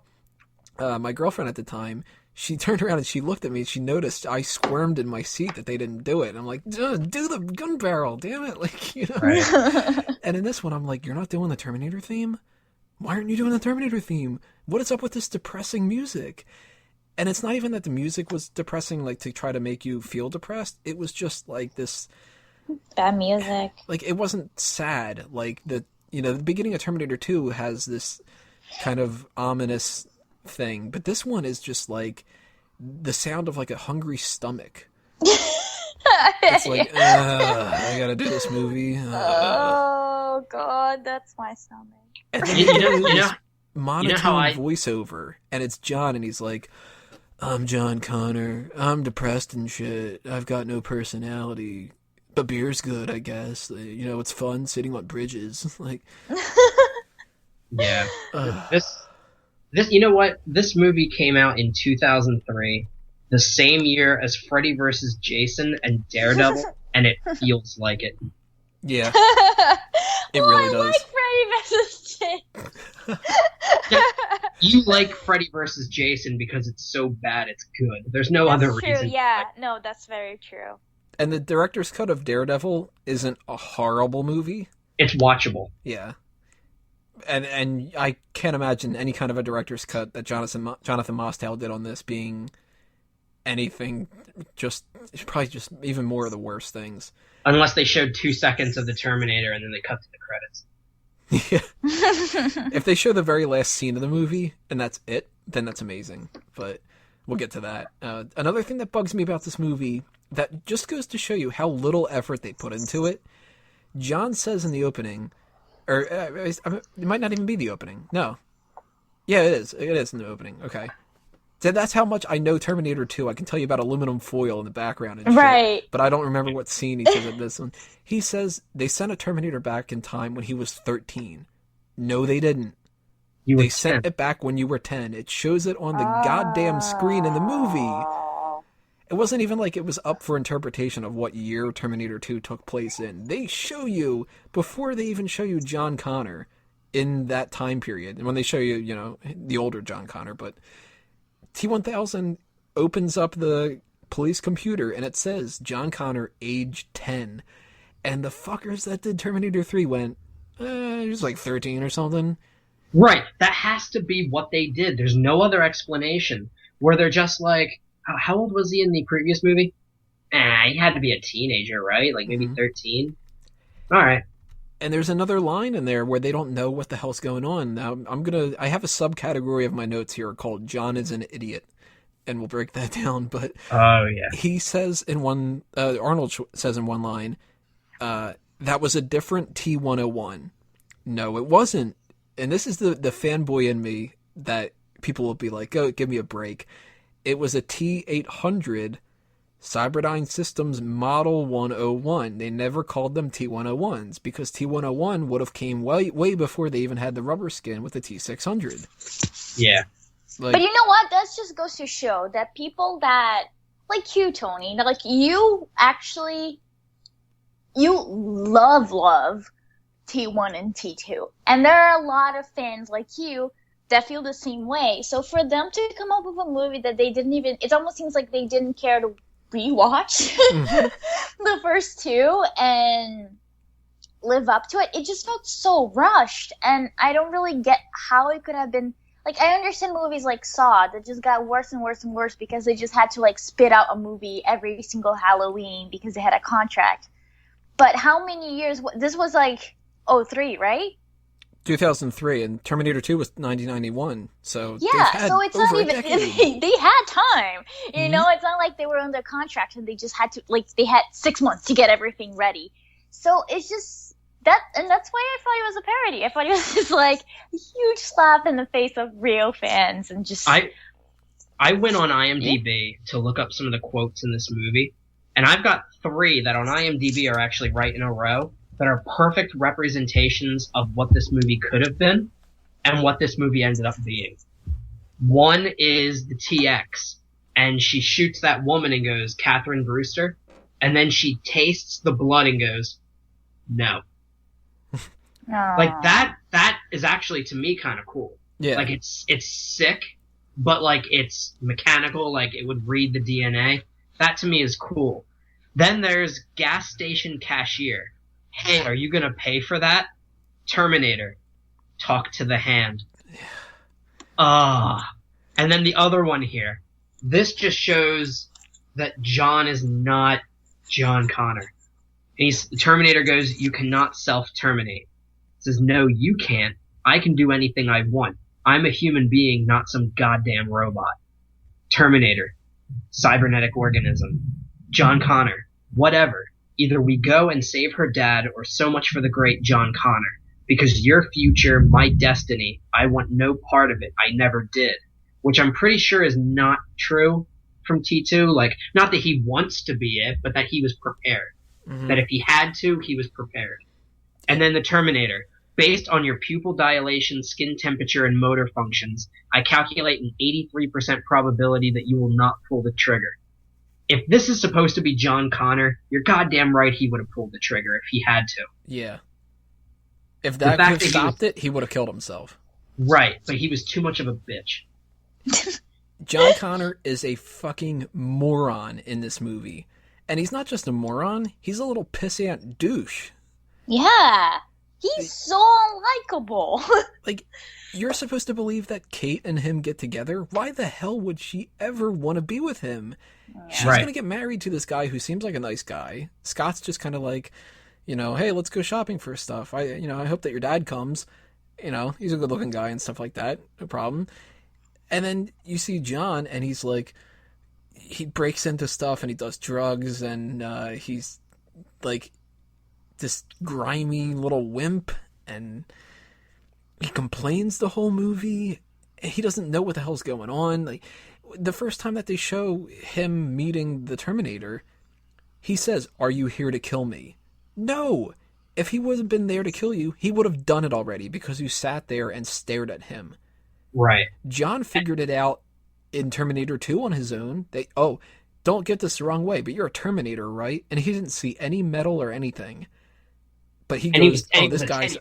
my girlfriend at the time, she turned around and she looked at me and she noticed I squirmed in my seat that they didn't do it. And I'm like, do the gun barrel, damn it. Like, you know. Right. And in this one, I'm like, you're not doing the Terminator theme? Why aren't you doing the Terminator theme? What is up with this depressing music? And it's not even that the music was depressing, like, to try to make you feel depressed. It was just, like, this... bad music. Like, it wasn't sad. Like, the beginning of Terminator 2 has this kind of ominous thing. But this one is just, like, the sound of, like, a hungry stomach. It's like, I gotta do this movie. Oh, God, that's my stomach. And then monotone voiceover. And it's John, and he's like... I'm John Connor. I'm depressed and shit. I've got no personality. But beer's good, I guess. You know, it's fun sitting on bridges. Like, yeah. This, you know what? This movie came out in 2003, the same year as Freddy vs. Jason and Daredevil, and it feels like it. Yeah. It really does. I like Freddy vs. Jason. Yeah, you like Freddy vs. Jason because it's so bad it's good. There's no other reason. Yeah, no, that's very true. And the director's cut of Daredevil isn't a horrible movie. It's watchable. Yeah. And I can't imagine any kind of a director's cut that Jonathan Mostow did on this being anything, probably just even more of the worst things. Unless they showed 2 seconds of the Terminator and then they cut to the credits. Yeah. If they show the very last scene of the movie and that's it, then that's amazing. But we'll get to that. Another thing that bugs me about this movie that just goes to show you how little effort they put into it. John says in the opening, or it might not even be the opening. No. Yeah, it is. It is in the opening. Okay. So that's how much I know Terminator 2. I can tell you about aluminum foil in the background and shit. Right. But I don't remember what scene he says in this one. He says they sent a Terminator back in time when he was 13. No, they didn't. They sent it back when you were 10. It shows it on the goddamn screen in the movie. It wasn't even like it was up for interpretation of what year Terminator 2 took place in. They show you, before they even show you John Connor in that time period. And when they show you, you know, the older John Connor, but... T-1000 opens up the police computer and it says John Connor, age 10. And the fuckers that did Terminator 3 went, he was like 13 or something. Right. That has to be what they did. There's no other explanation. Where they're just like, how old was he in the previous movie? He had to be a teenager, right? Like maybe 13. All right. And there's another line in there where they don't know what the hell's going on. Now, I have a subcategory of my notes here called John is an idiot, and we'll break that down. But he says in one, Arnold says in one line, that was a different T-101. No, it wasn't. And this is the fanboy in me that people will be like, oh, give me a break. It was a T-800 Cyberdyne Systems Model 101. They never called them T-101s because T-101 would have came way before they even had the rubber skin with the T-600. Yeah. But you know what? That just goes to show that people that, like you, Tony, that like you love T1 and T2. And there are a lot of fans like you that feel the same way. So for them to come up with a movie that they didn't even, it almost seems like they didn't care to rewatch the first two and live up to it. It just felt so rushed, and I don't really get how it could have been. Like, I understand movies like Saw that just got worse and worse and worse because they just had to like spit out a movie every single Halloween because they had a contract. But how many years? This was like 2003, right? 2003, and Terminator 2 was 1991. So yeah, so it's not even they had time. You know, it's not like they were under contract and they just had to they had 6 months to get everything ready. So it's just that, and that's why I thought it was a parody. I thought it was just like a huge slap in the face of real fans, and just I went on IMDb to look up some of the quotes in this movie, and I've got 3 that on IMDb are actually right in a row that are perfect representations of what this movie could have been and what this movie ended up being. One is the TX, and she shoots that woman and goes, Catherine Brewster, and then she tastes the blood and goes, no. Like, that is actually, to me, kind of cool. Yeah. Like, it's sick, but, like, it's mechanical, like, it would read the DNA. That, to me, is cool. Then there's gas station cashier. Hey, are you gonna pay for that? Terminator. Talk to the hand. And then the other one here. This just shows that John is not John Connor. And the Terminator goes, you cannot self-terminate. Says, no, you can't. I can do anything I want. I'm a human being, not some goddamn robot. Terminator. Cybernetic organism. John Connor. Whatever. Either we go and save her dad, or so much for the great John Connor. Because your future, my destiny, I want no part of it. I never did. Which I'm pretty sure is not true from T2. Like, not that he wants to be it, but that he was prepared. That if he had to, he was prepared. And then the Terminator. Based on your pupil dilation, skin temperature, and motor functions, I calculate an 83% probability that you will not pull the trigger. If this is supposed to be John Connor, you're goddamn right he would have pulled the trigger if he had to. Yeah. If that could have stopped it, he would have killed himself. Right, but he was too much of a bitch. John Connor is a fucking moron in this movie. And he's not just a moron, he's a little pissant douche. Yeah. He's so unlikable. Like, you're supposed to believe that Kate and him get together? Why the hell would she ever want to be with him? She's going to get married to this guy who seems like a nice guy. Scott's just kind of like, you know, hey, let's go shopping for stuff. I hope that your dad comes. You know, he's a good-looking guy and stuff like that. No problem. And then you see John, and he's like, he breaks into stuff, and he does drugs, and he's like this grimy little wimp, and he complains the whole movie. He doesn't know what the hell's going on. Like, the first time that they show him meeting the Terminator, he says, "Are you here to kill me?" No! If he would have been there to kill you, he would have done it already because you sat there and stared at him. Right. John figured it out in Terminator 2 on his own. Don't get this the wrong way, but you're a Terminator, right? And he didn't see any metal or anything. But he goes, this guy's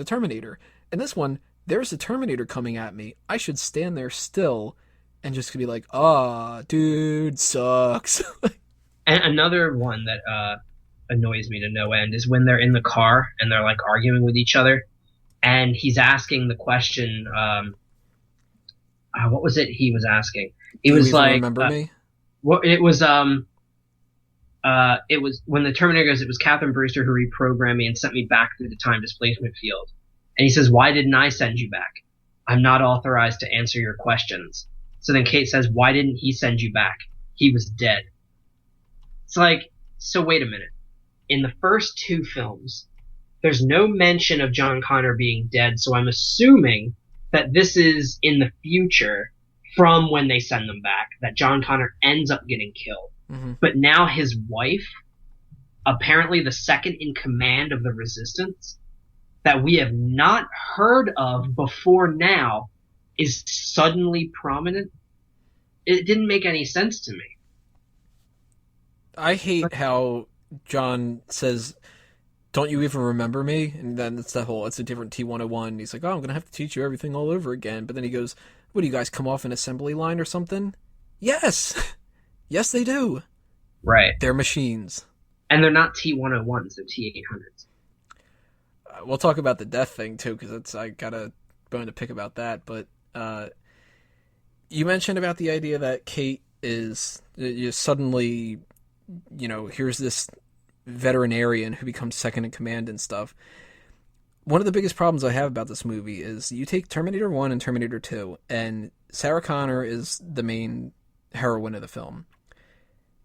a Terminator. And this one, there's a Terminator coming at me. I should stand there still and just be like, dude, sucks. And another one that annoys me to no end is when they're in the car and they're like arguing with each other, and he's asking the question, what was it he was asking? It was like remember me? Well, it was when the Terminator goes, it was Catherine Brewster who reprogrammed me and sent me back through the time displacement field. And he says, "Why didn't I send you back? I'm not authorized to answer your questions." So then Kate says, "Why didn't he send you back? He was dead." It's like, so wait a minute. In the first two films, there's no mention of John Connor being dead, so I'm assuming that this is in the future from when they send them back, that John Connor ends up getting killed. Mm-hmm. But now his wife, apparently the second in command of the Resistance, that we have not heard of before now, is suddenly prominent. It didn't make any sense to me. I hate how John says, "Don't you even remember me?" And then it's a different T-101. He's like, "Oh, I'm going to have to teach you everything all over again." But then he goes, "What, do you guys come off an assembly line or something?" Yes! Yes, they do. Right. They're machines. And they're not T-101s, they're T-800s. We'll talk about the death thing, too, because I got a bone to pick about that. But you mentioned about the idea that Kate is suddenly, here's this veterinarian who becomes second in command and stuff. One of the biggest problems I have about this movie is you take Terminator 1 and Terminator 2, and Sarah Connor is the main heroine of the film.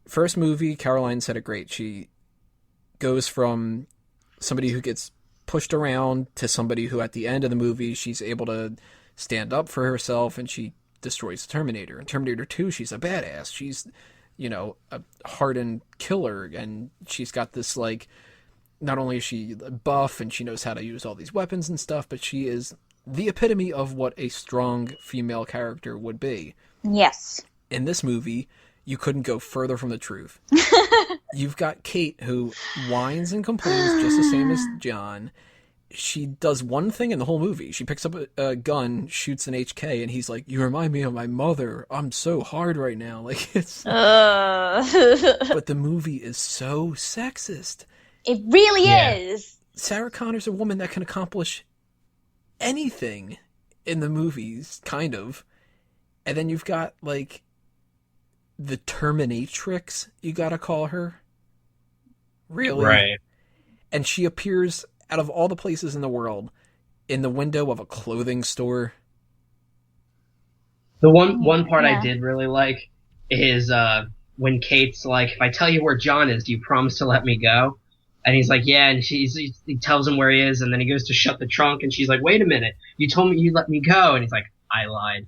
First movie, Caroline said it great. She goes from somebody who gets pushed around to somebody who at the end of the movie, she's able to stand up for herself and she destroys the Terminator. In Terminator 2, she's a badass. She's, a hardened killer, and she's got this, not only is she buff and she knows how to use all these weapons and stuff, but she is the epitome of what a strong female character would be. Yes. In this movie, you couldn't go further from the truth. You've got Kate, who whines and complains just the same as John. She does one thing in the whole movie. She picks up a gun, shoots an HK, and he's like, "You remind me of my mother. I'm so hard right now." It's... But the movie is so sexist. It really is. Sarah Connor's a woman that can accomplish anything in the movies, kind of. And then you've got, the Terminatrix, you gotta call her. Really? Right. And she appears out of all the places in the world in the window of a clothing store. The one part I did really like is when Kate's like, "If I tell you where John is, do you promise to let me go?" And he's like, "Yeah," and he tells him where he is, and then he goes to shut the trunk, and she's like, "Wait a minute, you told me you'd let me go," and he's like, "I lied."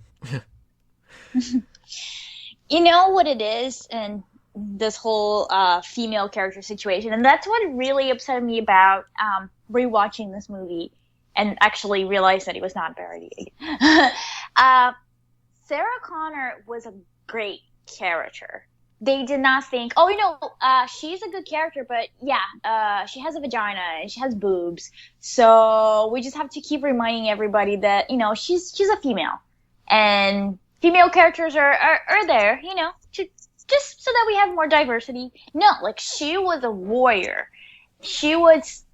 You know what it is, and this whole female character situation, and that's what really upset me about rewatching this movie, and actually realized that he was not very Sarah Connor was a great character. They did not think, she's a good character, but she has a vagina and she has boobs, so we just have to keep reminding everybody that, she's a female, and female characters are there, just so that we have more diversity. No, she was a warrior. She was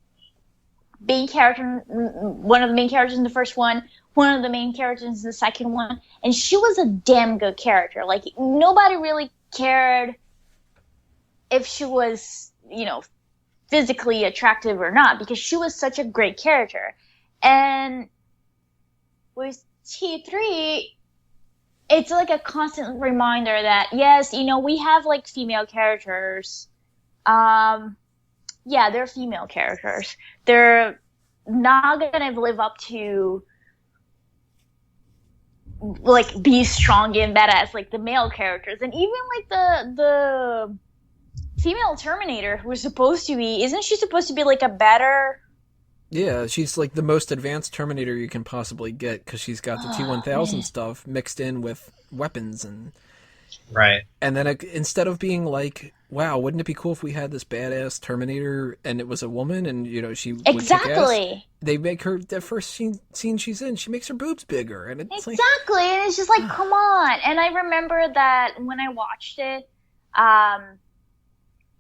one of the main characters in the first one of the main characters in the second one, and she was a damn good character. Nobody really cared if she was, physically attractive or not, because she was such a great character. And with T3, it's a constant reminder that, yes, we have female characters. They're female characters. They're not gonna live up to be strong and badass the male characters. And even the female Terminator, who's supposed to be, isn't she supposed to be a better... Yeah, she's the most advanced Terminator you can possibly get, because she's got the T-1000 stuff mixed in with weapons and... Right. And then instead of being wow, wouldn't it be cool if we had this badass Terminator and it was a woman and, she would kick ass? They make her, the first scene she's in, she makes her boobs bigger. And it's Exactly, and it's just come on. And I remember that when I watched it,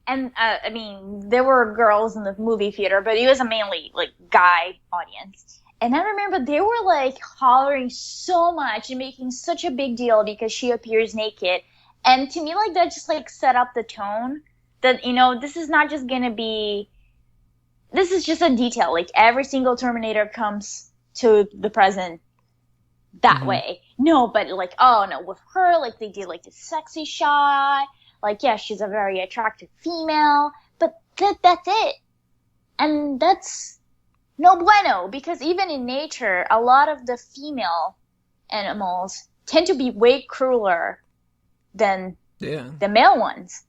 there were girls in the movie theater, but it was a mainly guy audience. And I remember they were like hollering so much and making such a big deal because she appears naked. And to me, like, that just like set up the tone that, you know, this is not just gonna be, this is just a detail. Like, every single Terminator comes to the present that way. No, but like, oh no, with her, like, they did like this sexy shot. Like, yeah, she's a very attractive female, but that's it. And that's no bueno, because even in nature, a lot of the female animals tend to be way crueler than the male ones.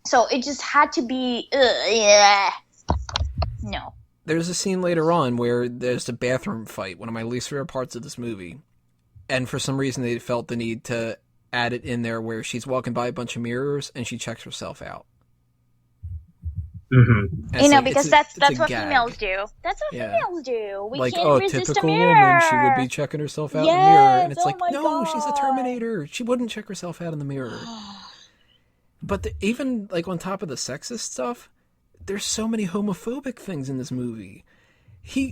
So it just had to be, no. There's a scene later on where there's a bathroom fight, one of my least favorite parts of this movie. And for some reason they felt the need to add it in there where she's walking by a bunch of mirrors and she checks herself out. Mm-hmm. You know, because that's what females do. That's what females do. We like, can't resist typical a mirror. woman, she would be checking herself out in the mirror. And it's like, no, she's a Terminator. She wouldn't check herself out in the mirror. But even, like, on top of the sexist stuff, there's so many homophobic things in this movie.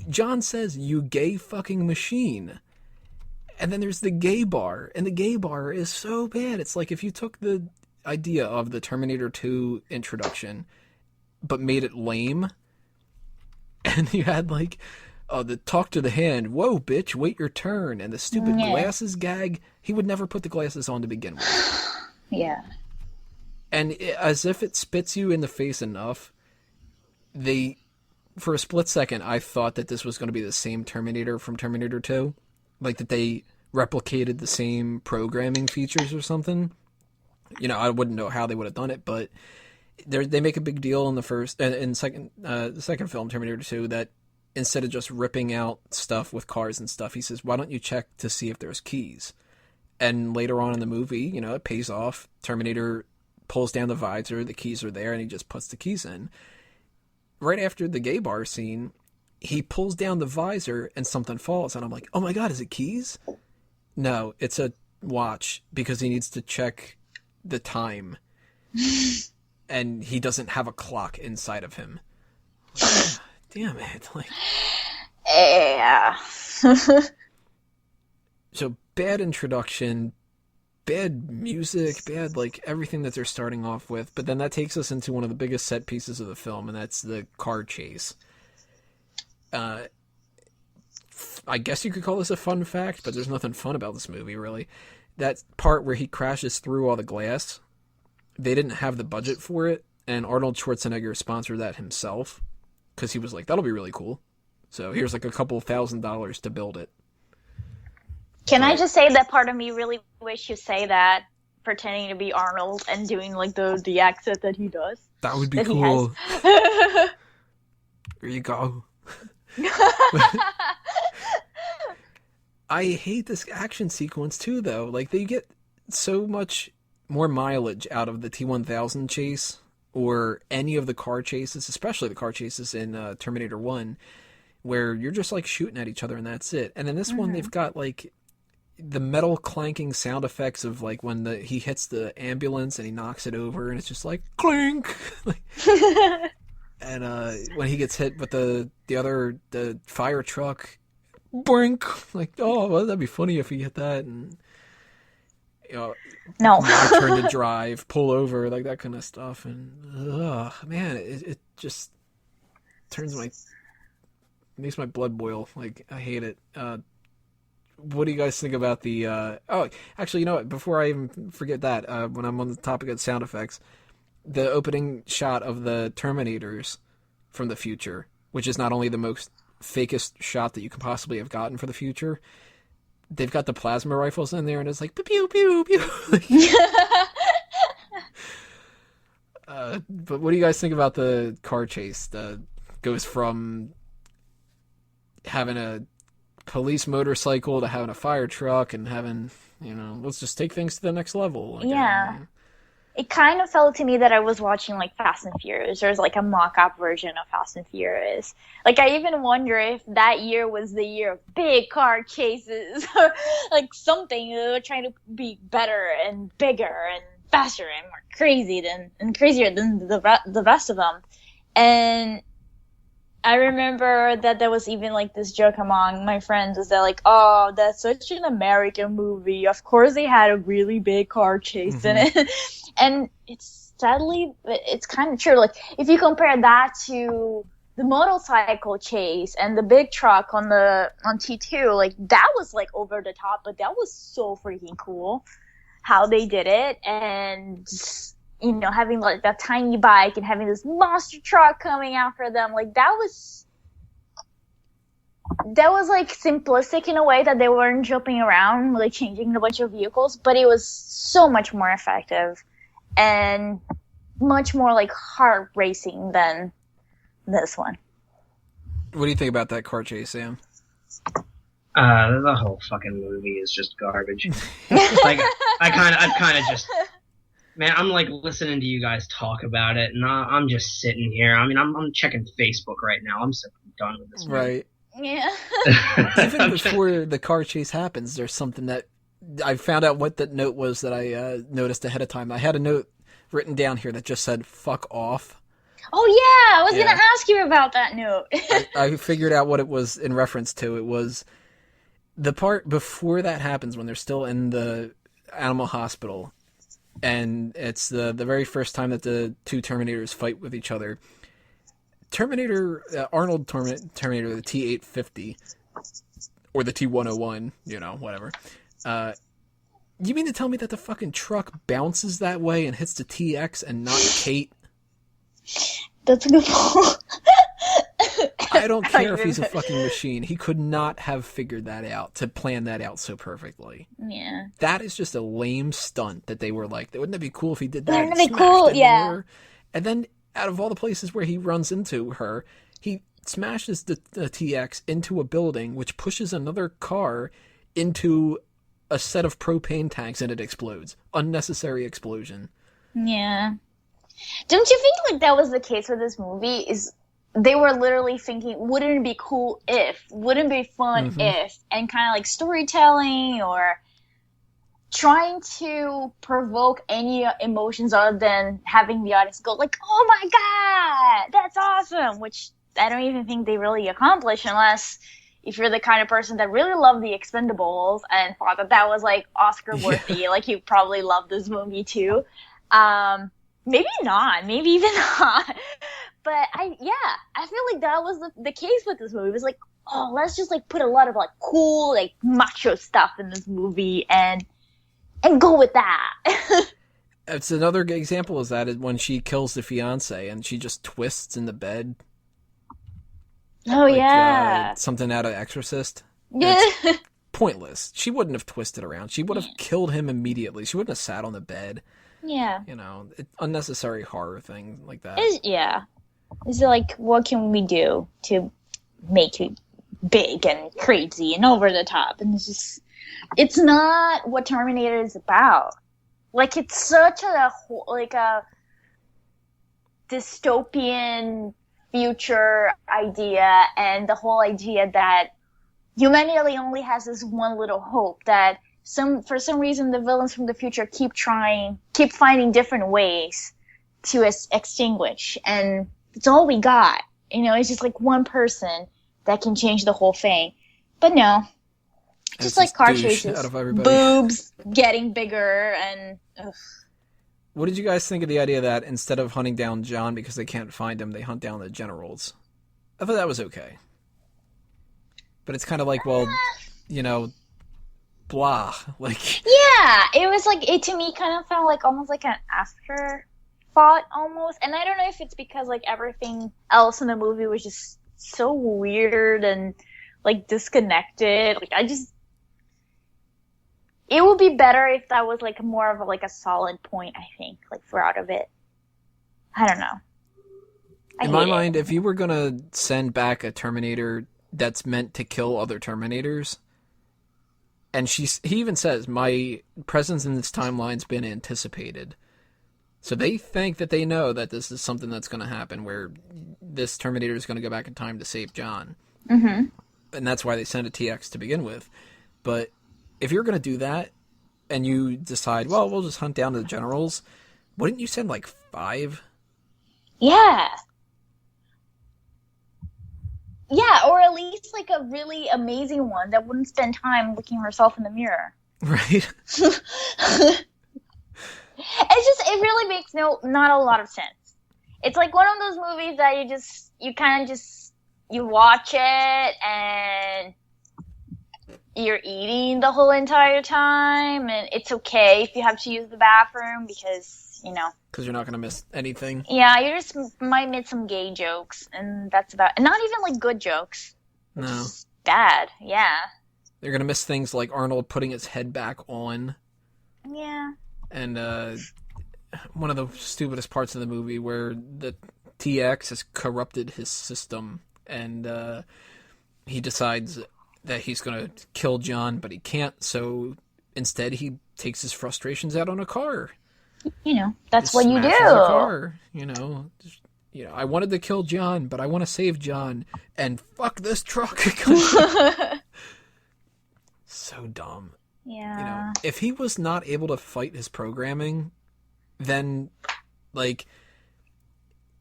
John says, "You gay fucking machine." And then there's the gay bar. And the gay bar is so bad. It's like if you took the idea of the Terminator 2 introduction, but made it lame, and you had, like, the talk to the hand, whoa, bitch, wait your turn, and the stupid glasses gag, he would never put the glasses on to begin with. Yeah. And as if it spits you in the face enough, for a split second, I thought that this was going to be the same Terminator from Terminator 2. Like, that they replicated the same programming features or something. You know, I wouldn't know how they would have done it, but they make a big deal in the second film, Terminator 2, that instead of just ripping out stuff with cars and stuff, he says, why don't you check to see if there's keys? And later on in the movie, you know, it pays off. Terminator pulls down the visor, the keys are there, and he just puts the keys in. Right after the gay bar scene, he pulls down the visor and something falls, and I'm like, oh my god, is it keys? No, it's a watch, because he needs to check the time. And he doesn't have a clock inside of him. Damn it. Like, yeah. So, bad introduction, bad music, bad, like, everything that they're starting off with. But then that takes us into one of the biggest set pieces of the film, and that's the car chase. I guess you could call this a fun fact, but there's nothing fun about this movie, really. That part where he crashes through all the glass, they didn't have the budget for it, and Arnold Schwarzenegger sponsored that himself, because he was like, that'll be really cool. So here's like a couple $1,000 to build it. Can I just say that part of me really wish you say that, pretending to be Arnold and doing like the accent that he does? That would be cool. There you go. I hate this action sequence too, though. Like, they get so much more mileage out of the T-1000 chase or any of the car chases, especially the car chases in Terminator 1, where you're just like shooting at each other and that's it. And in this one, they've got like the metal clanking sound effects of like when he hits the ambulance and he knocks it over, and it's just like clink. And when he gets hit with the fire truck, boink, like, oh, well, that'd be funny if he hit that, and you know, no, turn to drive, pull over, like that kind of stuff, and man, it just makes my blood boil. Like, I hate it. What do you guys think about the? Oh, actually, you know what? Before I even forget that, when I'm on the topic of sound effects, the opening shot of the Terminators from the future, which is not only the most fakest shot that you could possibly have gotten for the future, they've got the plasma rifles in there, and it's like pew pew pew. But what do you guys think about the car chase? Goes from having a police motorcycle to having a fire truck and having, you know, let's just take things to the next level. Like, yeah. It kind of felt to me that I was watching like Fast and Furious. There's like a mock-up version of Fast and Furious. Like, I even wonder if that year was the year of big car chases, or like something. They were trying to be better and bigger and faster and more crazier than the rest of them. And I remember that there was even like this joke among my friends is that like, oh, that's such an American movie. Of course they had a really big car chase in it. And it's sadly, it's kind of true. Like if you compare that to the motorcycle chase and the big truck on T2, like that was like over the top, but that was so freaking cool how they did it. And you know, having like that tiny bike and having this monster truck coming after them, like that was like simplistic in a way that they weren't jumping around, like changing a bunch of vehicles, but it was so much more effective and much more like heart racing than this one. What do you think about that car chase, Sam? The whole fucking movie is just garbage. Like, I kind of just, man, I'm like listening to you guys talk about it, and I'm just sitting here. I mean, I'm checking Facebook right now. I'm so done with this movie. Right. Yeah. Even before the car chase happens, there's something that I found out what that note was that I noticed ahead of time. I had a note written down here that just said "fuck off." Oh yeah, I was gonna ask you about that note. I figured out what it was in reference to. It was the part before that happens when they're still in the animal hospital, and it's the very first time that the two Terminators fight with each other. Arnold Terminator, the T-850, or the T-101, you know, whatever. You mean to tell me that the fucking truck bounces that way and hits the TX and not Kate? That's a good point. I don't care if he's a fucking machine. He could not have figured that out, to plan that out so perfectly. Yeah. That is just a lame stunt that they were like, wouldn't it be cool if he did that? Wouldn't it be cool? Yeah. And then out of all the places where he runs into her, he smashes the TX into a building, which pushes another car into a set of propane tanks, and it explodes. Unnecessary explosion. Yeah. Don't you think like that was the case with this movie? Is they were literally thinking, wouldn't it be cool if? Wouldn't it be fun if? And kind of like storytelling or trying to provoke any emotions other than having the audience go like, oh my god, that's awesome, which I don't even think they really accomplish unless if you're the kind of person that really loved the Expendables and thought that was like Oscar worthy, like you probably love this movie too. Maybe not, maybe even not. But I feel like that was the case with this movie. It was like, oh, let's just like put a lot of like cool, like macho stuff in this movie and go with that. It's another example of that is when she kills the fiance and she just twists in the bed. Oh, like, yeah. Something out of Exorcist. Yeah. It's pointless. She wouldn't have twisted around. She would have killed him immediately. She wouldn't have sat on the bed. Yeah. You know, unnecessary horror thing like that. Is it like, what can we do to make it big and crazy and over the top? And it's not what Terminator is about. Like, it's such a dystopian future idea, and the whole idea that humanity only has this one little hope that for some reason the villains from the future keep finding different ways to extinguish, and it's all we got. You know, it's just like one person that can change the whole thing. But no, just like car chases, boobs getting bigger, and ugh. What did you guys think of the idea that instead of hunting down John because they can't find him, they hunt down the generals? I thought that was okay. But it's kind of like, well, you know, blah. Like, yeah, it was like, it to me kind of felt like almost like an afterthought almost. And I don't know if it's because like everything else in the movie was just so weird and like disconnected. Like it would be better if that was like more of a solid point, I think, like throughout of it. I don't know. In my mind, if you were going to send back a Terminator that's meant to kill other Terminators, and he even says, my presence in this timeline's been anticipated. So they think that they know that this is something that's going to happen, where this Terminator is going to go back in time to save John. Mm-hmm. And that's why they sent a TX to begin with. But if you're going to do that, and you decide, well, we'll just hunt down the generals, wouldn't you send like 5? Yeah. Yeah, or at least like a really amazing one that wouldn't spend time looking herself in the mirror. Right. It really makes not a lot of sense. It's like one of those movies that you watch it and you're eating the whole entire time, and it's okay if you have to use the bathroom because you're not gonna miss anything. Yeah, you just might miss some gay jokes, and that's about. And not even like good jokes. No. Bad. Yeah. You're gonna miss things like Arnold putting his head back on. Yeah. And one of the stupidest parts of the movie where the TX has corrupted his system, and he decides that he's going to kill John, but he can't, so instead he takes his frustrations out on a car. That's what you do. A car, I wanted to kill John, but I want to save John, and fuck this truck. So dumb. Yeah. If he was not able to fight his programming, then,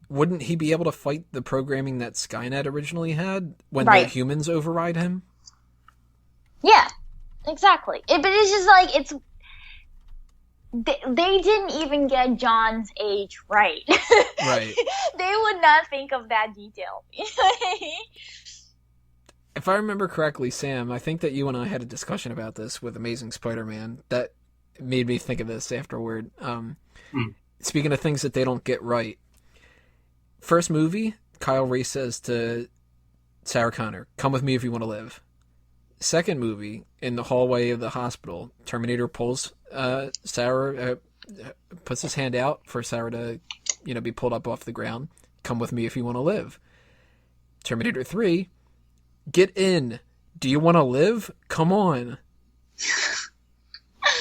wouldn't he be able to fight the programming that Skynet originally had when the humans override him? Yeah, exactly. But it's just like, they didn't even get John's age right. Right. They would not think of that detail. If I remember correctly, Sam, I think that you and I had a discussion about this with Amazing Spider-Man that made me think of this afterward. Speaking of things that they don't get right. First movie, Kyle Reese says to Sarah Connor, "Come with me if you want to live." Second movie, in the hallway of the hospital, Terminator pulls Sarah, puts his hand out for Sarah to, be pulled up off the ground. "Come with me if you want to live." Terminator 3, "Get in. Do you want to live? Come on."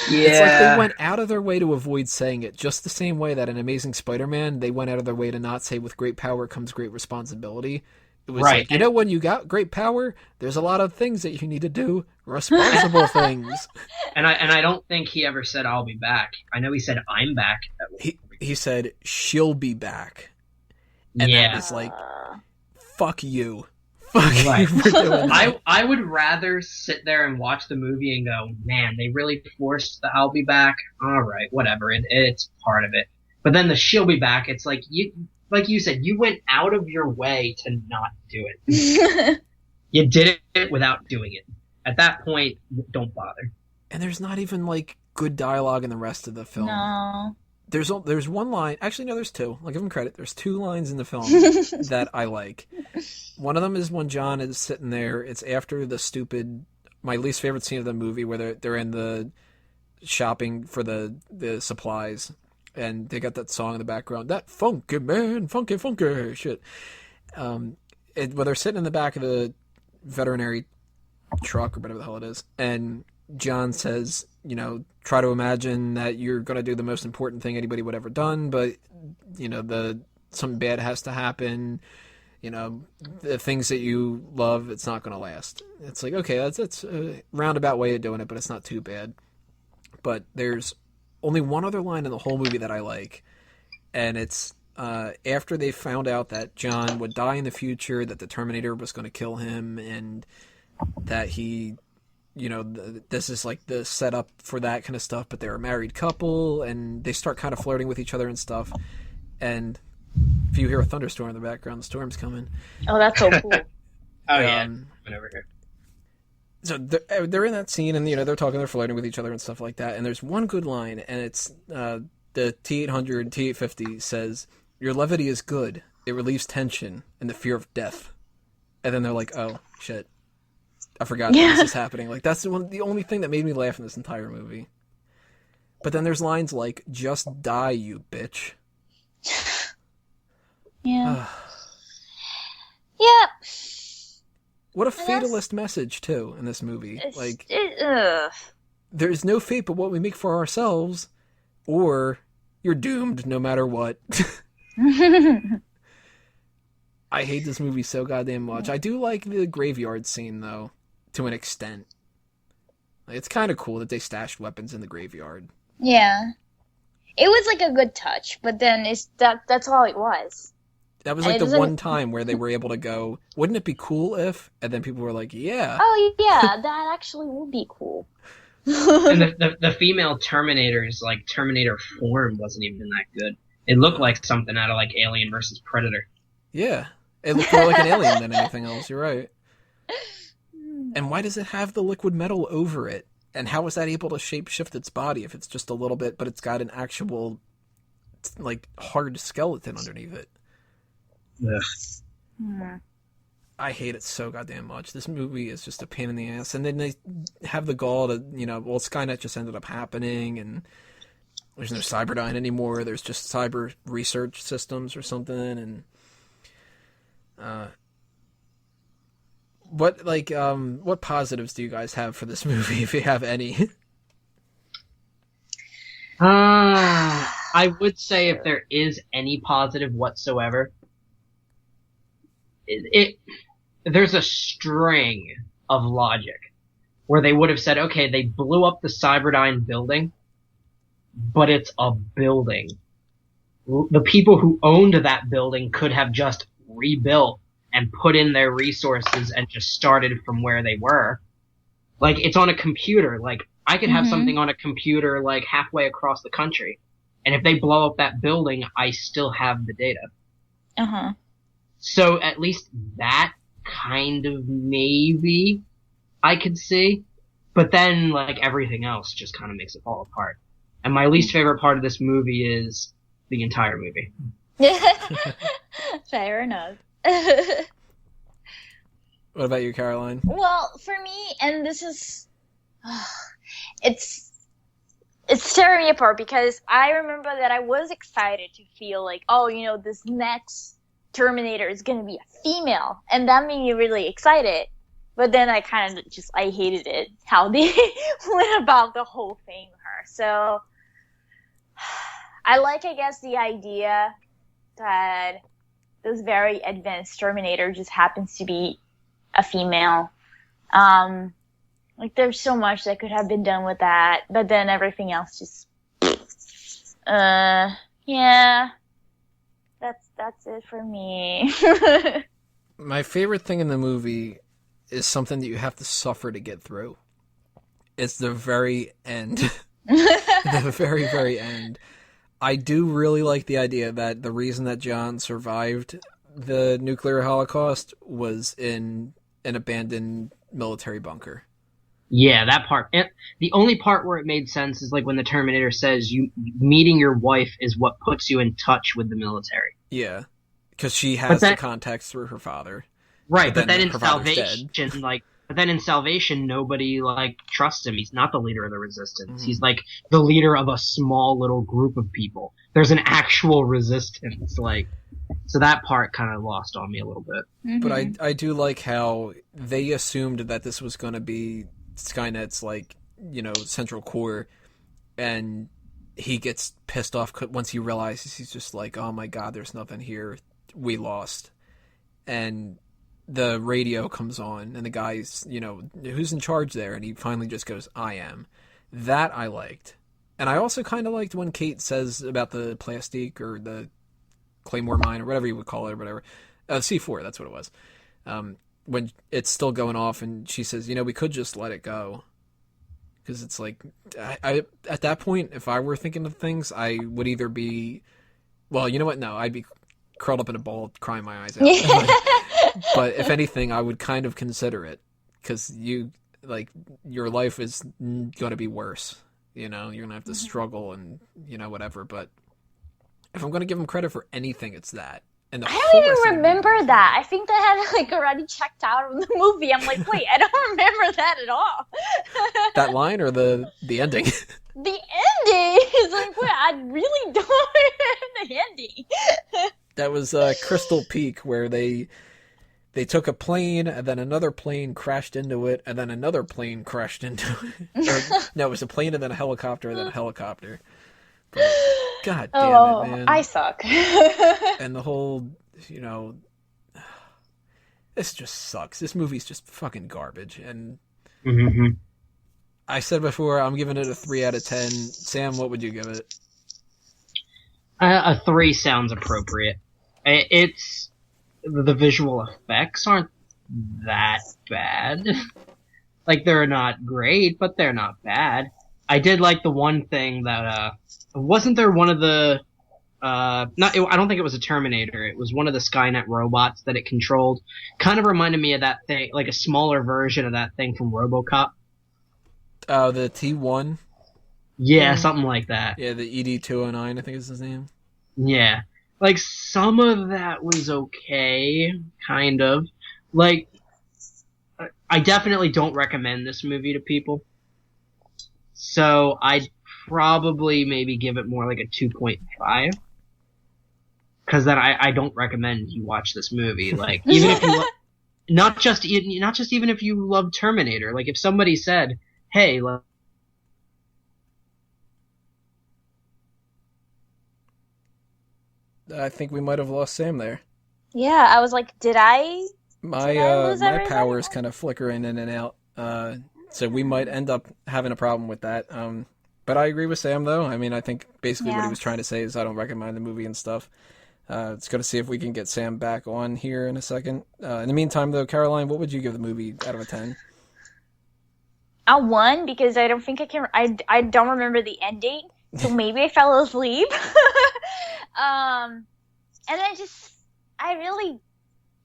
Yeah. It's like they went out of their way to avoid saying it, just the same way that in Amazing Spider-Man, they went out of their way to not say with great power comes great responsibility. It was right. Like, when you got great power, there's a lot of things that you need to do, responsible things. And I don't think he ever said, "I'll be back." I know he said, "I'm back." He said, "She'll be back." And that is like, fuck you. Right. For doing that. I would rather sit there and watch the movie and go, man, they really forced the "I'll be back." All right, whatever. It's part of it. But then the "she'll be back," it's like you said, you went out of your way to not do it. You did it without doing it. At that point, don't bother. And there's not even good dialogue in the rest of the film. No. There's one line. Actually, no, there's two. I'll give him credit. There's two lines in the film that I like. One of them is when John is sitting there. It's after my least favorite scene of the movie, where they're in the shopping for the supplies, and they got that song in the background. That funky man, funky shit. Where they're sitting in the back of the veterinary truck or whatever the hell it is, and John says, try to imagine that you're going to do the most important thing anybody would ever done, but, something bad has to happen. The things that you love, it's not going to last. It's like, okay, that's a roundabout way of doing it, but it's not too bad. But there's only one other line in the whole movie that I like, and it's after they found out that John would die in the future, that the Terminator was going to kill him, and that he... this is like the setup for that kind of stuff, but they're a married couple, and they start kind of flirting with each other and stuff. And if you hear a thunderstorm in the background, the storm's coming. Oh, that's so cool. Oh, yeah. Coming over here. So they're in that scene, and, they're talking, they're flirting with each other and stuff like that. And there's one good line, and it's the T-800, T-850 says, "Your levity is good. It relieves tension and the fear of death." And then they're like, oh, shit. I forgot that this is happening. That's the only thing that made me laugh in this entire movie. But then there's lines like, "Just die, you bitch." Yeah. Yeah. What a fatalist message, too, in this movie. Ugh. There's no fate but what we make for ourselves, or you're doomed no matter what. I hate this movie so goddamn much. I do like the graveyard scene, though, to an extent. It's kind of cool that they stashed weapons in the graveyard. Yeah. It was a good touch, but then that's all it was. That was like the one time where they were able to go, wouldn't it be cool if? And then people were like, yeah. Oh, yeah, that actually would be cool. And the female Terminator's, like, Terminator form wasn't even that good. It looked like something out of, like, Alien versus Predator. Yeah. It looked more like an alien than anything else, you're right. And why does it have the liquid metal over it? And how is that able to shape-shift its body if it's just a little bit, but it's got an actual, like, hard skeleton underneath it? Ugh. I hate it so goddamn much. This movie is just a pain in the ass. And then they have the gall to, well, Skynet just ended up happening, and there's no Cyberdyne anymore. There's just cyber research systems or something, and what positives do you guys have for this movie, if you have any? I would say if there is any positive whatsoever, there's a string of logic where they would have said, okay, they blew up the Cyberdyne building, but it's a building. The people who owned that building could have just rebuilt and put in their resources and just started from where they were. Like, it's on a computer. Like, I could have something on a computer, like, halfway across the country. And if they blow up that building, I still have the data. Uh-huh. So at least that kind of maybe I could see. But then, like, everything else just kind of makes it fall apart. And my least favorite part of this movie is the entire movie. Fair enough. What about you, Caroline? Well, for me, and this is... it's tearing me apart because I remember that I was excited to feel like, oh, this next Terminator is going to be a female. And that made me really excited. But then I kind of I hated it, how they went about the whole thing with her. So I guess, the idea that this very advanced Terminator just happens to be a female. There's so much that could have been done with that, but then everything else just, yeah, that's it for me. My favorite thing in the movie is something that you have to suffer to get through. It's the very end. The very, very end. I do really like the idea that the reason that John survived the nuclear holocaust was in an abandoned military bunker. Yeah, that part. The only part where it made sense is like when the Terminator says meeting your wife is what puts you in touch with the military. Yeah, because she has the contacts through her father. Right, but then in Salvation, nobody trusts him. He's not the leader of the resistance. He's the leader of a small little group of people. There's an actual resistance, so that part kind of lost on me a little bit. Mm-hmm. But I do like how they assumed that this was going to be Skynet's central core, and he gets pissed off once he realizes, he's just like, oh my god, there's nothing here, we lost. And the radio comes on, and the guy's, who's in charge there, and he finally just goes, I am. That I liked. And I also kind of liked when Kate says about the plastique, or the Claymore mine, or whatever you would call it, or whatever. C4, that's what it was. When it's still going off, and she says, we could just let it go. Because it's I at that point, if I were thinking of things, I would either be, well, you know what? No, I'd be curled up in a ball, crying my eyes out. But if anything, I would kind of consider it. Because your life is going to be worse. You're going to have to struggle and, whatever. But if I'm going to give him credit for anything, it's that. And I don't even remember that. I think that had already checked out of the movie. I'm like, wait, I don't remember that at all. That line or the ending? The ending is wait, I really don't remember the ending. That was Crystal Peak, where they took a plane, and then another plane crashed into it, and then another plane crashed into it. No, it was a plane, and then a helicopter, and then a helicopter. But, God damn it, man. I suck. And the whole, this just sucks. This movie's just fucking garbage. And I said before, I'm giving it a 3 out of 10. Sam, what would you give it? A 3 sounds appropriate. It's the visual effects aren't that bad. Like, they're not great, but they're not bad. I did like the one thing that wasn't there one of the I don't think it was a Terminator. It was one of the Skynet robots that it controlled. Kind of reminded me of that thing, like a smaller version of that thing from RoboCop. The T1. Yeah, something like that. Yeah, the ED-209, I think is his name. Yeah. Like, some of that was okay, kind of. Like, I definitely don't recommend this movie to people. So, I'd probably maybe give it more like a 2.5. Because then I don't recommend you watch this movie. Like, even if you not just even if you love Terminator. Like, if somebody said, "Hey," I think we might have lost Sam there. Yeah, I was like, did I My lose my everybody? power is kind of flickering in and out, so we might end up having a problem with that. But I agree with Sam, though. I mean, I think basically what he was trying to say is I don't recommend the movie and stuff. It's going to see if we can get Sam back on here in a second. In the meantime, though, Caroline, what would you give the movie out of a 10? A 1 because I don't think I can. I don't remember the ending, so maybe I fell asleep. And then I really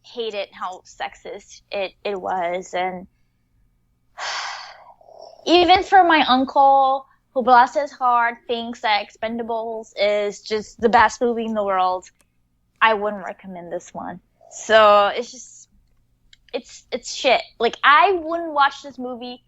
hated how sexist it was, and even for my uncle, who bless his heart thinks that Expendables is just the best movie in the world, I wouldn't recommend this one. So it's shit. Like, I wouldn't watch this movie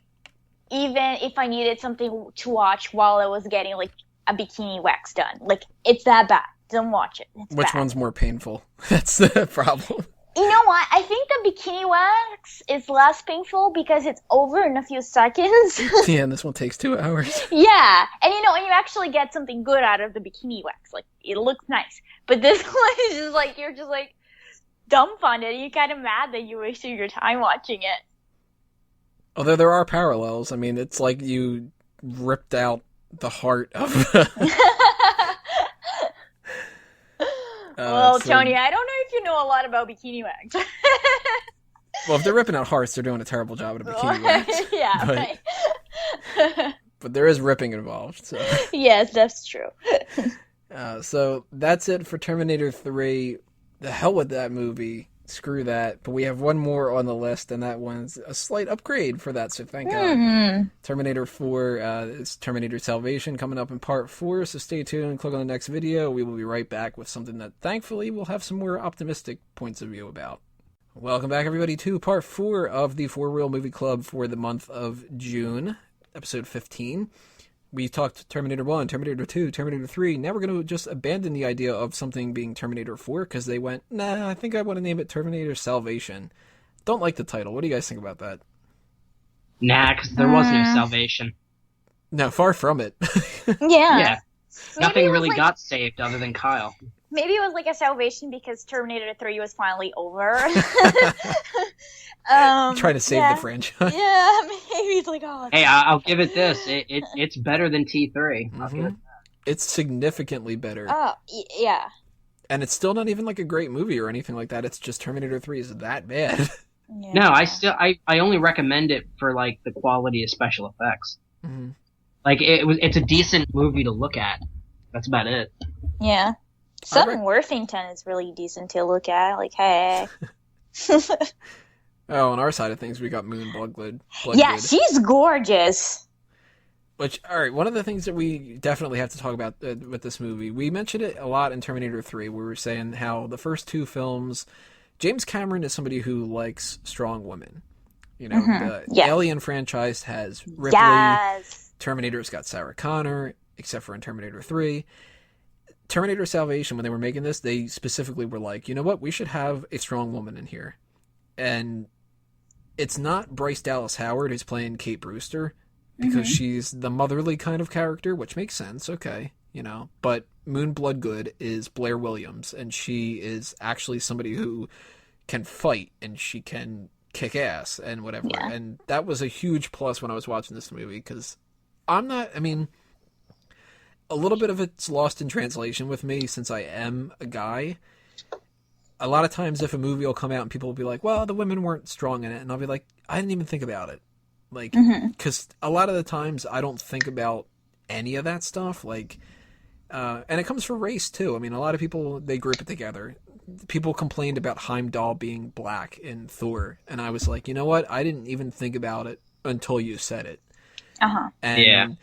even if I needed something to watch while I was getting like a bikini wax done. Like, it's that bad. Don't watch it. It's Which bad. one's more painful? That's the problem. You know what? I think the bikini wax is less painful because it's over in a few seconds. Yeah, and this one takes 2 hours. Yeah, and and you actually get something good out of the bikini wax. Like, it looks nice. But this one is just like, you're just like dumbfounded. You're kind of mad that you wasted your time watching it. Although there are parallels. I mean, it's like you ripped out the heart of... Well, Tony, I don't know if you know a lot about bikini wax. Well, if they're ripping out hearts, they're doing a terrible job at a bikini wax. Yeah, but, right. But there is ripping involved. So. Yes, that's true. So that's it for Terminator 3. The hell with that movie. Screw that. But we have one more on the list, and that one's a slight upgrade for that, so thank God. Terminator 4 is Terminator Salvation coming up in part 4, so stay tuned. Click on the next video. We will be right back with something that thankfully we'll have some more optimistic points of view about. Welcome back, everybody, to part 4 of the 4 Real Movie Club for the month of June, episode 15. We talked Terminator 1, Terminator 2, Terminator 3. Now we're going to just abandon the idea of something being Terminator 4 because they went, nah, I think I want to name it Terminator Salvation. Don't like the title. What do you guys think about that? Nah, because there was no salvation. No, far from it. Yeah. Nothing really like, got saved other than Kyle. Maybe it was like a salvation because Terminator 3 was finally over. Trying to save the franchise. Yeah, maybe it's like, oh. Hey, I'll give it this. It's better than T3. I'll give it that. It's significantly better. Oh, yeah. And it's still not even like a great movie or anything like that. It's just Terminator 3 is that bad. Yeah. No, I only recommend it for like the quality of special effects. Mm-hmm. Like it's a decent movie to look at. That's about it. Yeah. Sutton Worthington is really decent to look at. Like, hey. Oh, on our side of things, we got Moon Bloodgood. Yeah, she's gorgeous. Which, alright, one of the things that we definitely have to talk about with this movie, we mentioned it a lot in Terminator 3, where we were saying how the first 2 films, James Cameron is somebody who likes strong women. You know, the Alien franchise has Ripley. Yes. Terminator's got Sarah Connor, except for in Terminator 3. Terminator Salvation, when they were making this, they specifically were like, you know what, we should have a strong woman in here. And it's not Bryce Dallas Howard who's playing Kate Brewster, because she's the motherly kind of character, which makes sense, okay, you know. But Moon Bloodgood is Blair Williams, and she is actually somebody who can fight, and she can kick ass, and whatever. Yeah. And that was a huge plus when I was watching this movie, because a little bit of it's lost in translation with me since I am a guy. a lot of times if a movie will come out and people will be like, well, the women weren't strong in it. And I'll be like, I didn't even think about it. Like, because a lot of the times I don't think about any of that stuff. Like, and it comes from race too. I mean, a lot of people, they group it together. People complained about Heimdall being black in Thor. And I was like, you know what? I didn't even think about it until you said it. And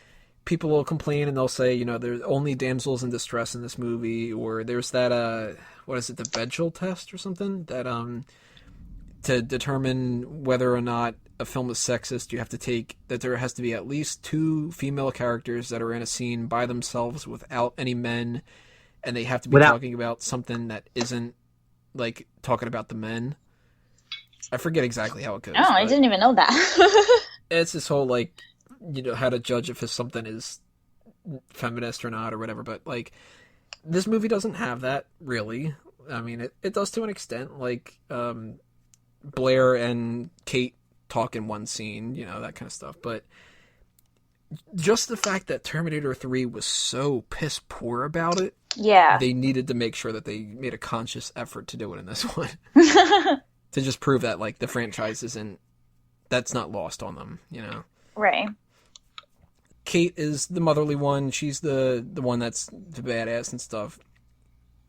people will complain and they'll say, you know, there's only damsels in distress in this movie, or there's that, what is it, the Bechdel test or something? That, to determine whether or not a film is sexist, you have to take that there has to be at least 2 female characters that are in a scene by themselves without any men, and they have to be talking about something that isn't, like, talking about the men. I forget exactly how it goes. Oh, I didn't even know that. It's this whole, like, you know, how to judge if something is feminist or not or whatever, but, like, this movie doesn't have that, really. I mean, it does to an extent, like, Blair and Kate talk in one scene, you know, that kind of stuff, but just the fact that Terminator 3 was so piss poor about it, they needed to make sure that they made a conscious effort to do it in this one. To just prove that, like, the franchise that's not lost on them, you know? Right. Kate is the motherly one. She's the one that's the badass and stuff.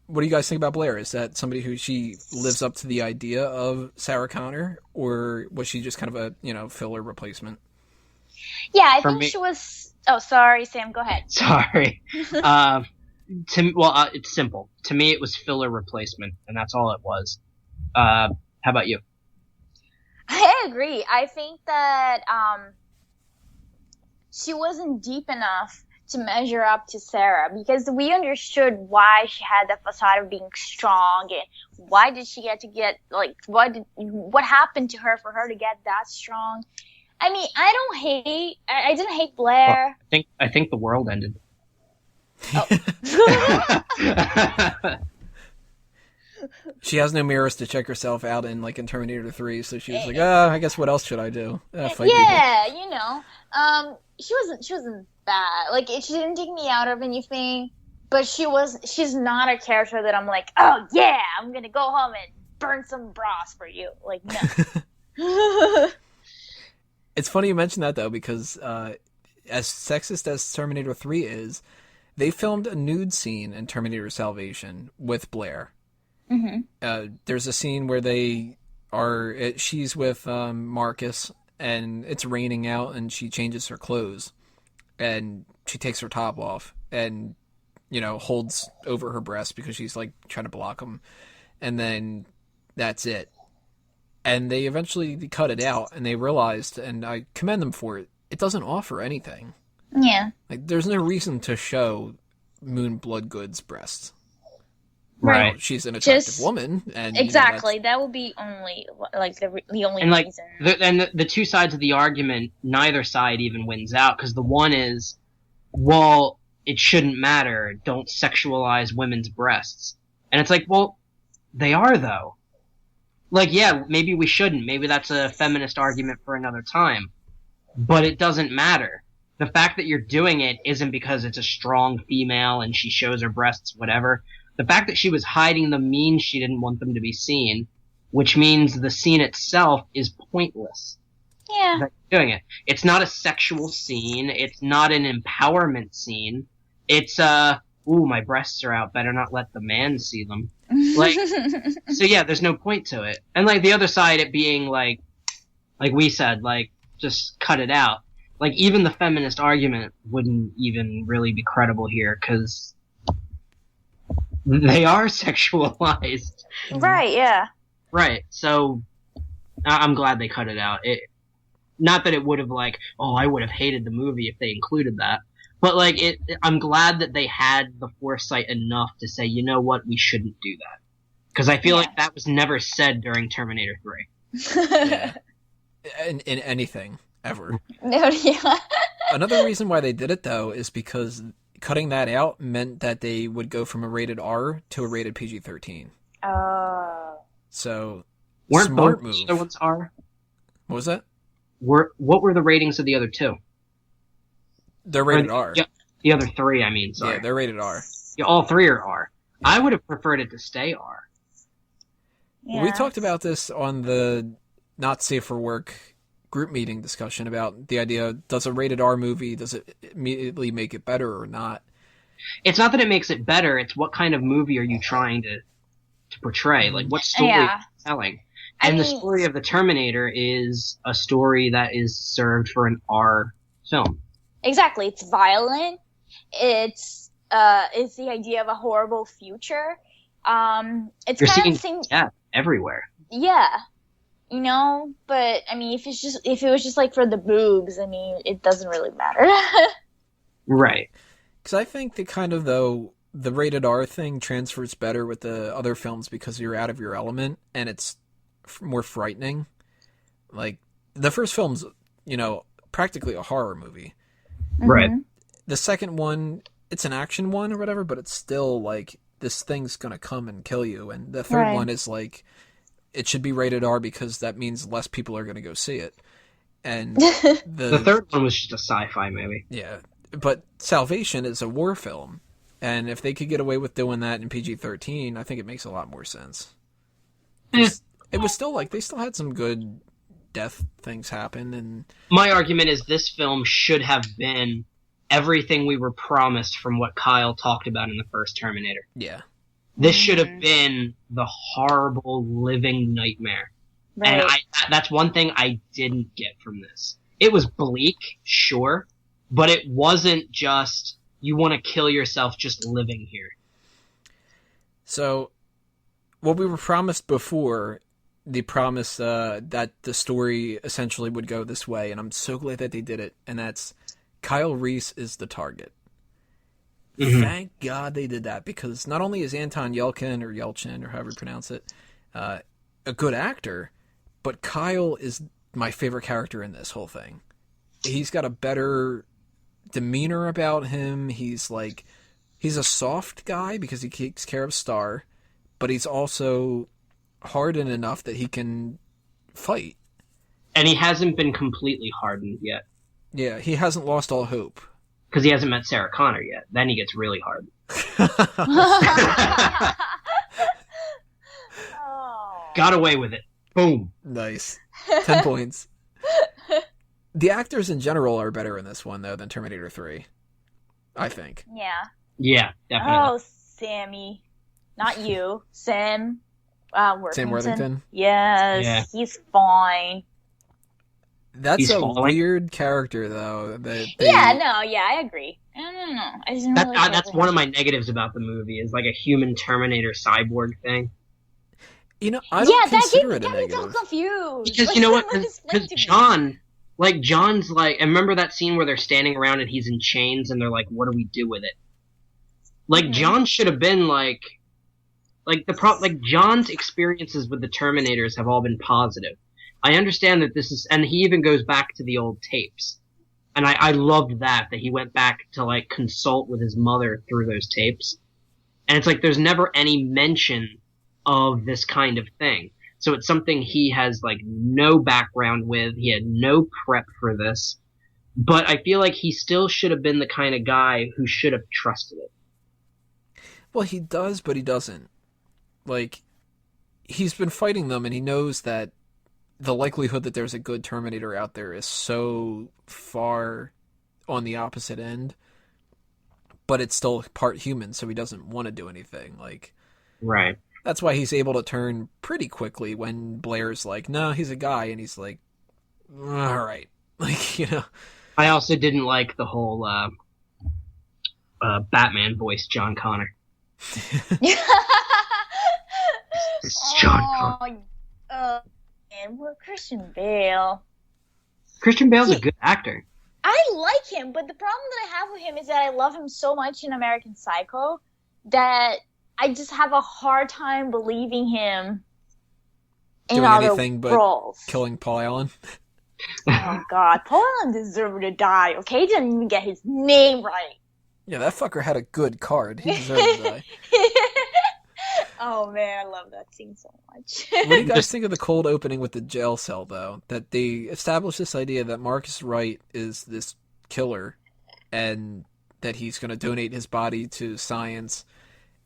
What do you guys think about Blair? Is that somebody who she lives up to the idea of Sarah Connor, or was she just kind of a, you know, filler replacement? Yeah, I think she was... Oh, sorry, Sam, go ahead. Sorry. It's simple. To me, it was filler replacement, and that's all it was. How about you? I agree. I think that she wasn't deep enough to measure up to Sarah, because we understood why she had that facade of being strong, and why did she what happened to her for her to get that strong. I mean, I didn't hate Blair. Well, I think the world ended. Oh. She has no mirrors to check herself out in, like, in Terminator 3, so she was like, I guess what else should I do? Fight people. You know. She wasn't bad. Like, she didn't take me out of anything, but she's not a character that I'm like, oh yeah, I'm gonna go home and burn some bras for you. Like, no. It's funny you mention that, though, because as sexist as Terminator 3 is, they filmed a nude scene in Terminator Salvation with Blair. There's a scene where she's with Marcus, and it's raining out, and she changes her clothes, and she takes her top off, and, you know, holds over her breast because she's, like, trying to block them, and then that's it. And they eventually cut it out, and they realized, and I commend them for it, it doesn't offer anything. Yeah. Like, there's no reason to show Moon Bloodgood's breasts. Right. Well, she's an attractive woman, and exactly, you know, that would be only like the only and, like, reason. The two sides of the argument, neither side even wins out, because the one is, well, it shouldn't matter. Don't sexualize women's breasts, and it's like, well, they are though. Like, yeah, maybe we shouldn't. Maybe that's a feminist argument for another time, but it doesn't matter. The fact that you're doing it isn't because it's a strong female and she shows her breasts, whatever. The fact that she was hiding them means she didn't want them to be seen, which means the scene itself is pointless. Yeah. Doing it. It's not a sexual scene. It's not an empowerment scene. It's, ooh, my breasts are out. Better not let the man see them. Like, so yeah, there's no point to it. And, like, the other side, it being, like we said, like, just cut it out. Like, even the feminist argument wouldn't even really be credible here, because they are sexualized. Right, yeah. Right, so I'm glad they cut it out. Not that it would have, like, oh, I would have hated the movie if they included that. But, like, I'm glad that they had the foresight enough to say, you know what, we shouldn't do that. Because I feel like that was never said during Terminator 3. Yeah. In anything, ever. No, yeah. Another reason why they did it, though, is because cutting that out meant that they would go from a rated R to a rated PG-13. Oh. So, Weren't smart both move. the other ones R? What was that? What were the ratings of the other two? They're rated R. Yeah, the other three, I mean, sorry. Yeah, they're rated R. Yeah, all three are R. I would have preferred it to stay R. Yeah. We talked about this on the Not Safe for Work group meeting discussion about the idea, does a rated R movie, does it immediately make it better or not? It's not that it makes it better, it's what kind of movie are you trying to portray? Like, what story are you telling? And the story of the Terminator is a story that is served for an R film. Exactly. It's violent. It's the idea of a horrible future. It's You're kind seeing of thing. death everywhere. Yeah. You know, but I mean, if it was just like for the boobs, I mean, it doesn't really matter. Right. Because I think that kind of, though, the rated R thing transfers better with the other films because you're out of your element and it's more frightening. Like, the first film's, practically a horror movie. Right. The second one, it's an action one or whatever, but it's still like, this thing's gonna come and kill you. And the third one is like, it should be rated R because that means less people are gonna go see it. And the third one was just a sci-fi movie. Yeah. But Salvation is a war film. And if they could get away with doing that in PG-13, I think it makes a lot more sense. It was still like, they still had some good death things happen. And my argument is this film should have been everything we were promised from what Kyle talked about in the first Terminator. Yeah. This should have been the horrible living nightmare. Right. And that's one thing I didn't get from this. It was bleak, sure, but it wasn't just, you want to kill yourself just living here. So, what we were promised before, the promise that the story essentially would go this way, and I'm so glad that they did it, and that's Kyle Reese is the target. Mm-hmm. Thank God they did that, because not only is Anton Yelchin, or Yelchin, or however you pronounce it, a good actor, but Kyle is my favorite character in this whole thing. He's got a better demeanor about him. He's a soft guy because he takes care of Star, but he's also hardened enough that he can fight. And he hasn't been completely hardened yet. Yeah, he hasn't lost all hope. Because he hasn't met Sarah Connor yet. Then he gets really hard. Got away with it. Boom. Nice. 10 points. The actors in general are better in this one, though, than Terminator 3. I think. Yeah. Yeah, definitely. Oh, Sammy. Not you. Sam Worthington. Sam Worthington? Yes. Yeah. He's fine. That's weird character, though. I agree. I don't know. I just really that's one of my negatives about the movie, is like a human Terminator cyborg thing. I don't consider it a negative. I'm so confused. Because you know what? Because John's like, and remember that scene where they're standing around and he's in chains and they're like, what do we do with it? Like, mm-hmm. John should have been like John's experiences with the Terminators have all been positive. I understand that this is, and he even goes back to the old tapes. And I loved that he went back to like consult with his mother through those tapes. And it's like, there's never any mention of this kind of thing. So it's something he has like no background with. He had no prep for this. But I feel like he still should have been the kind of guy who should have trusted it. Well, he does, but he doesn't. Like, he's been fighting them and he knows that the likelihood that there's a good Terminator out there is so far on the opposite end, but it's still part human, so he doesn't want to do anything. Like, right. That's why he's able to turn pretty quickly when Blair's like, no, he's a guy, and he's like, all right. Like, I also didn't like the whole Batman voice, John Connor. This is John Connor. And we're Christian Bale. Christian Bale's a good actor. I like him, but the problem that I have with him is that I love him so much in American Psycho that I just have a hard time believing him in doing other anything but roles. Killing Paul Allen. Oh God, Paul Allen deserved to die. Okay, he didn't even get his name right. Yeah, that fucker had a good card. He deserved to die. Oh man, I love that scene so much. What do you guys think of the cold opening with the jail cell, though? That they established this idea that Marcus Wright is this killer, and that he's going to donate his body to science,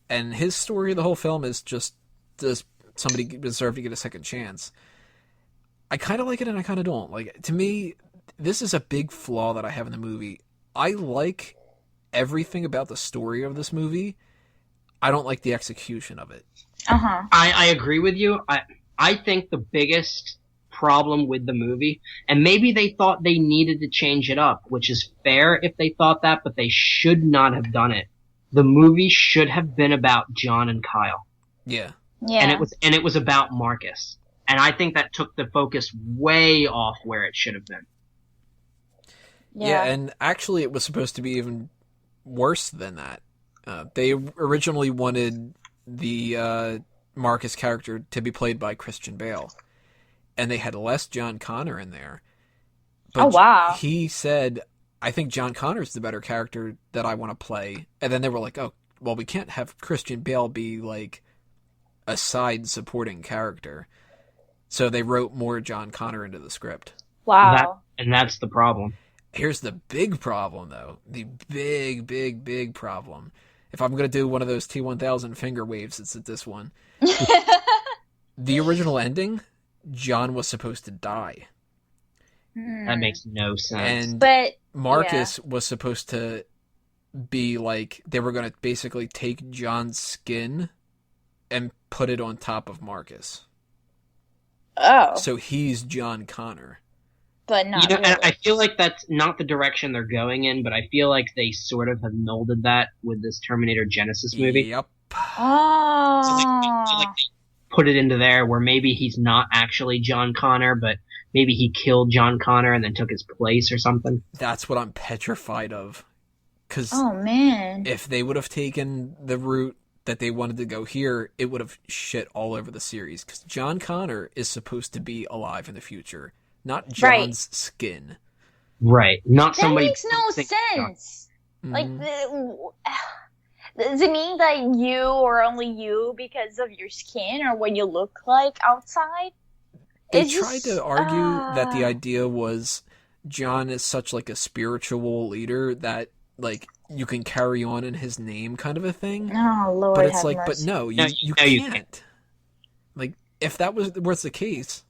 and his story of the whole film is just this somebody deserved to get a second chance. I kind of like it and I kind of don't. Like, to me, this is a big flaw that I have in the movie. I like everything about the story of this movie. I don't like the execution of it. I agree with you. I think the biggest problem with the movie, and maybe they thought they needed to change it up, which is fair if they thought that, but they should not have done it. The movie should have been about John and Kyle. Yeah. Yeah. And it was about Marcus. And I think that took the focus way off where it should have been. Yeah, and actually it was supposed to be even worse than that. They originally wanted the Marcus character to be played by Christian Bale. And they had less John Connor in there. But wow. He said, I think John Connor's the better character that I want to play. And then they were like, oh, well, we can't have Christian Bale be like a side supporting character. So they wrote more John Connor into the script. Wow. And that's the problem. Here's the big problem, though. The big problem. If I'm going to do one of those T-1000 finger waves, it's at this one. The original ending, John was supposed to die. That makes no sense. And Marcus was supposed to be like, they were going to basically take John's skin and put it on top of Marcus. Oh. So he's John Connor. But not really. And I feel like that's not the direction they're going in, but I feel like they sort of have molded that with this Terminator Genesis movie. Yep. Oh. So they put it into there where maybe he's not actually John Connor, but maybe he killed John Connor and then took his place or something. That's what I'm petrified of. Because if they would have taken the route that they wanted to go here, it would have shit all over the series. Because John Connor is supposed to be alive in the future. Not John's skin. Right. Not that somebody... That makes no sense. Like, does it mean that you are only you because of your skin or what you look like outside? They tried to argue that the idea was John is such like a spiritual leader that like you can carry on in his name kind of a thing. Oh, Lord, but it's have like, mercy. but no, you can't. Like, if that was the case,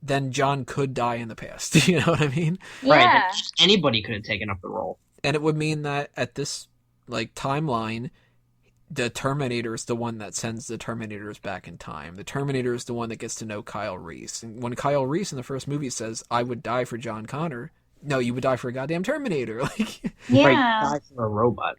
then John could die in the past. You know what I mean? Yeah. Right. Anybody could have taken up the role. And it would mean that at this like timeline, the Terminator is the one that sends the Terminators back in time. The Terminator is the one that gets to know Kyle Reese. And when Kyle Reese in the first movie says, I would die for John Connor, no, you would die for a goddamn Terminator. Like, die for a robot.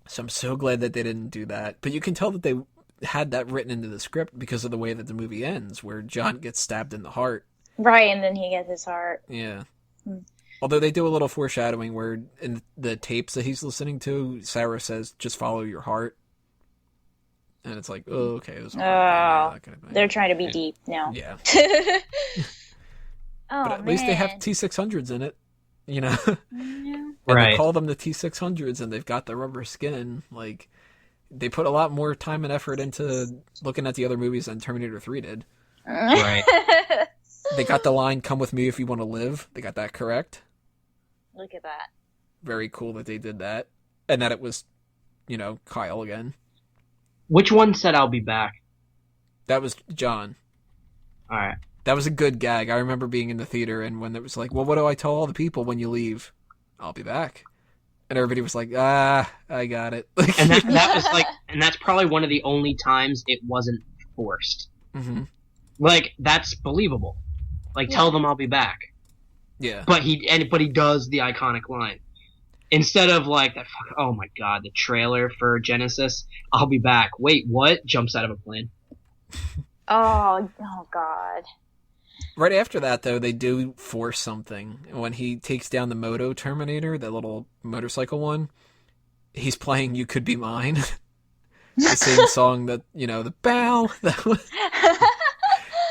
So I'm so glad that they didn't do that. But you can tell that they had that written into the script because of the way that the movie ends, where John gets stabbed in the heart. Right, and then he gets his heart. Yeah. Although they do a little foreshadowing where in the tapes that he's listening to, Sarah says, just follow your heart. And it's like, oh, okay. It was that kind of thing. They're trying to be deep now. Yeah. But at least they have T600s in it, you know? Yeah. And they call them the T600s, and they've got the rubber skin. Like, they put a lot more time and effort into looking at the other movies than Terminator 3 did. Right. They got the line, come with me if you want to live. They got that correct. Look at that. Very cool that they did that. And that it was, you know, Kyle again. Which one said I'll be back? That was John. Alright. That was a good gag. I remember being in the theater, and when it was like, well, what do I tell all the people when you leave? I'll be back. And everybody was like, I got it. And that was like, and that's probably one of the only times it wasn't forced. Mm-hmm. Like, that's believable. Like, tell them I'll be back. Yeah. But he does the iconic line. Instead of like that, oh my god, the trailer for Genesis, I'll be back. Wait, what? Jumps out of a plane. Oh god. Right after that, though, they do force something. When he takes down the Moto Terminator, that little motorcycle one, he's playing You Could Be Mine. The same song that, you know, the bow. That was...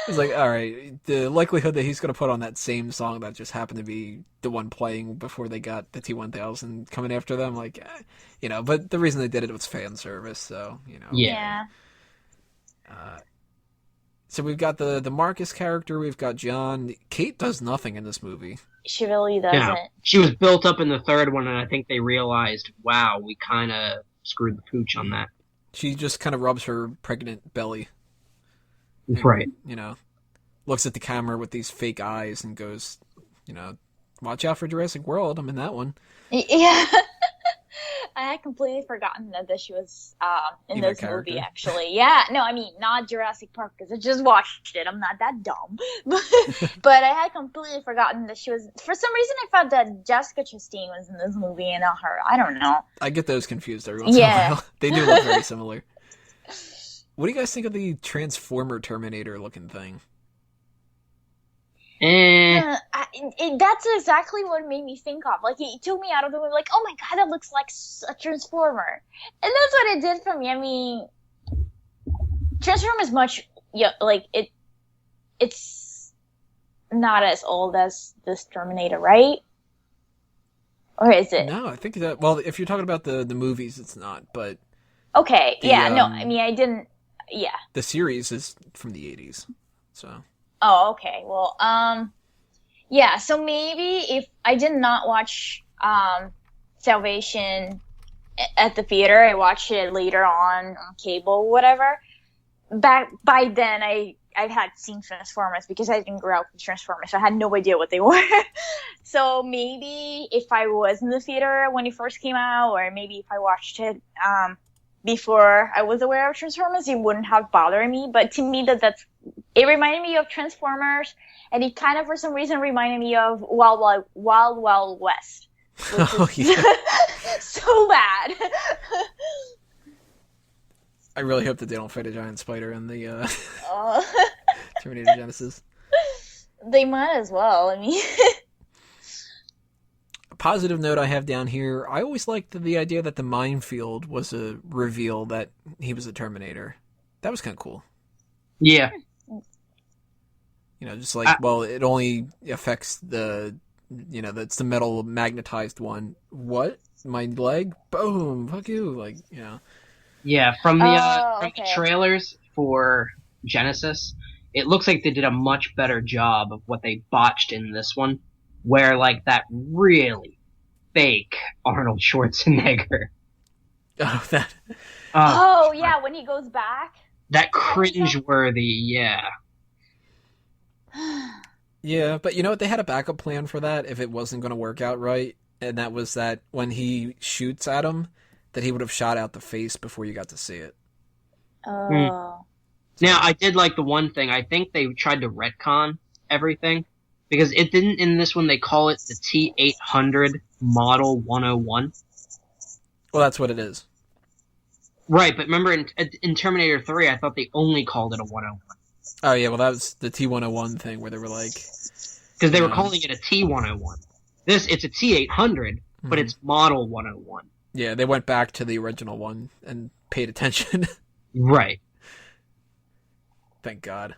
It's like, all right, the likelihood that he's going to put on that same song that just happened to be the one playing before they got the T-1000 coming after them, like, you know, but the reason they did it was fan service, so, you know. Yeah. So we've got the Marcus character, we've got John. Kate does nothing in this movie. She really doesn't. Yeah. She was built up in the third one, and I think they realized, wow, we kind of screwed the pooch on that. She just kind of rubs her pregnant belly. And, Right. Looks at the camera with these fake eyes and goes, watch out for Jurassic World. I'm in that one. Yeah. I had completely forgotten that she was in Even this movie, actually. Yeah, no, I mean, not Jurassic Park, because I just watched it. I'm not that dumb. But I had completely forgotten that she was... For some reason, I thought that Jessica Chastain was in this movie and not her. I don't know. I get those confused every once in a while. They do look very similar. What do you guys think of the Transformer Terminator looking thing? That's exactly what made me think of. Like, it took me out of the movie, like, oh my god, that looks like a Transformer. And that's what it did for me. I mean, Transformer is much, it's not as old as this Terminator, right? Or is it? No, I think that, well, if you're talking about the movies, it's not, but... Okay, no, I mean, I didn't, The series is from the 80s, so... Oh, okay. Well, yeah, so maybe if I did not watch Salvation at the theater, I watched it later on cable or whatever. By then, I had seen Transformers because I didn't grow up with Transformers, so I had no idea what they were. So maybe if I was in the theater when it first came out, or maybe if I watched it before I was aware of Transformers, it wouldn't have bothered me. But to me, it reminded me of Transformers, and it kind of, for some reason, reminded me of Wild West. Which is so bad. I really hope that they don't fight a giant spider in the Terminator Genesis. They might as well, I mean... A positive note I have down here, I always liked the idea that the minefield was a reveal that he was a Terminator. That was kind of cool. Yeah. Just like, it only affects that's the metal magnetized one. What? My leg? Boom! Fuck you! Yeah, from the trailers for Genesis, it looks like they did a much better job of what they botched in this one, where, that really fake Arnold Schwarzenegger. Oh, that... yeah, when he goes back? That cringe-worthy, yeah. Yeah, but you know what? They had a backup plan for that if it wasn't going to work out right, and that was that when he shoots at him, that he would have shot out the face before you got to see it. Oh. Now, I did like the one thing. I think they tried to retcon everything, because it didn't, in this one, they call it the T-800 Model 101. Well, that's what it is. Right, but remember in Terminator 3, I thought they only called it a 101. Oh, yeah, well, that was the T-101 thing where they were like... Because they were calling it a T-101. It's a T-800, but it's Model 101. Yeah, they went back to the original one and paid attention. Right. Thank God.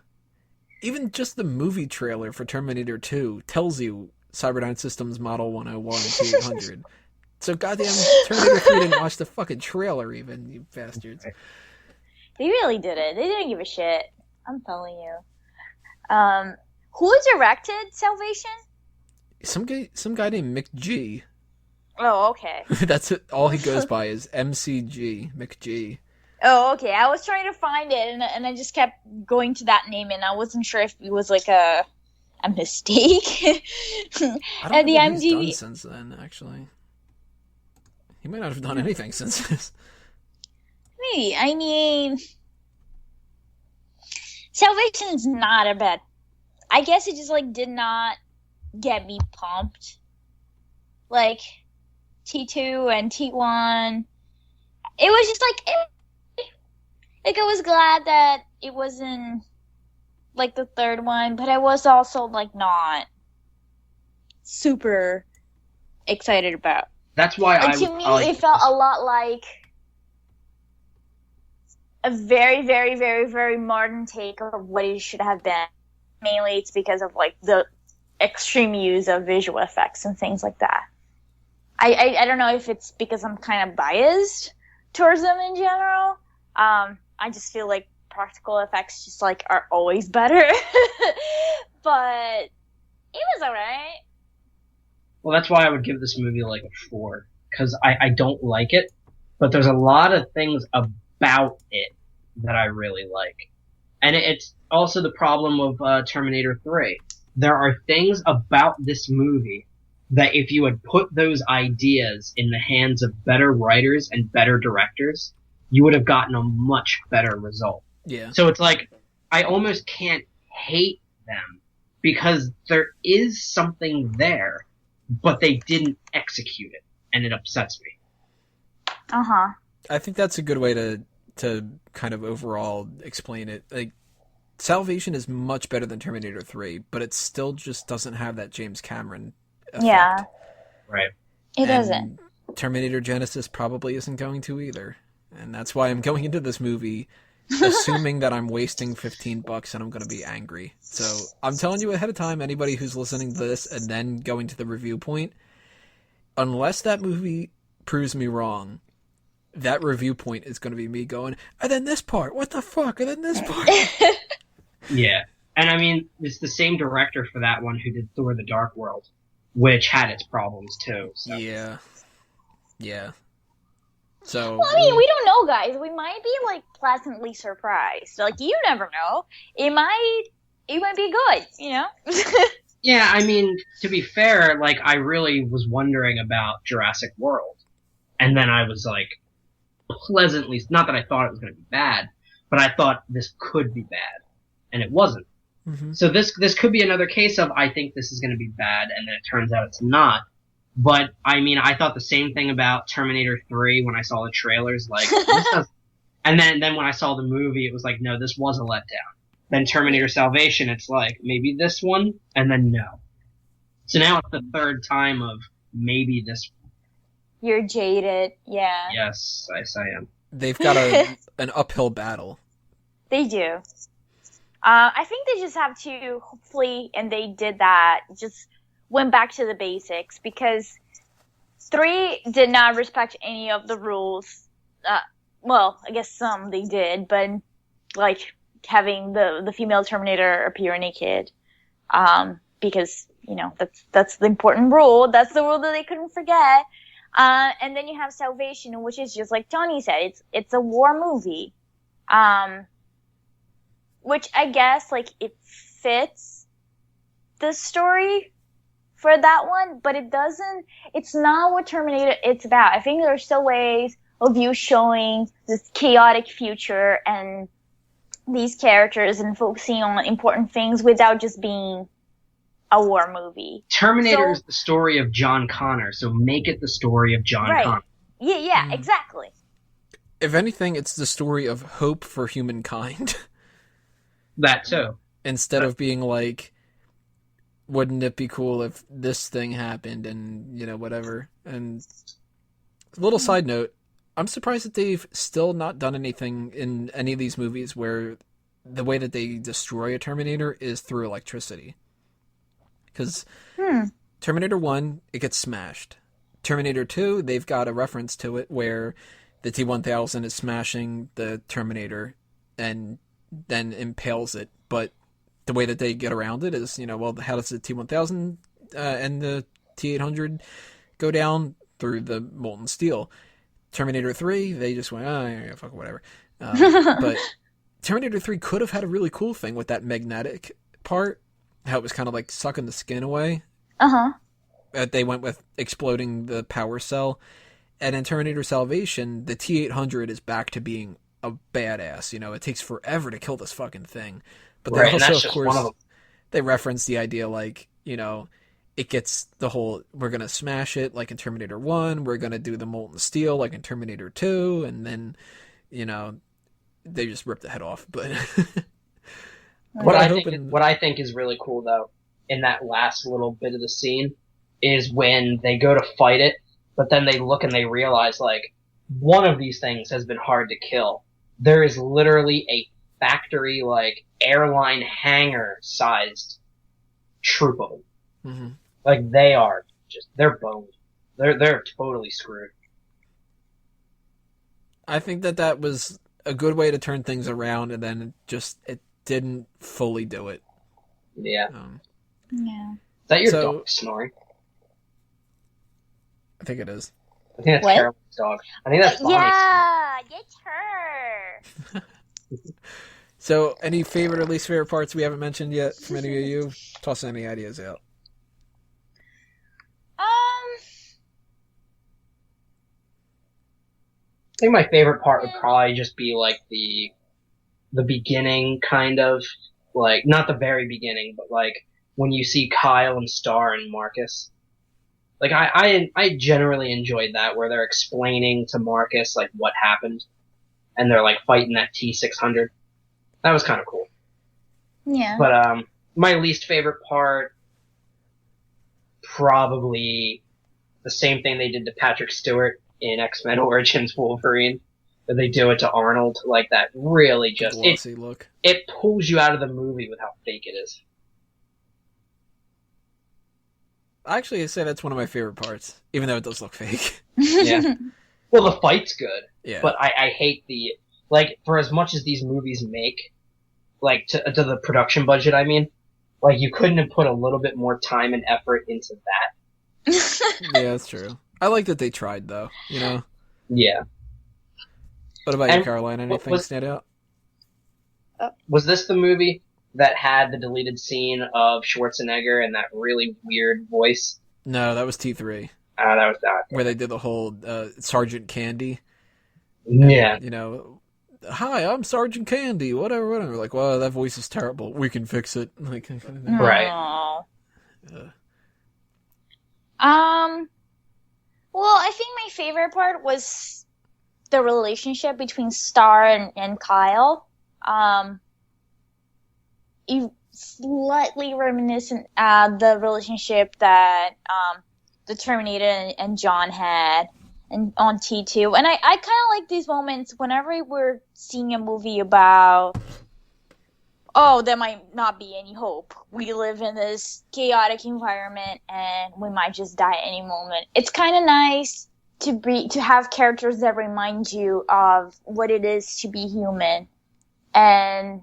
Even just the movie trailer for Terminator 2 tells you Cyberdyne Systems Model 101 T-800. So goddamn Terminator 3 didn't watch the fucking trailer even, you bastards. They really did it. They didn't give a shit. I'm telling you. Who directed Salvation? Some guy named Mick G. Oh, okay. That's it. All he goes by is MCG, Mick G. Oh, okay. I was trying to find it, and I just kept going to that name, and I wasn't sure if it was like a mistake. I don't know what he's done since then, actually. He might not have done anything since this. Maybe. I mean, Salvation is not a bad... I guess it just, did not get me pumped. T2 and T1. It was just I was glad that it wasn't the third one, but I was also not super excited about. That's why to me it felt a lot like a very, very, very, very modern take of what it should have been. Mainly it's because of the extreme use of visual effects and things like that. I don't know if it's because I'm kind of biased towards them in general. I just feel like practical effects just are always better. But it was alright. Well, that's why I would give this movie a 4. Because I don't like it, but there's a lot of things about it that I really like. And it's also the problem of Terminator 3. There are things about this movie that if you had put those ideas in the hands of better writers and better directors, you would have gotten a much better result. Yeah. So it's like, I almost can't hate them because there is something there, but they didn't execute it, and it upsets me. Uh-huh. I think that's a good way to kind of overall explain it. Like, Salvation is much better than Terminator 3, but it still just doesn't have that James Cameron effect. Yeah. Right. It doesn't. Terminator Genesis probably isn't going to either. And that's why I'm going into this movie assuming that I'm wasting $15 and I'm going to be angry. So I'm telling you ahead of time, anybody who's listening to this and then going to the review point, unless that movie proves me wrong, that review point is going to be me going, and then this part, what the fuck, and then this part. Yeah. And I mean, it's the same director for that one who did Thor the Dark World, which had its problems too. So. Yeah. Yeah. So, well, I mean, we don't know, guys. We might be, like, pleasantly surprised. Like, you never know. It might be good, you know? Yeah, I mean, to be fair, like, I really was wondering about Jurassic World. And then I was, like, pleasantly, not that I thought it was going to be bad, but I thought this could be bad. And it wasn't. Mm-hmm. So this could be another case of, I think this is going to be bad, and then it turns out it's not. But, I mean, I thought the same thing about Terminator 3 when I saw the trailers, like, this does... And then when I saw the movie, it was like, no, this was a letdown. Then Terminator Salvation, it's like, maybe this one, and then no. So now it's the third time of maybe this one. You're jaded, yeah. Yes, I am. They've got an uphill battle. They do. I think they just have to, hopefully, and they did that, just went back to the basics, because 3 did not respect any of the rules. Well, I guess some they did, but like having the female Terminator appear naked, because, you know, that's the important rule. That's the rule that they couldn't forget. And then you have Salvation, which is just like Tony said, it's a war movie. Which I guess, like, it fits the story for that one, but it's not what Terminator it's about. I think there are still ways of you showing this chaotic future and these characters and focusing on important things without just being a war movie. Terminator is the story of John Connor, so make it the story of John Connor. Yeah, exactly. If anything, it's the story of hope for humankind. That too. Instead of being like, wouldn't it be cool if this thing happened and, you know, whatever. And a little side note, I'm surprised that they've still not done anything in any of these movies where the way that they destroy a Terminator is through electricity. Because Terminator 1, it gets smashed. Terminator 2, they've got a reference to it where the T-1000 is smashing the Terminator and then impales it. But the way that they get around it is, you know, well, how does the T-1000 and the T-800 go down? Through the molten steel. Terminator 3, they just went, oh, yeah, fuck, whatever. But Terminator 3 could have had a really cool thing with that magnetic part, how it was kind of like sucking the skin away. They went with exploding the power cell. And in Terminator Salvation, the T-800 is back to being a badass. You know, it takes forever to kill this fucking thing. But then also, of course, they reference the idea like, you know, it gets the whole, we're going to smash it like in Terminator 1, we're going to do the molten steel like in Terminator 2, and then, you know, they just rip the head off. But what I think is really cool, though, in that last little bit of the scene, is when they go to fight it, but then they look and they realize, like, one of these things has been hard to kill. There is literally a factory, like, airline hangar-sized troop of them. Mm-hmm. Like, they're boned. They're totally screwed. I think that was a good way to turn things around, and then it didn't fully do it. Yeah. Yeah. Is that your dog snoring? I think it is. I think that's Carolyn's dog. I think that's Bonnie's. Yeah, it's her. So, any favorite or least favorite parts we haven't mentioned yet from any of you? Toss any ideas out. I think my favorite part would probably just be like the beginning, kind of like not the very beginning, but like when you see Kyle and Star and Marcus. Like I generally enjoyed that, where they're explaining to Marcus like what happened, and they're like fighting that T-600. That was kind of cool. Yeah. But my least favorite part, probably the same thing they did to Patrick Stewart in X-Men Origins Wolverine. That they do it to Arnold, like that really just glossy look. It pulls you out of the movie with how fake it is. Actually, I say that's one of my favorite parts, even though it does look fake. Yeah. Well, the fight's good. Yeah. But I hate the, like, for as much as these movies make, like, to the production budget, I mean, like, you couldn't have put a little bit more time and effort into that. Yeah, that's true. I like that they tried, though, you know? Yeah. What about you, Caroline? Anything stand out? Was this the movie that had the deleted scene of Schwarzenegger and that really weird voice? No, that was T3. That was that. Where they did the whole Sergeant Candy. Yeah. And, you know, hi, I'm Sergeant Candy, whatever. Like, well, that voice is terrible. We can fix it. Like, right. Well, I think my favorite part was the relationship between Star and Kyle. Slightly reminiscent the relationship that the Terminator and John had on T2. And I kind of like these moments whenever we're seeing a movie about, oh, there might not be any hope. We live in this chaotic environment and we might just die at any moment. It's kind of nice to have characters that remind you of what it is to be human. And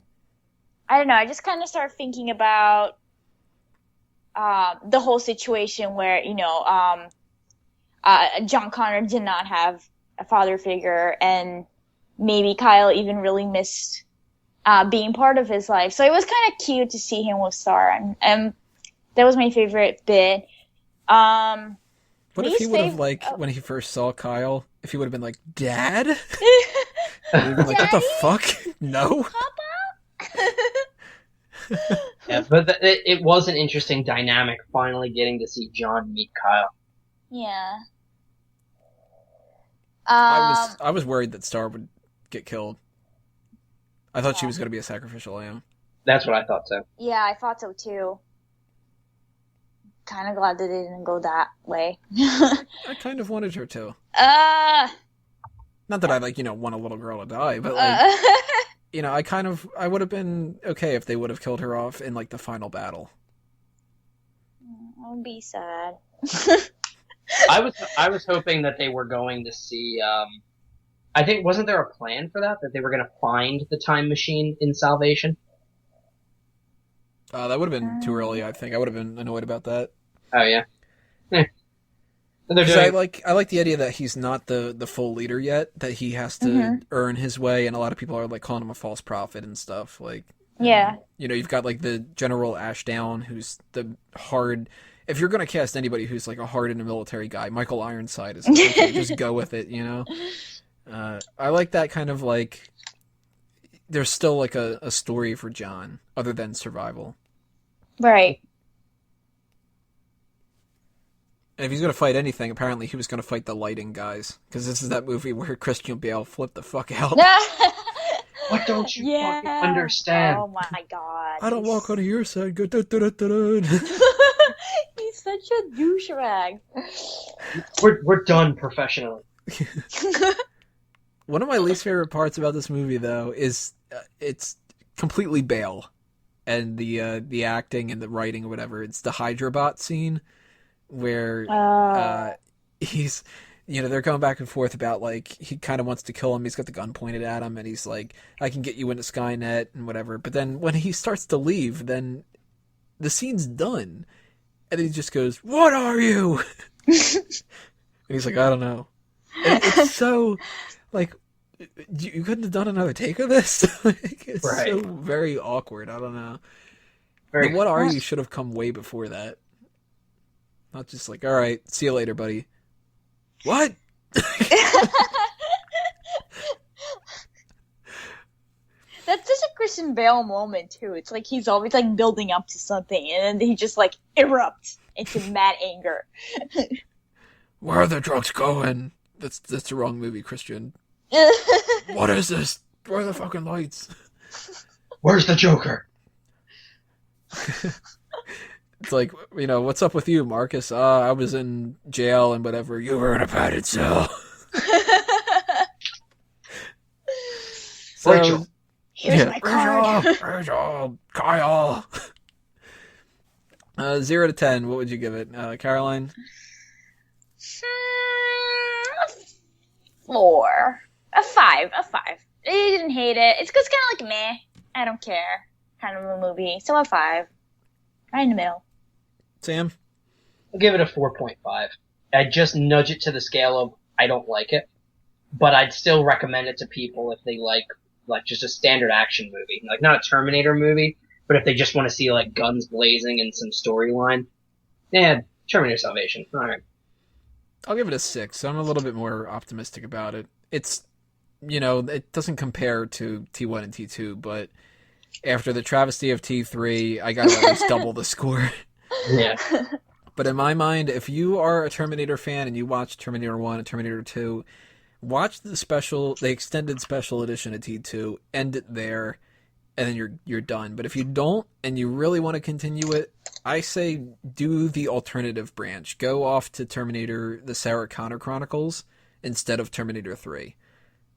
I don't know, I just kind of started thinking about the whole situation where, you know, John Connor did not have a father figure, and maybe Kyle even really missed being part of his life. So it was kind of cute to see him with Star, and that was my favorite bit. What if he would have, like, when he first saw Kyle, if he would have been like, Dad? He'd been like, what the fuck? No? Yeah, but it was an interesting dynamic, finally getting to see John meet Kyle. Yeah. I was worried that Star would get killed. I thought she was going to be a sacrificial lamb. That's what I thought too. Yeah, I thought so too. Kind of glad that they didn't go that way. I kind of wanted her to. Not that I, like, you know, want a little girl to die, but, like, you know, I would have been okay if they would have killed her off in, like, the final battle. I'll be sad. I was hoping that they were going to see, I think, wasn't there a plan for that they were going to find the time machine in Salvation? That would have been too early, I think. I would have been annoyed about that. Oh, yeah. Because I like the idea that he's not the full leader yet, that he has to earn his way, and a lot of people are, like, calling him a false prophet and stuff. Like, yeah. You know, you've got, like, the General Ashdown, who's the hard... If you're going to cast anybody who's, like, a hard and a military guy, Michael Ironside is like, okay, just go with it, you know? I like that kind of, like... There's still, like, a story for John, other than survival. Right. And if he's going to fight anything, apparently he was going to fight the lighting guys. Because this is that movie where Christian Bale flipped the fuck out. What don't you fucking understand? Oh my god. I don't walk on your side. Go da da da da. He's such a douchebag. We're done professionally. One of my least favorite parts about this movie, though, is it's completely Bale. And the acting and the writing or whatever. It's the Hydrobot scene where he's, you know, they're going back and forth about, like, he kind of wants to kill him. He's got the gun pointed at him, and he's like, I can get you into Skynet and whatever. But then when he starts to leave, then the scene's done. And he just goes, what are you? And he's like, I don't know. And it's so, like, You couldn't have done another take of this? It's Right. so very awkward. I don't know. Very The What Are You should have come way before that. Not just like, all right, see you later, buddy. What? That's such a Christian Bale moment too. It's like he's always like building up to something, and then he just like erupts into mad anger. Where are the drugs going? That's the wrong movie, Christian. What is this? Where are the fucking lights? Where's the Joker? It's like, what's up with you, Marcus? I was in jail and whatever. You were in a padded cell. So, Rachel. Here's my card. Rachel, Kyle. 0 to 10, what would you give it, Caroline? 4. A 5. A 5. I didn't hate it. It's kind of like meh. I don't care. Kind of a movie. So a 5. Right in the middle. Sam? I'll give it a 4.5. I'd just nudge it to the scale of I don't like it, but I'd still recommend it to people if they like just a standard action movie. Like, not a Terminator movie, but if they just want to see, like, guns blazing and some storyline. Yeah, Terminator Salvation. Alright. I'll give it a 6. I'm a little bit more optimistic about it. It's, it doesn't compare to T1 and T2, but after the travesty of T3, I gotta at least double the score. Yeah. But in my mind, if you are a Terminator fan and you watch Terminator 1 and Terminator 2, watch the extended special edition of T2, end it there, and then you're done. But if you don't, and you really want to continue it, I say do the alternative branch. Go off to Terminator, the Sarah Connor Chronicles, instead of Terminator 3.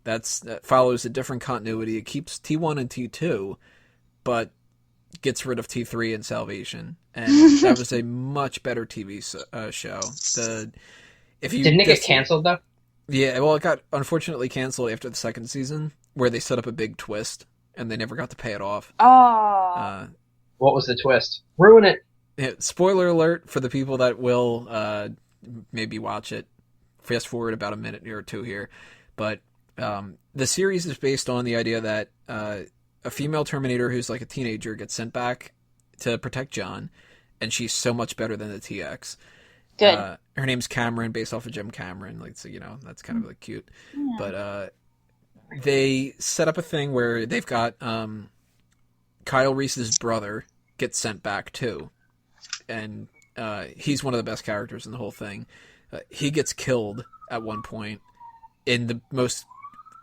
That follows a different continuity. It keeps T1 and T2, but gets rid of T3 and Salvation. And that was a much better TV show. Didn't it get canceled, though? Yeah, well, it got unfortunately canceled after the second season, where they set up a big twist, and they never got to pay it off. Oh. What was the twist? Ruin it. Yeah, spoiler alert for the people that will maybe watch it. Fast forward about a minute or two here. But the series is based on the idea that a female Terminator who's like a teenager gets sent back to protect John, and she's so much better than the TX. Good. Her name's Cameron, based off of Jim Cameron. Like, so, that's kind of like cute. Yeah. But they set up a thing where they've got Kyle Reese's brother gets sent back too, and he's one of the best characters in the whole thing. He gets killed at one point in the most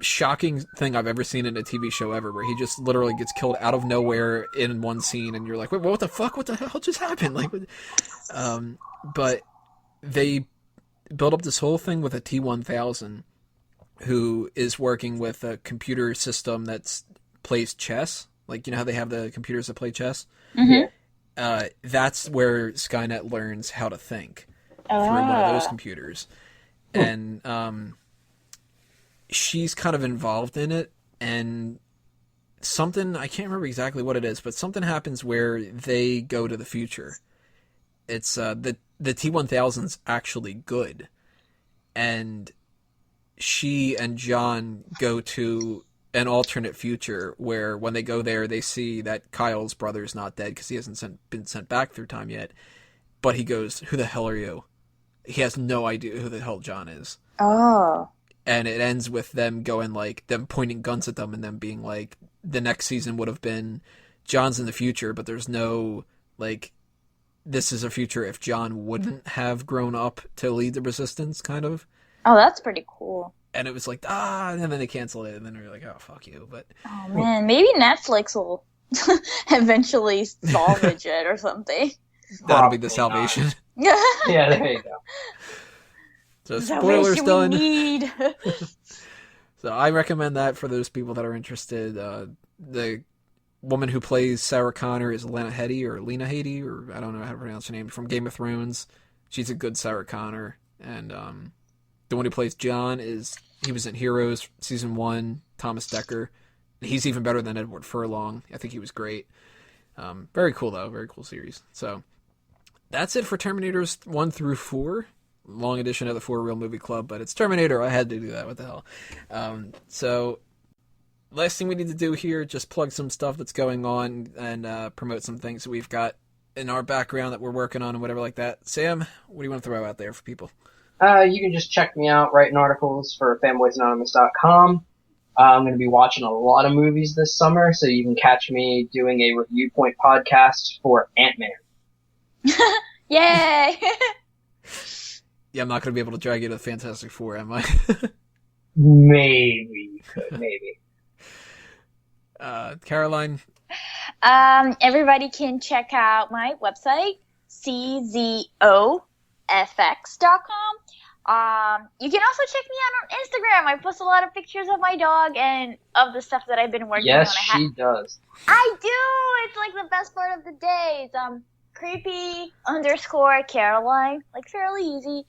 shocking thing I've ever seen in a TV show ever, where he just literally gets killed out of nowhere in one scene, and you're like, wait, what the fuck? What the hell just happened? Like, but they built up this whole thing with a T-1000 who is working with a computer system that plays chess. Like, how they have the computers that play chess? Mm-hmm. That's where Skynet learns how to think through one of those computers. And she's kind of involved in it, and something, I can't remember exactly what it is, but something happens where they go to the future. It's the T-1000's actually good, and she and John go to an alternate future where when they go there, they see that Kyle's brother's not dead because he hasn't been sent back through time yet. But he goes, "Who the hell are you?" He has no idea who the hell John is. Oh. And it ends with them going, like, them pointing guns at them and them being like, the next season would have been John's in the future, but there's no, like, this is a future if John wouldn't have grown up to lead the resistance, kind of. Oh, that's pretty cool. And it was like, and then they canceled it, and then we were like, oh, fuck you. But oh, man, maybe Netflix will eventually salvage it or something. That'll be the salvation. Yeah, there you go. So spoilers done. Need. So I recommend that for those people that are interested. The woman who plays Sarah Connor is Lena Headey, or I don't know how to pronounce her name, from Game of Thrones. She's a good Sarah Connor. And the one who plays John he was in Heroes Season 1, Thomas Dekker. He's even better than Edward Furlong. I think he was great. Very cool, though. Very cool series. So that's it for Terminators 1 through 4. long edition of the For Real Movie Club, but it's Terminator. I had to do that. What the hell? So last thing we need to do here, just plug some stuff that's going on and promote some things that we've got in our background that we're working on and whatever like that. Sam, what do you want to throw out there for people? You can just check me out writing articles for fanboysanonymous.com. I'm going to be watching a lot of movies this summer, so you can catch me doing a Review Point podcast for Ant-Man. Yay! Yeah, I'm not going to be able to drag you to the Fantastic Four, am I? Maybe you could, maybe. Caroline? Everybody can check out my website, czofx.com. You can also check me out on Instagram. I post a lot of pictures of my dog and of the stuff that I've been working on. Yes, she does. I do! It's like the best part of the day. It's creepy_Caroline. Like, fairly easy.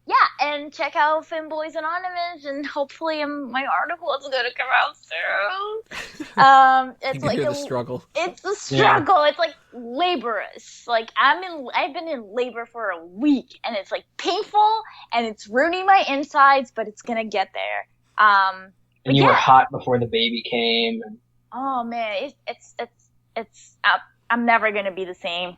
Yeah, and check out Fanboys Anonymous, and hopefully my article is going to come out soon. It's you can like hear the struggle. It's a struggle. Yeah. It's like laborious. Like I've been in labor for a week, and it's like painful, and it's ruining my insides, but it's gonna get there. And you were hot before the baby came. And... Oh man, it's I'm never gonna be the same.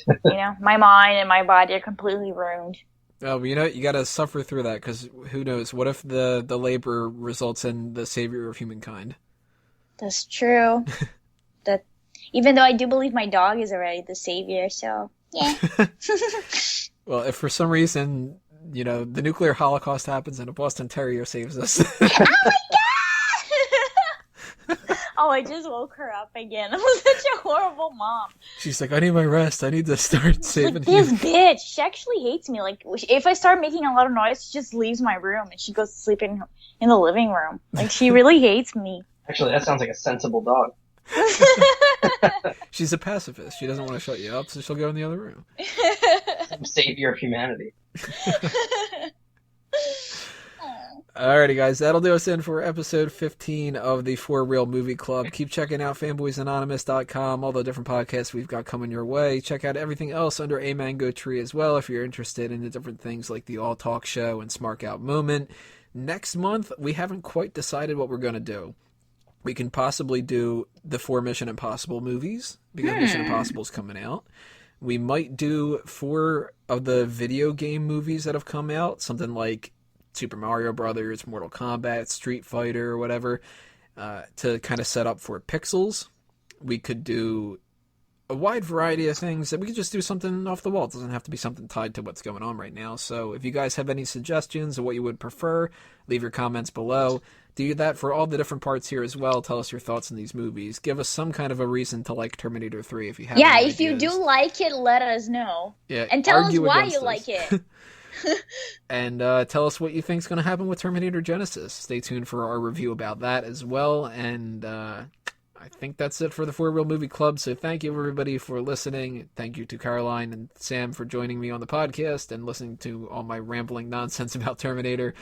You know, my mind and my body are completely ruined. Oh, you know, you gotta suffer through that, because who knows? What if the labor results in the savior of humankind? That's true. That even though I do believe my dog is already the savior, so yeah. Well, if for some reason, you know, the nuclear holocaust happens and a Boston Terrier saves us. Oh my god! Oh, I just woke her up again. I'm such a horrible mom. She's like, I need my rest. I need to start saving like, this bitch. She actually hates me. Like, if I start making a lot of noise, she just leaves my room and she goes to sleep in the living room. Like, she really hates me. Actually, that sounds like a sensible dog. She's a pacifist. She doesn't want to shut you up, so she'll go in the other room. Some savior of humanity. Alrighty, guys, that'll do us in for episode 15 of the For Real Movie Club. Keep checking out fanboysanonymous.com, all the different podcasts we've got coming your way. Check out everything else under A Mango Tree as well if you're interested in the different things like the All Talk Show and Smark Out Moment. Next month, we haven't quite decided what we're going to do. We can possibly do the 4 Mission Impossible movies, because Mission Impossible is coming out. We might do 4 of the video game movies that have come out, something like Super Mario Brothers, Mortal Kombat, Street Fighter, or whatever, to kind of set up for Pixels. We could do a wide variety of things, that we could just do something off the wall. It doesn't have to be something tied to what's going on right now. So if you guys have any suggestions of what you would prefer, leave your comments below. Do that for all the different parts here as well. Tell us your thoughts on these movies. Give us some kind of a reason to like Terminator 3 if you have any if you do like it, let us know. Yeah, and tell us why you like it. And tell us what you think is going to happen with Terminator Genesis. Stay tuned for our review about that as well. And I think that's it for the For Real Movie Club. So thank you, everybody, for listening. Thank you to Caroline and Sam for joining me on the podcast and listening to all my rambling nonsense about Terminator.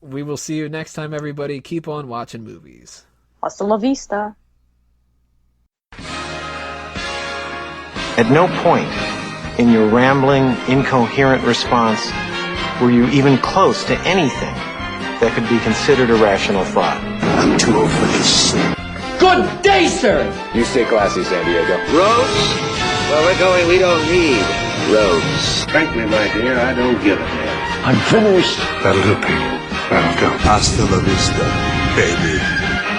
We will see you next time, everybody. Keep on watching movies. Hasta la vista. At no point in your rambling, incoherent response were you even close to anything that could be considered a rational thought. I'm too old for this. Good day, sir! You stay classy, San Diego. Roads? Well, we're going, we don't need roads. Frankly, my dear, I don't give a damn. I'm finished. That'll do, Pete. That'll do. Hasta la vista, baby.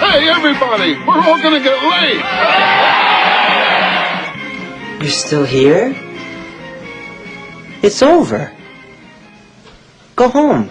Hey, everybody! We're all gonna get late! You're still here? It's over. Go home.